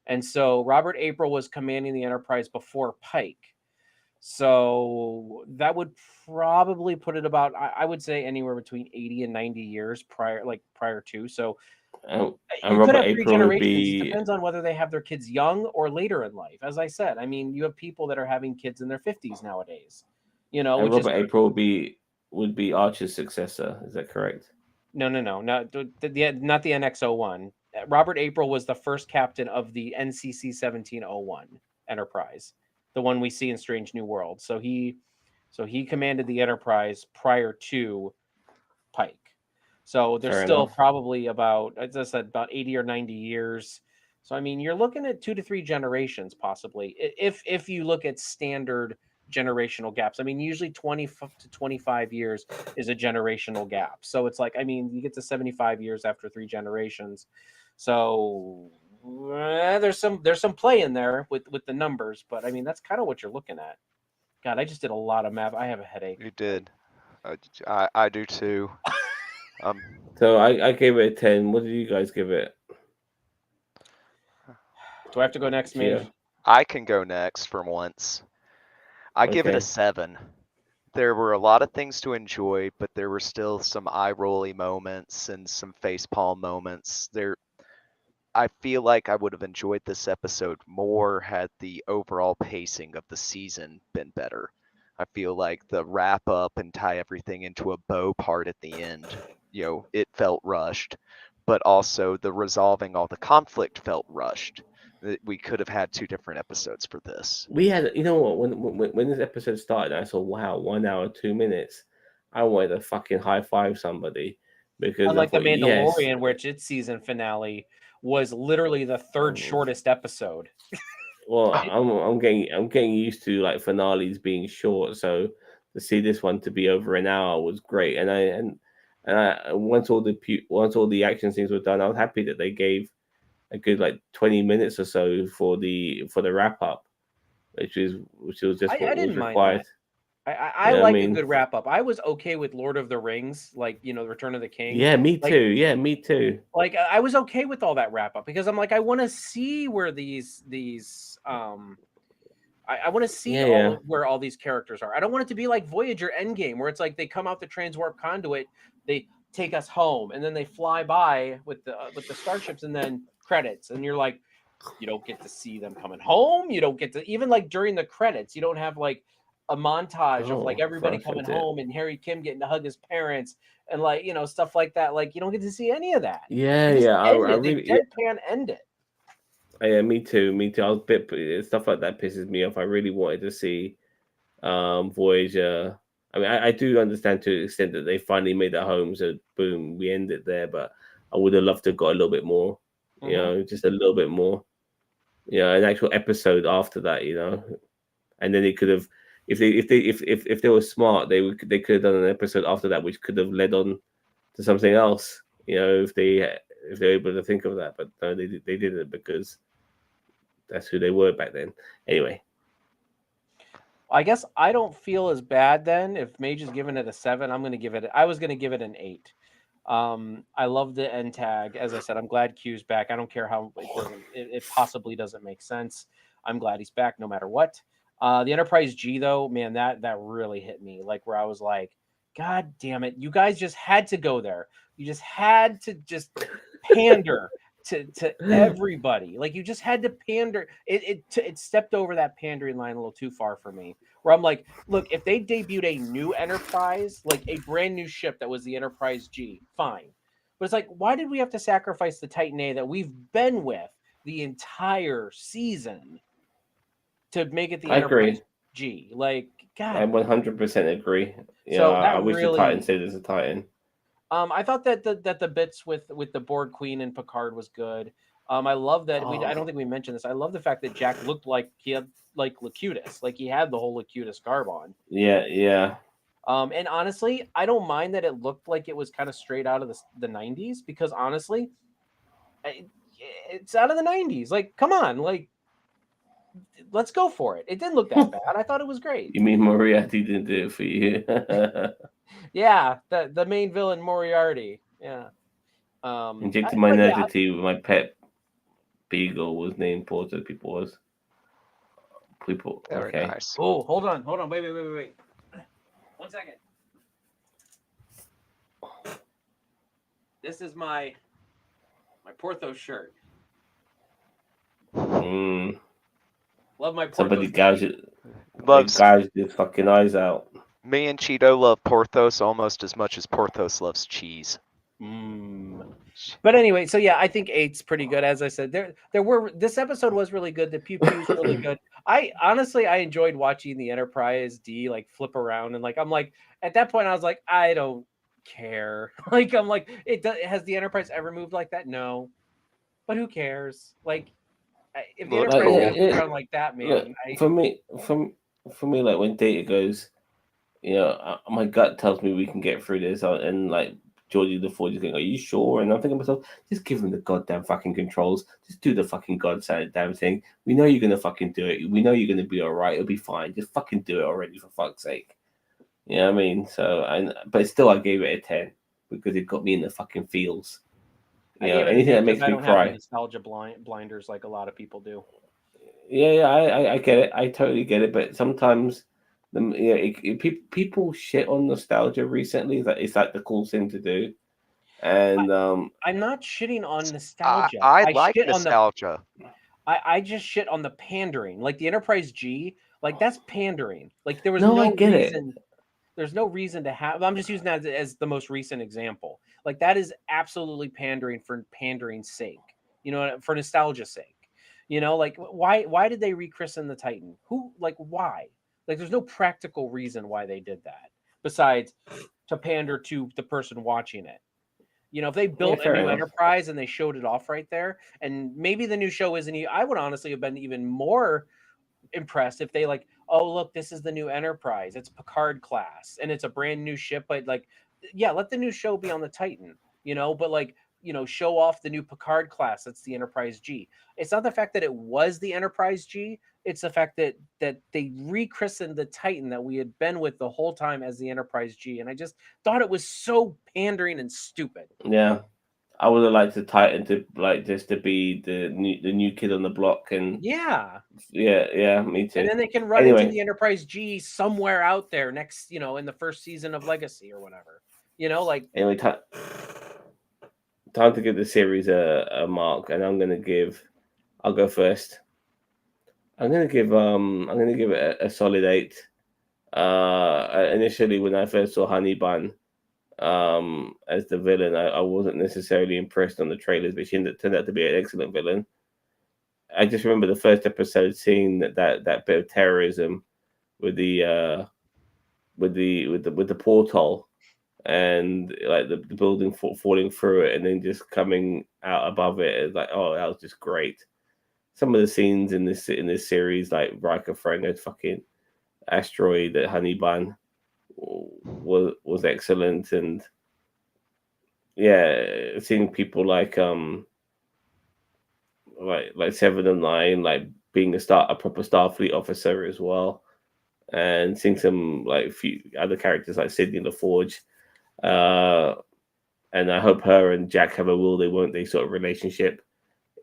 and so Robert April was commanding the Enterprise before Pike. So that would probably put it about, I would say, anywhere between 80 and 90 years prior to. So and you could Robert have 3 April would generations. It be depends on whether they have their kids young or later in life. As I said, I mean, you have people that are having kids in their 50s nowadays. and Which Robert is April would be Archer's successor. Is that correct? no, not not the NX-01. Robert April was the first captain of the NCC 1701 Enterprise, the one we see in Strange New World. So he commanded the Enterprise prior to Pike. So there's Fair still enough. probably about, as I said, about 80 or 90 years. So I mean, you're looking at 2 to 3 generations possibly, if you look at standard generational gaps. I mean, usually 20 to 25 years is a generational gap. So it's like, I mean, you get to 75 years after 3 generations. So there's some play in there with the numbers, but I mean, that's kind of what you're looking at. God, I just did a lot of math. I have a headache. You did. I do too. So I gave it a 10. What did you guys give it? Do I have to go next, Yeah. Mage? I can go next for once. I give it a Okay. 7. There were a lot of things to enjoy, but there were still some eye-rolly moments and some facepalm moments. I feel like I would have enjoyed this episode more had the overall pacing of the season been better. I feel like the wrap up and tie everything into a bow part at the end, it felt rushed, but also the resolving all the conflict felt rushed. We could have had 2 different episodes for this. We had, you know what? When this episode started, I saw, wow, 1 hour 2 minutes. I wanted to fucking high five somebody because I Unlike The thought, yes. Mandalorian, which its season finale was literally the third shortest episode. Well, I'm getting used to like finales being short, so to see this one to be over an hour was great. And I once all the action scenes were done, I was happy that they gave a good like 20 minutes or so for the wrap up, which was just I what was didn't mind required. that. I You know what I like a mean? good wrap up. I was okay with Lord of the Rings, like the Return of the King. Yeah, me Like, too. Yeah, me too. like I was okay with all that wrap up because I'm like, I want to see where I want to see Yeah. where all these characters are. I don't want it to be like Voyager Endgame, where it's like they come out the transwarp conduit, they take us home, and then they fly by with the starships, and then credits, and you're like, you don't get to see them coming home. You don't get to even like during the credits, you don't have like a montage of like everybody coming home and Harry Kim getting to hug his parents and like stuff like that. Like you don't get to see any of that. Yeah, They just yeah. end I it. They really, deadpan end it. yeah, me too. Me too. I was a bit stuff like that pisses me off. I really wanted to see Voyager. I mean, I do understand to the extent that they finally made it home, so boom, we end it there. But I would have loved to have got a little bit more, just a little bit more. An actual episode after that, and then it could have, if they were smart, they could have done an episode after that, which could have led on to something else. If they're able to think of that, but no, they didn't because that's who they were back then. Anyway. I guess I don't feel as bad then. If Mage is giving it a 7, I was going to give it an 8. I love the end tag. As I said, I'm glad Q's back. I don't care how it possibly doesn't make sense. I'm glad he's back no matter what. The Enterprise G though, man, that really hit me. Like where I was like, God damn it. You guys just had to go there. You just had to just pander to everybody. Like you just had to pander. It stepped over that pandering line a little too far for me. Where I'm like, look, if they debuted a new Enterprise, like a brand new ship that was the Enterprise G, fine. But it's like, why did we have to sacrifice the Titan A that we've been with the entire season to make it the Enterprise G? Like, God, I 100% agree. So I wish the Titan stayed as a Titan. I thought that the bits with the Borg Queen and Picard was good. I love that I don't think we mentioned this. I love the fact that Jack looked like he had like Locutus, like he had the whole Locutus garb on. Yeah. And honestly, I don't mind that it looked like it was kind of straight out of the 90s because honestly, it's out of the 90s. Like, come on, like let's go for it. It didn't look that bad. I thought it was great. You mean Moriarty didn't do it for you? Yeah, the main villain Moriarty. Yeah. Injecting my nerdity with my pet beagle was named Porter. People. Very Okay. nice. Oh, hold on. Wait. 1 second. This is my Porthos shirt. Love my Porthos. Somebody gouged his fucking eyes out. Me and Cheeto love Porthos almost as much as Porthos loves cheese. But anyway, so yeah, I think 8's pretty good. As I said, this episode was really good. The pew pew's really good. I enjoyed watching the Enterprise D like flip around and like I'm like at that point I was like I don't care. Like I'm like has the Enterprise ever moved like that? No, but who cares? Like if the Enterprise moves around like that, man. For me, like when Data goes, my gut tells me we can get through this, and like Georgie the Forge is going, are you sure? And I'm thinking to myself, just give him the goddamn fucking controls. Just do the fucking goddamn thing. We know you're going to fucking do it. We know you're going to be all right. It'll be fine. Just fucking do it already, for fuck's sake. You know what I mean? So, but still, I gave it a 10 because it got me in the fucking feels. Anything that makes me cry. Nostalgia blinders like a lot of people do. Yeah, I get it. I totally get it. But sometimes people shit on nostalgia recently. It's like the cool thing to do. And I'm not shitting on I, nostalgia. I I like shit on the nostalgia. I just shit on the pandering. Like the Enterprise G, like that's pandering. Like there was no, I no get it. reason. There's no reason to have. I'm just using that as the most recent example. Like that is absolutely pandering for pandering's sake. You know, for nostalgia's sake. You know, like why did they rechristen the Titan? Who like why? Like there's no practical reason why they did that besides to pander to the person watching it. You know, if they Yeah, built a fair new enough. enterprise and they showed it off right there, and maybe the new show isn't. I would honestly have been even more impressed if they like, oh look, this is the new Enterprise. It's Picard class, and it's a brand new ship. But like, yeah, let the new show be on the Titan. You know, but like, you know, show off the new Picard class. That's the Enterprise G. It's not the fact that it was the Enterprise G. It's the fact that they rechristened the Titan that we had been with the whole time as the Enterprise G, and I just thought it was so pandering and stupid. Yeah, I would have liked the Titan to like just to be the new kid on the block, and Yeah. yeah, me And too. then they can run into Anyway, the Enterprise G somewhere out there next, you know, in the first season of Legacy or whatever. You know, like anyway, time to give the series a mark, and I'll go first. I'm gonna give it a solid 8. Initially when I first saw Honey Bun as the villain, I wasn't necessarily impressed on the trailers, but she turned out to be an excellent villain. I just remember the first episode seeing that bit of terrorism with the porthole, and like the building falling through it and then just coming out above it. It's like, oh, that was just great. Some of the scenes in this series, like Riker throwing a fucking asteroid at Honey Bun, was excellent. And yeah, seeing people like 7 and 9 like being a proper Starfleet officer as well, and seeing some like few other characters like Sydney LaForge. Uh, and I hope her and Jack have a will they won't they sort of relationship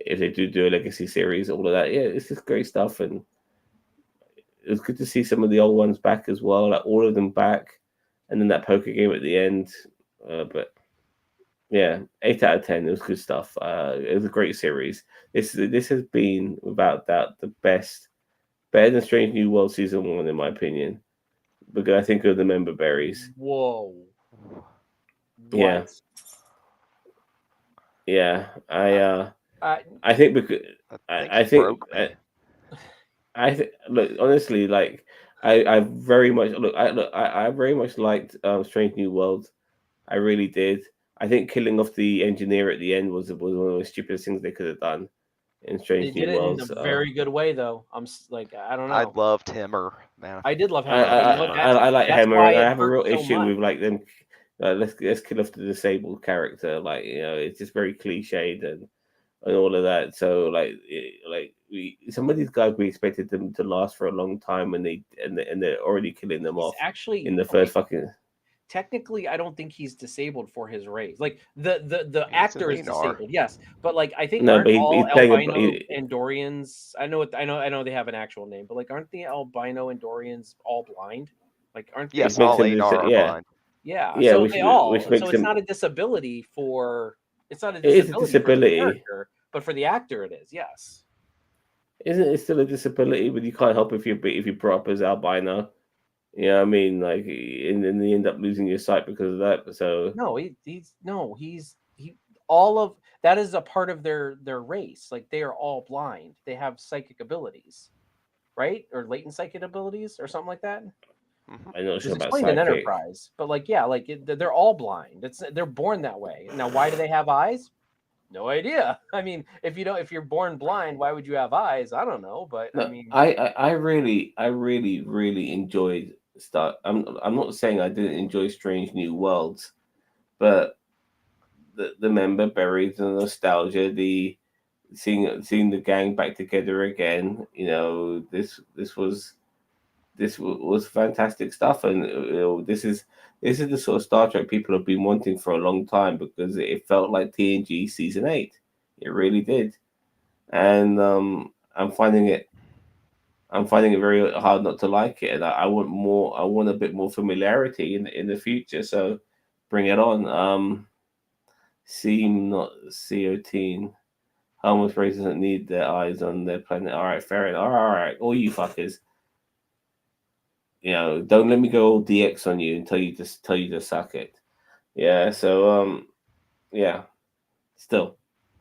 if they do a legacy series. All of that, yeah, it's just great stuff, and it was good to see some of the old ones back as well, like all of them back, and then that poker game at the end. But yeah, 8 out of 10. It was good stuff. It was a great series. This has been without doubt the best, better than Strange New World season 1 in my opinion. Because I think of the member berries. whoa. Yeah, What? yeah. Uh, I think because I think I you think broke me. look honestly like I very much I very much liked Strange New World. I really did. I think killing off the engineer at the end was one of the stupidest things they could have done in they Strange did New it in a Worlds. very good way though. Like I don't I know. loved Himmer, man. I did love I, Hammer, but I you know what? I like That's Hammer, why and I it have a hurt real so issue much. with like them. Let's kill off the disabled character. Like it's just very cliched and all of that. So some of these guys we expected them to last for a long time, and they're already killing them He's off in actually the okay. first fucking. Technically, I don't think he's disabled for his race. Like the He's an actor is Enar. disabled, yes, but like I think No, aren't but all he's playing albino Andorians? I know they have an actual name, but like aren't the albino Andorians all blind? Like aren't they which Yes, makes all all? him Enar are yeah, blind. Yeah, yeah, so they which all. So makes it's him. not a disability for. It's not a It is a disability for the disability. character, but for the actor, it is. Yes. Isn't it still a disability? But you can't help if you brought up as albino. You know what I mean? Like, and then you end up losing your sight because of that. So No, he's no, he all of that is a part of their race. Like they are all blind. They have psychic abilities, right? Or latent psychic abilities or something like that. It Hmm. I'm not was sure about explained in psychic. Enterprise. But like yeah, like they're all blind. They're born that way. Now why do they have eyes? No idea. I mean, if you're born blind, why would you have eyes? I don't know, but I No, mean, I really enjoyed Star. I'm not saying I didn't enjoy Strange New Worlds, but the member buried, the nostalgia, the seeing the gang back together again. This was fantastic stuff, and this is the sort of Star Trek people have been wanting for a long time because it felt like TNG season 8. It really did, and I'm finding it very hard not to like it, and I want more. I want a bit more familiarity in the future. So bring it on. Seem not CO10. Harmless race doesn't need their eyes on their planet. All right, fair enough. All right, all you fuckers. Don't let me go all DX on you and tell you to suck it. Yeah. So yeah. Still,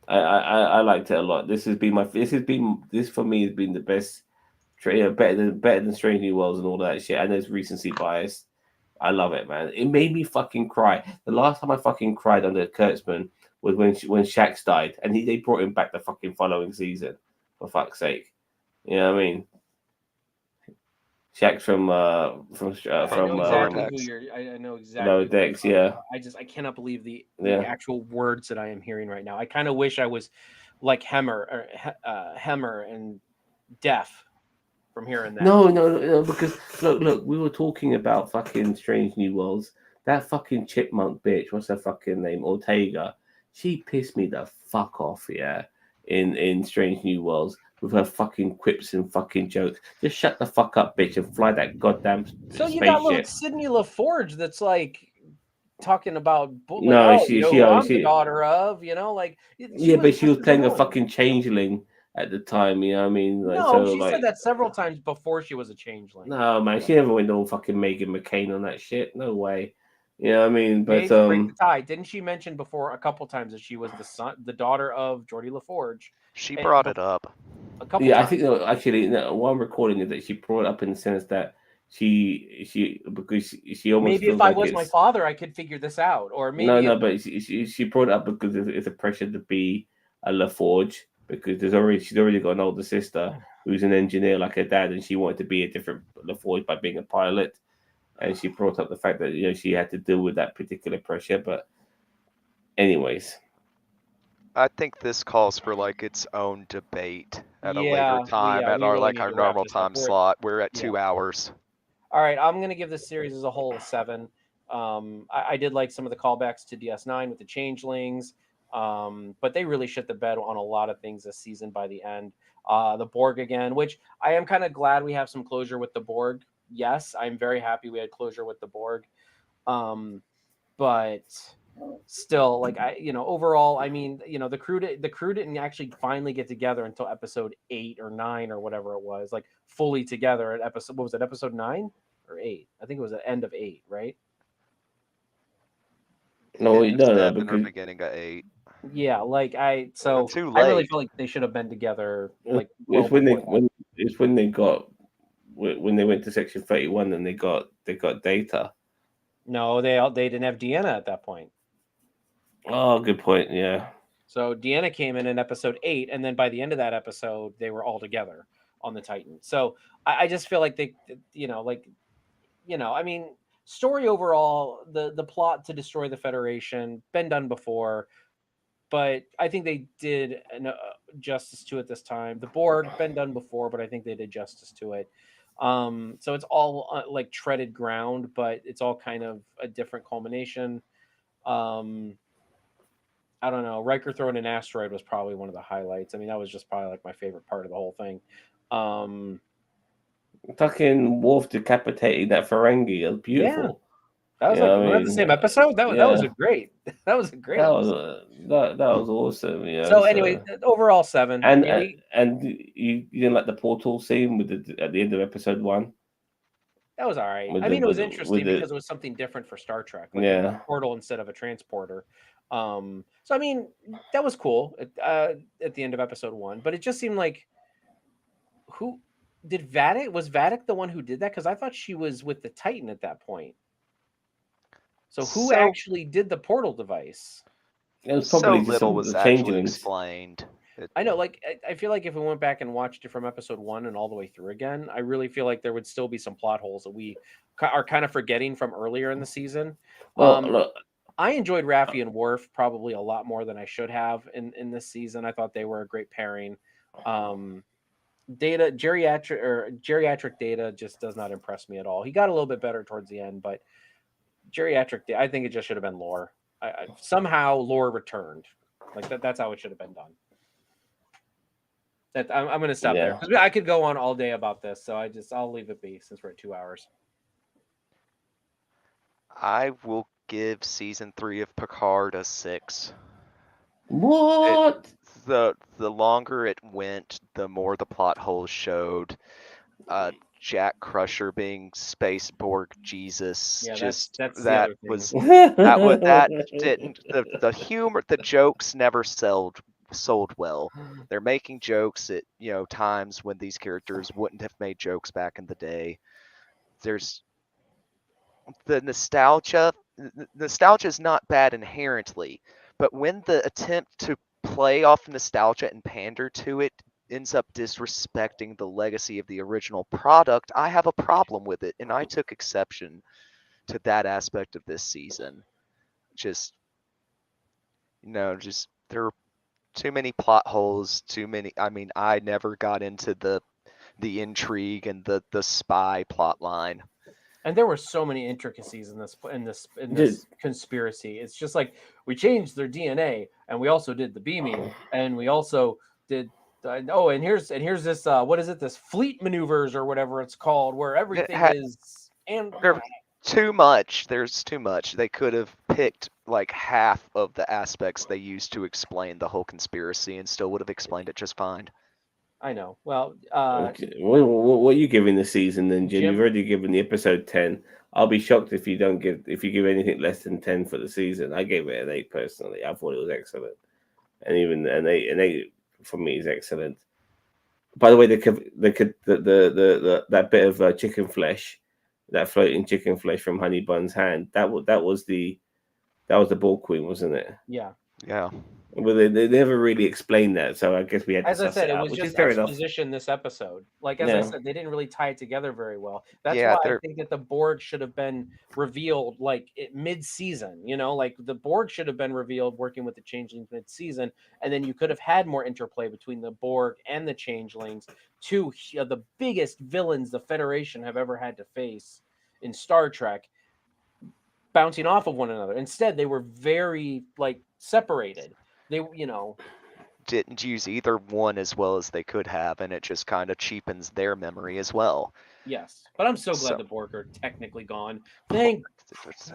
I liked it a lot. This for me has been the best. Better than Strange New Worlds and all that shit. I know it's recency bias. I love it, man. It made me fucking cry. The last time I fucking cried under Kurtzman was when Shax died, and they brought him back the fucking following season. For fuck's sake, you know what I mean? Shax from I know Lower exactly who Decks. you're. I know exactly Lower who you're Decks, talking yeah, about. I cannot believe the yeah. actual words that I am hearing right now. I kind of wish I was like Hemmer and deaf from hearing that. No, because look, we were talking about fucking Strange New Worlds. That fucking chipmunk bitch, what's her fucking name? Ortega. She pissed me the fuck off, yeah, in Strange New Worlds with her fucking quips and fucking jokes. Just shut the fuck up, bitch, and fly that goddamn So you got little spaceship. Sydney LaForge that's like talking about like, No, oh, you she know she who oh, I'm the she daughter of, like she yeah, was but she just was as playing a annoying. fucking changeling at the time, you know what I mean? Like No, so she said like that several times before she was a changeling. no man, she never went all fucking Megan McCain on that shit. No way. You know what I mean? But Mage, break the tie. Didn't she mention before a couple times that she was the daughter of Geordie LaForge? She And brought it up. a couple yeah, I times. think no, actually no, what I'm recording is that she brought it up in the sense that she because she almost Maybe if feels I like was my it's father, I could figure this out. Or no maybe if no, but she brought it up because it's a pressure to be a LaForge because she's already got an older sister who's an engineer like her dad, and she wanted to be a different LaForge by being a pilot, and she brought up the fact that she had to deal with that particular pressure. But anyways, I think this calls for like its own debate at a later yeah, time at we our really like need our to wrap normal this up. time slot. We're at Yeah. 2 hours. All right, I'm gonna give this series as a whole a 7. I did like some of the callbacks to DS9 with the changelings, but they really shit the bed on a lot of things this season by the end. The Borg again, which I am kind of glad we have some closure with the Borg. Yes, I'm very happy we had closure with the Borg. But still, like overall, I mean, the crew didn't actually finally get together until episode 8 or 9 or whatever it was, like fully together at episode. What was it, episode 9 or 8? I think it was the end of 8, right? no, End of no, 7 or because beginning of 8. Yeah, like Too I really late. feel like they should have been together like well it's when before that. they got when they went to Section 31 and they got data. No, they didn't have Deanna at that point. Oh, good point. Yeah. So Deanna came in episode 8, and then by the end of that episode, they were all together on the Titan. So I just feel like I mean, story overall, the plot to destroy the Federation been done before, but I think they did justice to it this time. The Borg been done before, but I think they did justice to it. So it's all like treaded ground, but it's all kind of a different culmination. Um, I don't know. Riker throwing an asteroid was probably one of the highlights. I mean, that was just probably like my favorite part of the whole thing. Fucking Worf decapitating that Ferengi. It was Yeah, beautiful. that was You know like what I was that the mean? same episode? That was a Yeah. great that was a great That was episode. that was awesome. So anyway, So overall 7. and Yeah, we and you didn't like the portal scene with at the end of episode 1 that was all right. with I the mean, it was with interesting the because it was something different for Star Trek. Like it was yeah. a portal instead of a transporter. So I mean, that was cool at the end of episode 1, but it just seemed like who did Vatic was Vatic the one who did that? Because I thought she was with the Titan at that point. So who So actually did the portal device? It was so probably just little some was the actually changelings. explained. I know, like I feel like if we went back and watched it from episode 1 and all the way through again, I really feel like there would still be some plot holes that we are kind of forgetting from earlier in the season. Well, Um, look, I enjoyed Raffi and Worf probably a lot more than I should have in this season. I thought they were a great pairing. Um, geriatric Data just does not impress me at all. He got a little bit better towards the end, but I think it just should have been Lore. Somehow Lore returned. Like that's how it should have been done. I'm going to stop there yeah. because I could go on all day about this. So I'll leave it be since we're at 2 hours. I will give season 3 of Picard a 6. What? The longer it went, the more the plot holes showed. Jack Crusher being Space Borg Jesus, Yeah, just that's the that other thing. was that didn't the humor, the jokes never sold well. They're making jokes at times when these characters wouldn't have made jokes back in the day. There's the nostalgia. Nostalgia is not bad inherently, but when the attempt to play off nostalgia and pander to it ends up disrespecting the legacy of the original product, I have a problem with it, and I took exception to that aspect of this season. Just just there are too many plot holes, too many. I mean, I never got into the intrigue and the spy plot line. And there were so many intricacies in Dude, this conspiracy. It's just like we changed their DNA, and we also did the beaming, and we also did. Oh, and here's this. What is it? This fleet maneuvers or whatever it's called, where It everything had is and there too much. There's too much. They could have picked like half of the aspects they used to explain the whole conspiracy and still would have explained it just fine. I know. Well, okay. What are you giving the season then, Jim? You've Jim, already given the episode 10. I'll be shocked if you give anything less than 10 for the season. I gave it an 8 personally. I thought it was excellent, and even an eight for me is excellent. By the way, the that bit of chicken flesh, that floating chicken flesh from Honey Bun's hand, that was the Ball Queen, wasn't it? yeah. Yeah. Well, they never really explained that, so I guess we had to As I suss said, it it out, was which is just fair enough. exposition this episode. Like as I Yeah, said, they didn't really tie it together very well. That's Yeah, why I they're think that the Borg should have been revealed like mid-season. Like the Borg should have been revealed working with the Changelings mid-season, and then you could have had more interplay between the Borg and the Changelings, two of the biggest villains the Federation have ever had to face in Star Trek, bouncing off of one another. Instead, they were very like separated. They. didn't use either one as well as they could have, and it just kind of cheapens their memory as well. Yes, but I'm so glad So the Borg are technically gone. Thank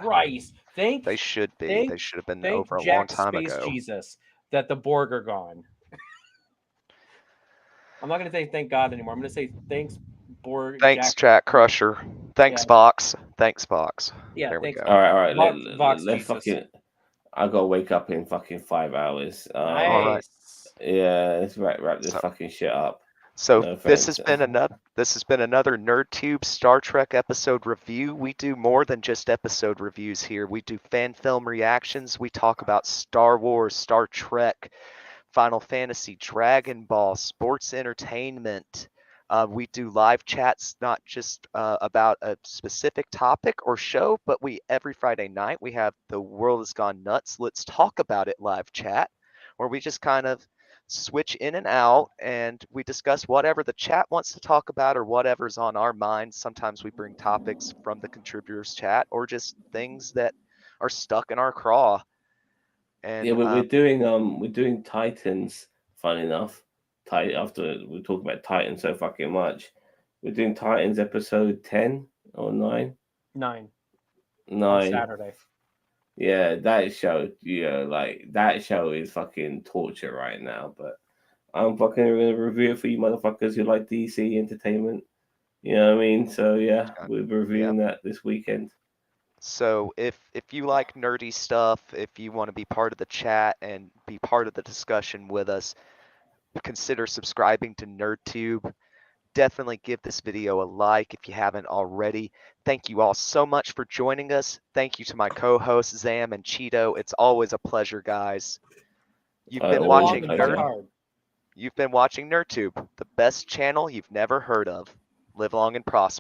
Christ. they should be. Thank They should have been thank over a long Jack time Space ago. Jesus that the Borg are gone. I'm not gonna say thank God anymore. I'm gonna say thanks Borg Thanks, Jack. Jack Crusher. Yeah, Thanks, Box. Thanks, Box. yeah. There we Thanks go. all right. Vox Let's Jesus. fucking. I gotta wake up in fucking 5 hours. All right. Nice. Yeah, let's wrap this So, fucking shit up. so No this thanks. has been another NerdTube Star Trek episode review. We do more than just episode reviews here. We do fan film reactions. We talk about Star Wars, Star Trek, Final Fantasy, Dragon Ball, sports entertainment. We do live chats, not just about a specific topic or show, but every Friday night we have the World Has Gone Nuts. Let's talk about it live chat, where we just kind of switch in and out and we discuss whatever the chat wants to talk about or whatever's on our minds. Sometimes we bring topics from the contributors chat or just things that are stuck in our craw. Yeah, And we're doing Titans. Fun enough, after we talk about Titans so fucking much, we're doing Titans episode 10 or 9. 9 on 9. Saturday. Yeah, that show. Like that show is fucking torture right now. But I'm fucking gonna review it for you motherfuckers who like DC entertainment. You know what I mean? So yeah, we'll be yeah. reviewing that this weekend. So if you like nerdy stuff, if you want to be part of the chat and be part of the discussion with us, consider subscribing to NerdTube. Definitely give this video a like if you haven't already. Thank you all so much for joining us. Thank you to my co-hosts Zam and Cheeto. It's always a pleasure, guys. You've been Live long watching and pleasure. Picard. You've been watching NerdTube, the best channel you've never heard of. Live long and prosper.